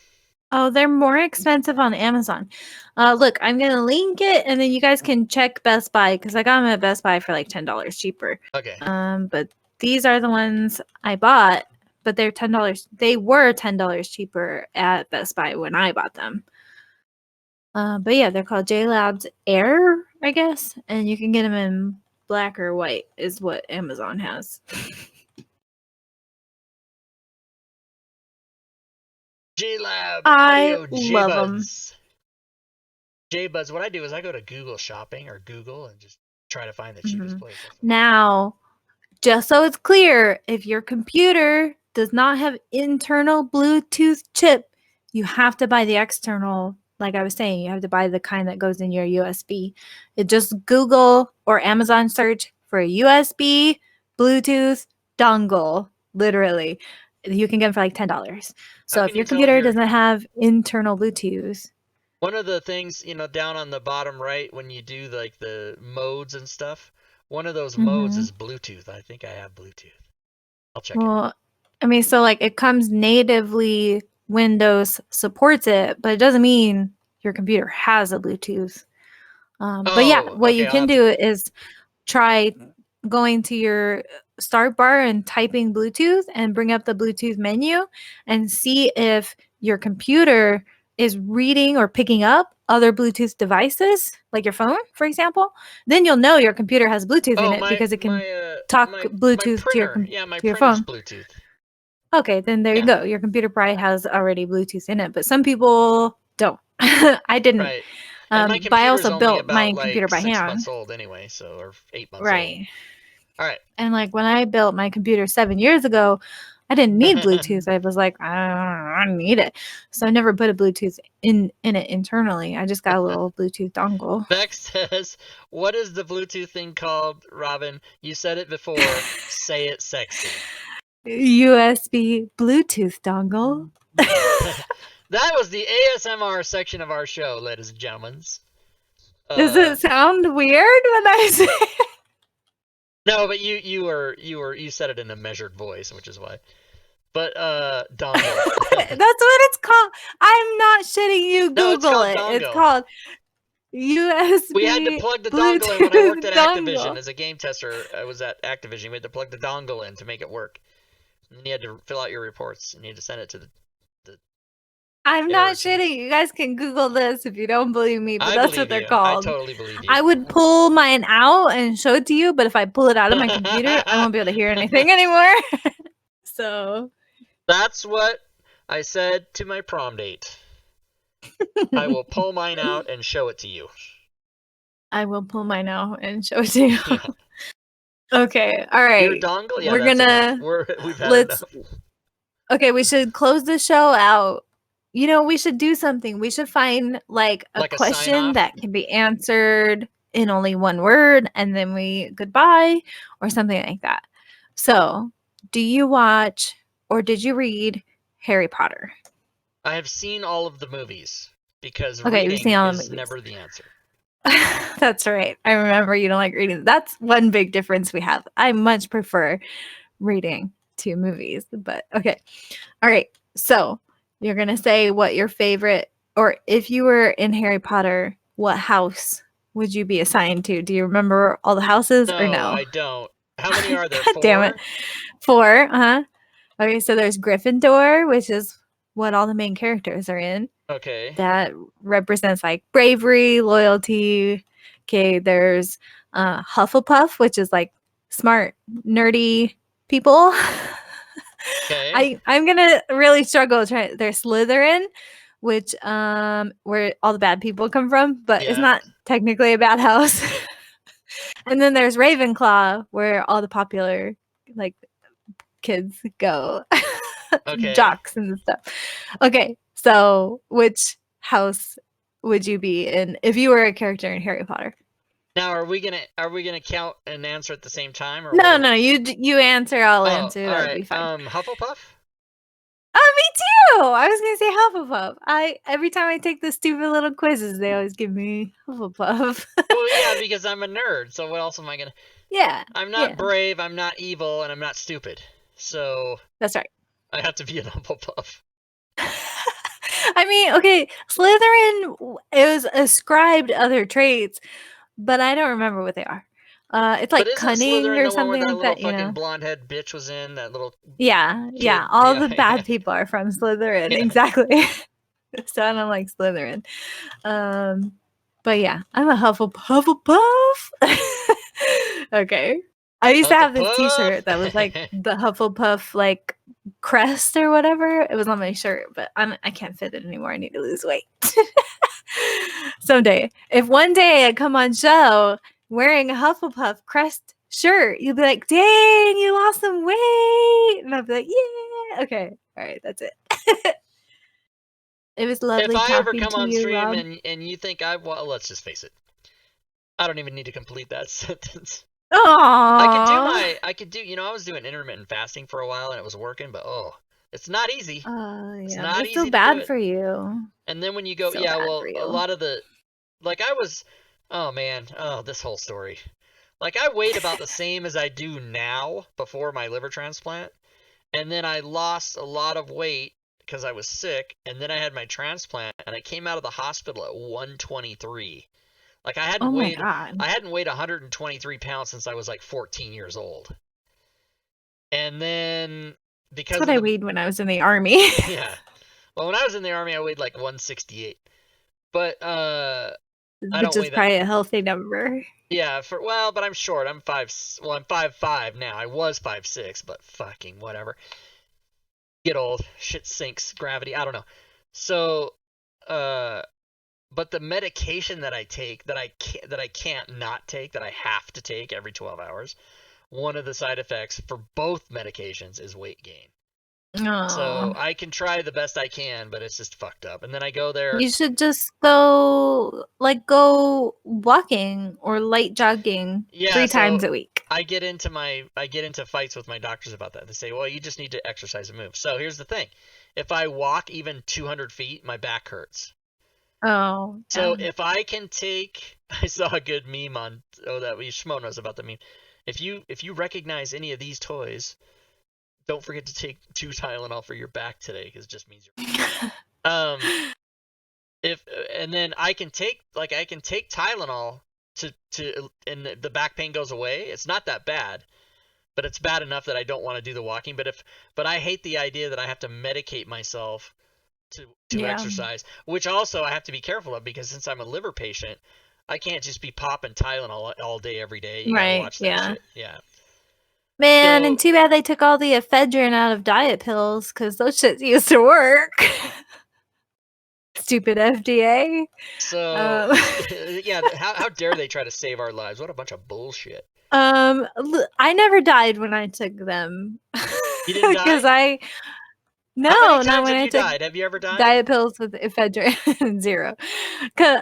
Oh, they're more expensive on Amazon. Look, I'm gonna link it, and then you guys can check Best Buy because I got them at Best Buy for like $10 cheaper. Okay. But these are the ones I bought, but they're $10. They were $10 cheaper at Best Buy when I bought them. But yeah, they're called JLabs Air, I guess, and you can get them in black or white, is what Amazon has. G-Lab I Audio love them. J-Buds. J-Buds, what I do is I go to Google Shopping or Google and just try to find the cheapest place. Now, just so it's clear, if your computer does not have internal Bluetooth chip, you have to buy the external. Like I was saying, you have to buy the kind that goes in your USB. It just Google or Amazon search for a USB Bluetooth dongle. Literally, you can get them for like $10. So How if can your you tell computer if you're- doesn't have internal Bluetooth, One of the things, down on the bottom right when you do like the modes and stuff, one of those modes is Bluetooth. I think I have Bluetooth. I'll check it. well, I mean, so like it comes natively, Windows supports it, but it doesn't mean your computer has a Bluetooth. But yeah, Oh, what okay, you I'll can have do is try going to your start bar and typing Bluetooth and bring up the Bluetooth menu and see if your computer is reading or picking up other Bluetooth devices, like your phone, for example. Then you'll know your computer has Bluetooth in it because it can talk Bluetooth to your printer. Yeah, my to your printer's phone. Bluetooth. Okay, then there you go. Your computer probably has already Bluetooth in it, but some people don't. I didn't. Right. And my But I computer's also only built my about computer like by 6 hand. months old anyway, so or 8 months old. Right. All right. And like when I built my computer 7 years ago, I didn't need Bluetooth. I was like, I don't need it. So I never put a Bluetooth in it internally. I just got a little Bluetooth dongle. Bex says, "What is the Bluetooth thing called, Robin? You said it before. Say it sexy." USB Bluetooth dongle. That was the ASMR section of our show, ladies and gentlemen. Does it sound weird when I say it? No, but you said it in a measured voice, which is why. But dongle. That's what it's called. I'm not shitting you. No, it's Google called it. dongle. It's called USB. We had to plug the Bluetooth dongle in when I worked at dongle. Activision as a game tester. I was at Activision. We had to plug the dongle in to make it work. And then you had to fill out your reports and you had to send it to the I'm not shitting. You guys can Google this if you don't believe me, but that's what they're called. I totally believe you. I would pull mine out and show it to you, but if I pull it out of my computer, I won't be able to hear anything anymore. So that's what I said to my prom date. I will pull mine out and show it to you. I will pull mine out and show it to you. Yeah. Okay. All right. Your dongle? Yeah, we're gonna we've had enough. Okay, we should close the show out. You know, we should do something. We should find like a question that can be answered in only one word and then we goodbye or something like that. So, do you watch or did you read Harry Potter? I have seen all of the movies because reading is never the answer. That's right. I remember you don't like reading. That's one big difference we have. I much prefer reading to movies, but okay. All right. So, you're going to say what your favorite, or if you were in Harry Potter, what house would you be assigned to? Do you remember all the houses or no? I don't. How many are there? God 4? Damn it. 4, huh? Okay, so there's Gryffindor, which is what all the main characters are in. Okay. That represents like bravery, loyalty. Okay, there's Hufflepuff, which is like smart, nerdy people. Okay. I'm gonna really struggle trying. There's Slytherin, which where all the bad people come from, but it's not technically a bad house. And then there's Ravenclaw, where all the popular like kids go, jocks and stuff. Okay, so which house would you be in if you were a character in Harry Potter? Now, are we gonna count and answer at the same time? Or no, you answer. I'll answer. That'll right. Be fine. Hufflepuff. Oh, me too. I was gonna say Hufflepuff. Every time I take the stupid little quizzes, they always give me Hufflepuff. Well, yeah, because I'm a nerd. So what else am I gonna? Yeah. I'm not brave. I'm not evil, and I'm not stupid. So that's right. I have to be an Hufflepuff. I mean, okay, Slytherin is ascribed other traits, but I don't remember what they are. It's like cunning or something like that. You know, blonde head bitch was in that little. Yeah, kid. All the bad people are from Slytherin, exactly. So I don't like Slytherin. But yeah, I'm a Hufflepuff. Okay. I used to have this T-shirt that was like the Hufflepuff like crest or whatever. It was on my shirt, but I can't fit it anymore. I need to lose weight. Someday, if one day I come on show wearing a Hufflepuff crest shirt, you'll be like, "Dang, you lost some weight," and I'll be like, "Yeah, okay, all right, that's it." It was lovely If I ever talking come to on you, stream Rob. and you think well, let's just face it. I don't even need to complete that sentence. Aww. I could do, I was doing intermittent fasting for a while and it was working, but it's not easy. It's Yeah, not it's so easy to do bad it. for you. And then when you go, So yeah, bad well, for a you. lot of oh man, this whole story. Like I weighed about the same as I do now before my liver transplant. And then I lost a lot of weight because I was sick. And then I had my transplant and I came out of the hospital at 123. Like I Oh hadn't my weighed god. 123 pounds since I was like 14 years old. And then That's because what of I the weighed when I was in the army. yeah. Well, when I was in the army I weighed like 168. But I Which don't is weigh that. probably a healthy number. Yeah, but I'm short. I'm 5'5" now. I was 5'6", but fucking whatever. Get old. Shit sinks. Gravity. I don't know. So but the medication that I take that I can't not take, that I have to take every 12 hours, one of the side effects for both medications is weight gain. So Oh. I can try the best I can, but it's just fucked up. And then I go there. You should just go walking or light jogging Yeah, 3 so times a week. I get into fights with my doctors about that. They say, well, you just need to exercise and move. So here's the thing. If I walk even 200 feet, my back hurts. Oh, So yeah. if I can take, I saw a good meme on, that Schmo knows about the meme. If you recognize any of these toys, don't forget to take 2 Tylenol for your back today, because it just means you're and then I can take Tylenol and the back pain goes away. It's not that bad, but it's bad enough that I don't want to do the walking. But I hate the idea that I have to medicate myself to Yeah. exercise, which also I have to be careful of, because since I'm a liver patient, I can't just be popping Tylenol all day every day. You gotta Right, watch that yeah. shit. Yeah. Man, So and too bad they took all the ephedrine out of diet pills because those shits used to work. Stupid FDA. yeah, how dare they try to save our lives? What a bunch of bullshit. I never died when I took them. You didn't die? Because no, How many not times when have I you took died? Have you ever died? diet pills with ephedrine. 0.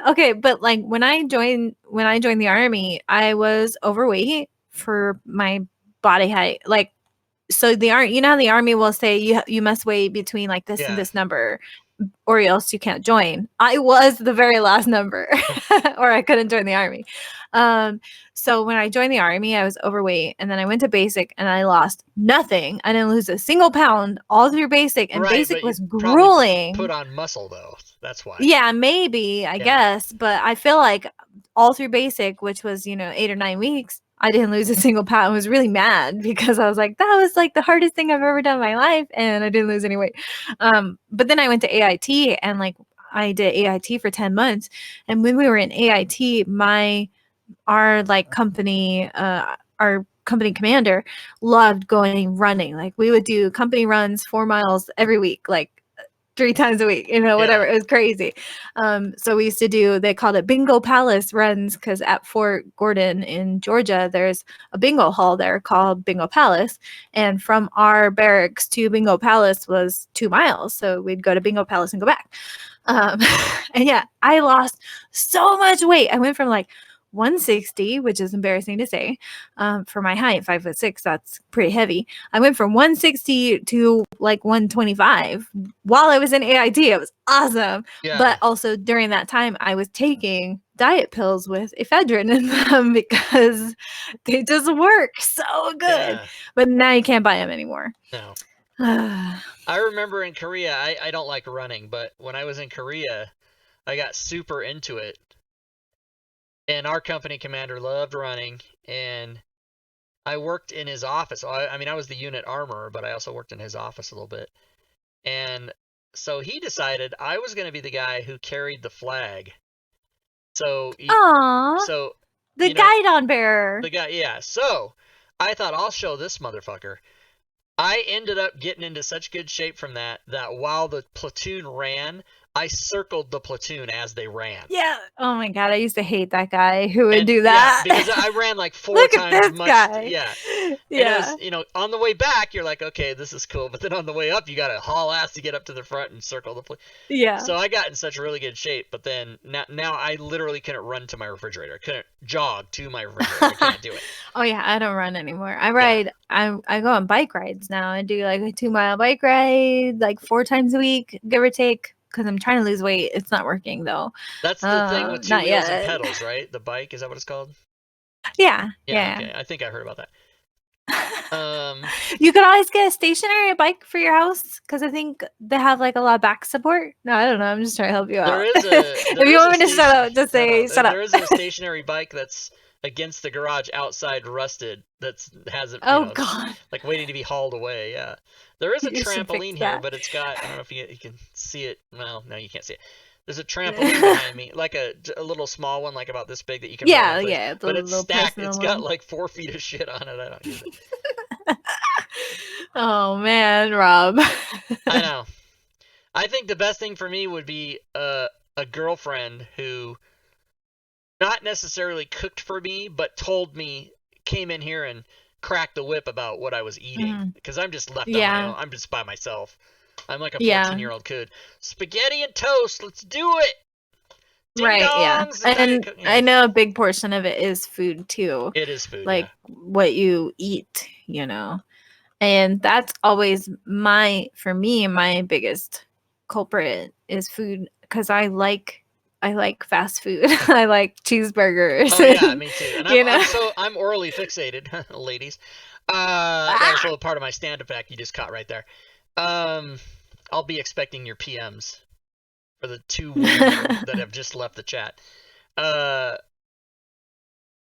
Okay, but like when I joined the army, I was overweight for my body height. Like, so the how the army will say you must weigh between like this and Yeah. this number, or else you can't join. I was the very last number, or I couldn't join the army. So when I joined the army, I was overweight, and then I went to basic, and I lost nothing. I didn't lose a single pound all through basic, and Right, basic but you was probably grueling. put on muscle though. That's why. Yeah, maybe, I guess, but I feel like all through basic, which was 8 or 9 weeks, I didn't lose a single pound. I was really mad because I was like, that was like the hardest thing I've ever done in my life, and I didn't lose any weight. But then I went to AIT, and like I did AIT for 10 months, and when we were in AIT, our company commander loved going running. Like we would do company runs 4 miles every week, like 3 times a week, whatever. It was crazy. So we used to do, they called it Bingo Palace runs, because at Fort Gordon in Georgia, there's a bingo hall there called Bingo Palace. And from our barracks to Bingo Palace was 2 miles. So we'd go to Bingo Palace and go back. And yeah, I lost so much weight. I went from like 160, which is embarrassing to say, for my height, 5'6", that's pretty heavy. I went from 160 to like 125 while I was in AIT. It was awesome. Yeah. But also during that time, I was taking diet pills with ephedrine in them because they just work so good. Yeah. But now you can't buy them anymore. No. I remember in Korea, I don't like running, but when I was in Korea, I got super into it. And our company commander loved running, and I worked in his office. I mean, I was the unit armorer, but I also worked in his office a little bit. And so he decided I was going to be the guy who carried the flag So Aw, so the you know, guidon bearer. the guy, yeah. So I thought I'll show this motherfucker. I ended up getting into such good shape from that while the platoon ran, I circled the platoon as they ran. Yeah. Oh my god, I used to hate that guy who would And do that. yeah, because I ran like 4 Look at times this much. guy. Yeah. And it Yeah. was, on the way back, you're like, okay, this is cool. But then on the way up, you got to haul ass to get up to the front and circle the platoon. Yeah. So I got in such really good shape, but then now I literally couldn't run to my refrigerator. Couldn't jog to my refrigerator. I can't do it. Oh yeah, I don't run anymore. I ride. I go on bike rides now. I do like a 2-mile bike ride, like 4 times a week, give or take. Because I'm trying to lose weight. It's not working though. That's the thing with 2 not wheels and yet. pedals, right? The bike, is that what it's called? Yeah. Okay. I think I heard about that. You could always get a stationary bike for your house because I think they have like a lot of back support. No, I don't know. I'm just trying to help you out. There is if you want me to shut up, just say shut up. There is a stationary bike that's against the garage outside rusted that hasn't God, like waiting to be hauled away. Yeah, there is a You should fix trampoline here, that. but it's got, I don't know if you can see it. Well, no, you can't see it. There's a trampoline behind me, like a little small one, like about this big that you can run Yeah, in place. yeah, the But it's little stacked. personal It's got one. like 4 feet of shit on it. I don't use it. Oh man, Rob. I know. I think the best thing for me would be a girlfriend who not necessarily cooked for me, but told me, came in here and cracked the whip about what I was eating. Because I'm just left on my own. I'm just by myself. I'm like a 14-year-old kid. Spaghetti and toast. Let's do it. Ding Right, yeah. dongs, And I know a big portion of it is food too. It is food, Like yeah. what you eat, And that's always my biggest culprit is food because I like fast food. I like cheeseburgers. Oh yeah, me too. And You I'm orally fixated, ladies. That was a little part of my stand-up act you just caught right there. I'll be expecting your PMs for the 2 women that have just left the chat.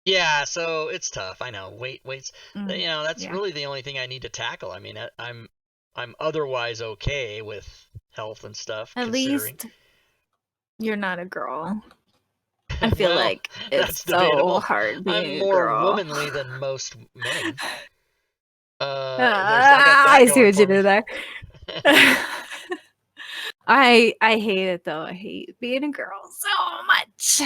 Yeah, so it's tough. I know. Waits. That's really the only thing I need to tackle. I mean, I'm otherwise okay with health and stuff. At considering. least you're not a girl. I feel Well, like it's that's debatable. so hard being I'm a more girl. womanly than most men. I see what you did there. I hate it though. I hate being a girl so much.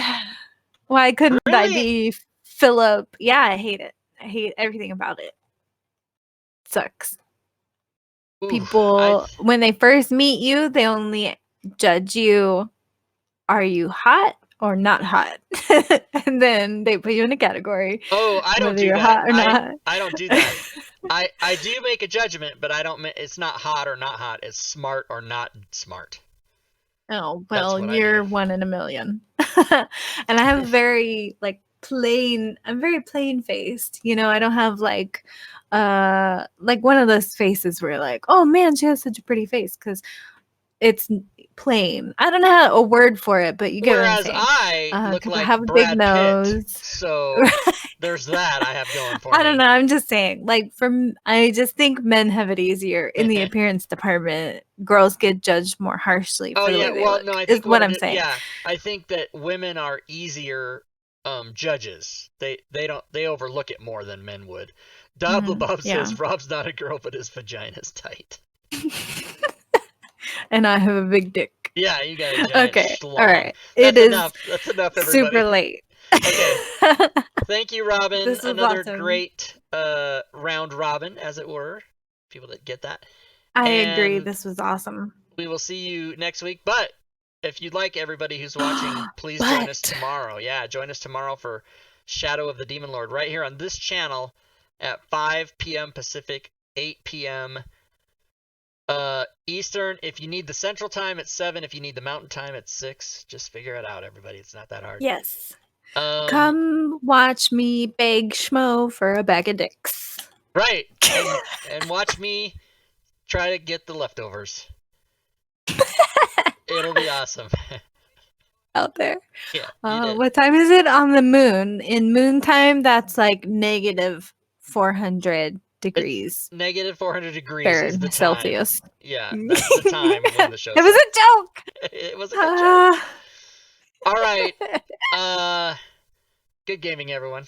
Why couldn't I be Philip? Yeah, I hate it. I hate everything about it. Sucks. Ooh, People, when they first meet you, they only judge you. Are you hot or not hot? And then they put you in a category. Oh, I don't do you're that. Hot or not. I don't do that. I do make a judgment, but I don't. It's not hot or not hot. It's smart or not smart. Oh, well, you're 1 in a million. And I have a very I'm very plain faced. I don't have like one of those faces where like, oh man, she has such a pretty face, because it's plain. I don't know a word for it, but you get what I'm saying. I look like I have a Brad big nose. Pitt, so there's that I have going for me. I don't know. I'm just saying, I just think men have it easier in the appearance department. Girls get judged more harshly. Oh for the yeah, way they well, look, no, I think is what I'm saying. Yeah, I think that women are easier judges. They overlook it more than men would. Bob says Rob's not a girl, but his vagina's tight. And I have a big dick. Yeah, you got a giant schlong. All right. That's enough. That's enough, everybody. Super late. Okay. Thank you, Robin. This was Another awesome. great round robin, as it were. People that get that. I agree. This was awesome. We will see you next week. But if you'd like, everybody who's watching, please join us tomorrow. Yeah, join us tomorrow for Shadow of the Demon Lord right here on this channel at 5 p.m. Pacific, 8 p.m. Eastern. If you need the Central Time, it's 7. If you need the Mountain Time, it's 6. Just figure it out, everybody. It's not that hard. Yes. Come watch me beg Schmo for a bag of dicks. Right. And watch me try to get the leftovers. It'll be awesome. Out there. Yeah. What time is it on the moon? In moon time, that's like negative 400 degrees. Negative 400 degrees is the time. Celsius. Yeah, that's the time when the show. It was a joke. It was a good joke. All right. Good gaming, everyone.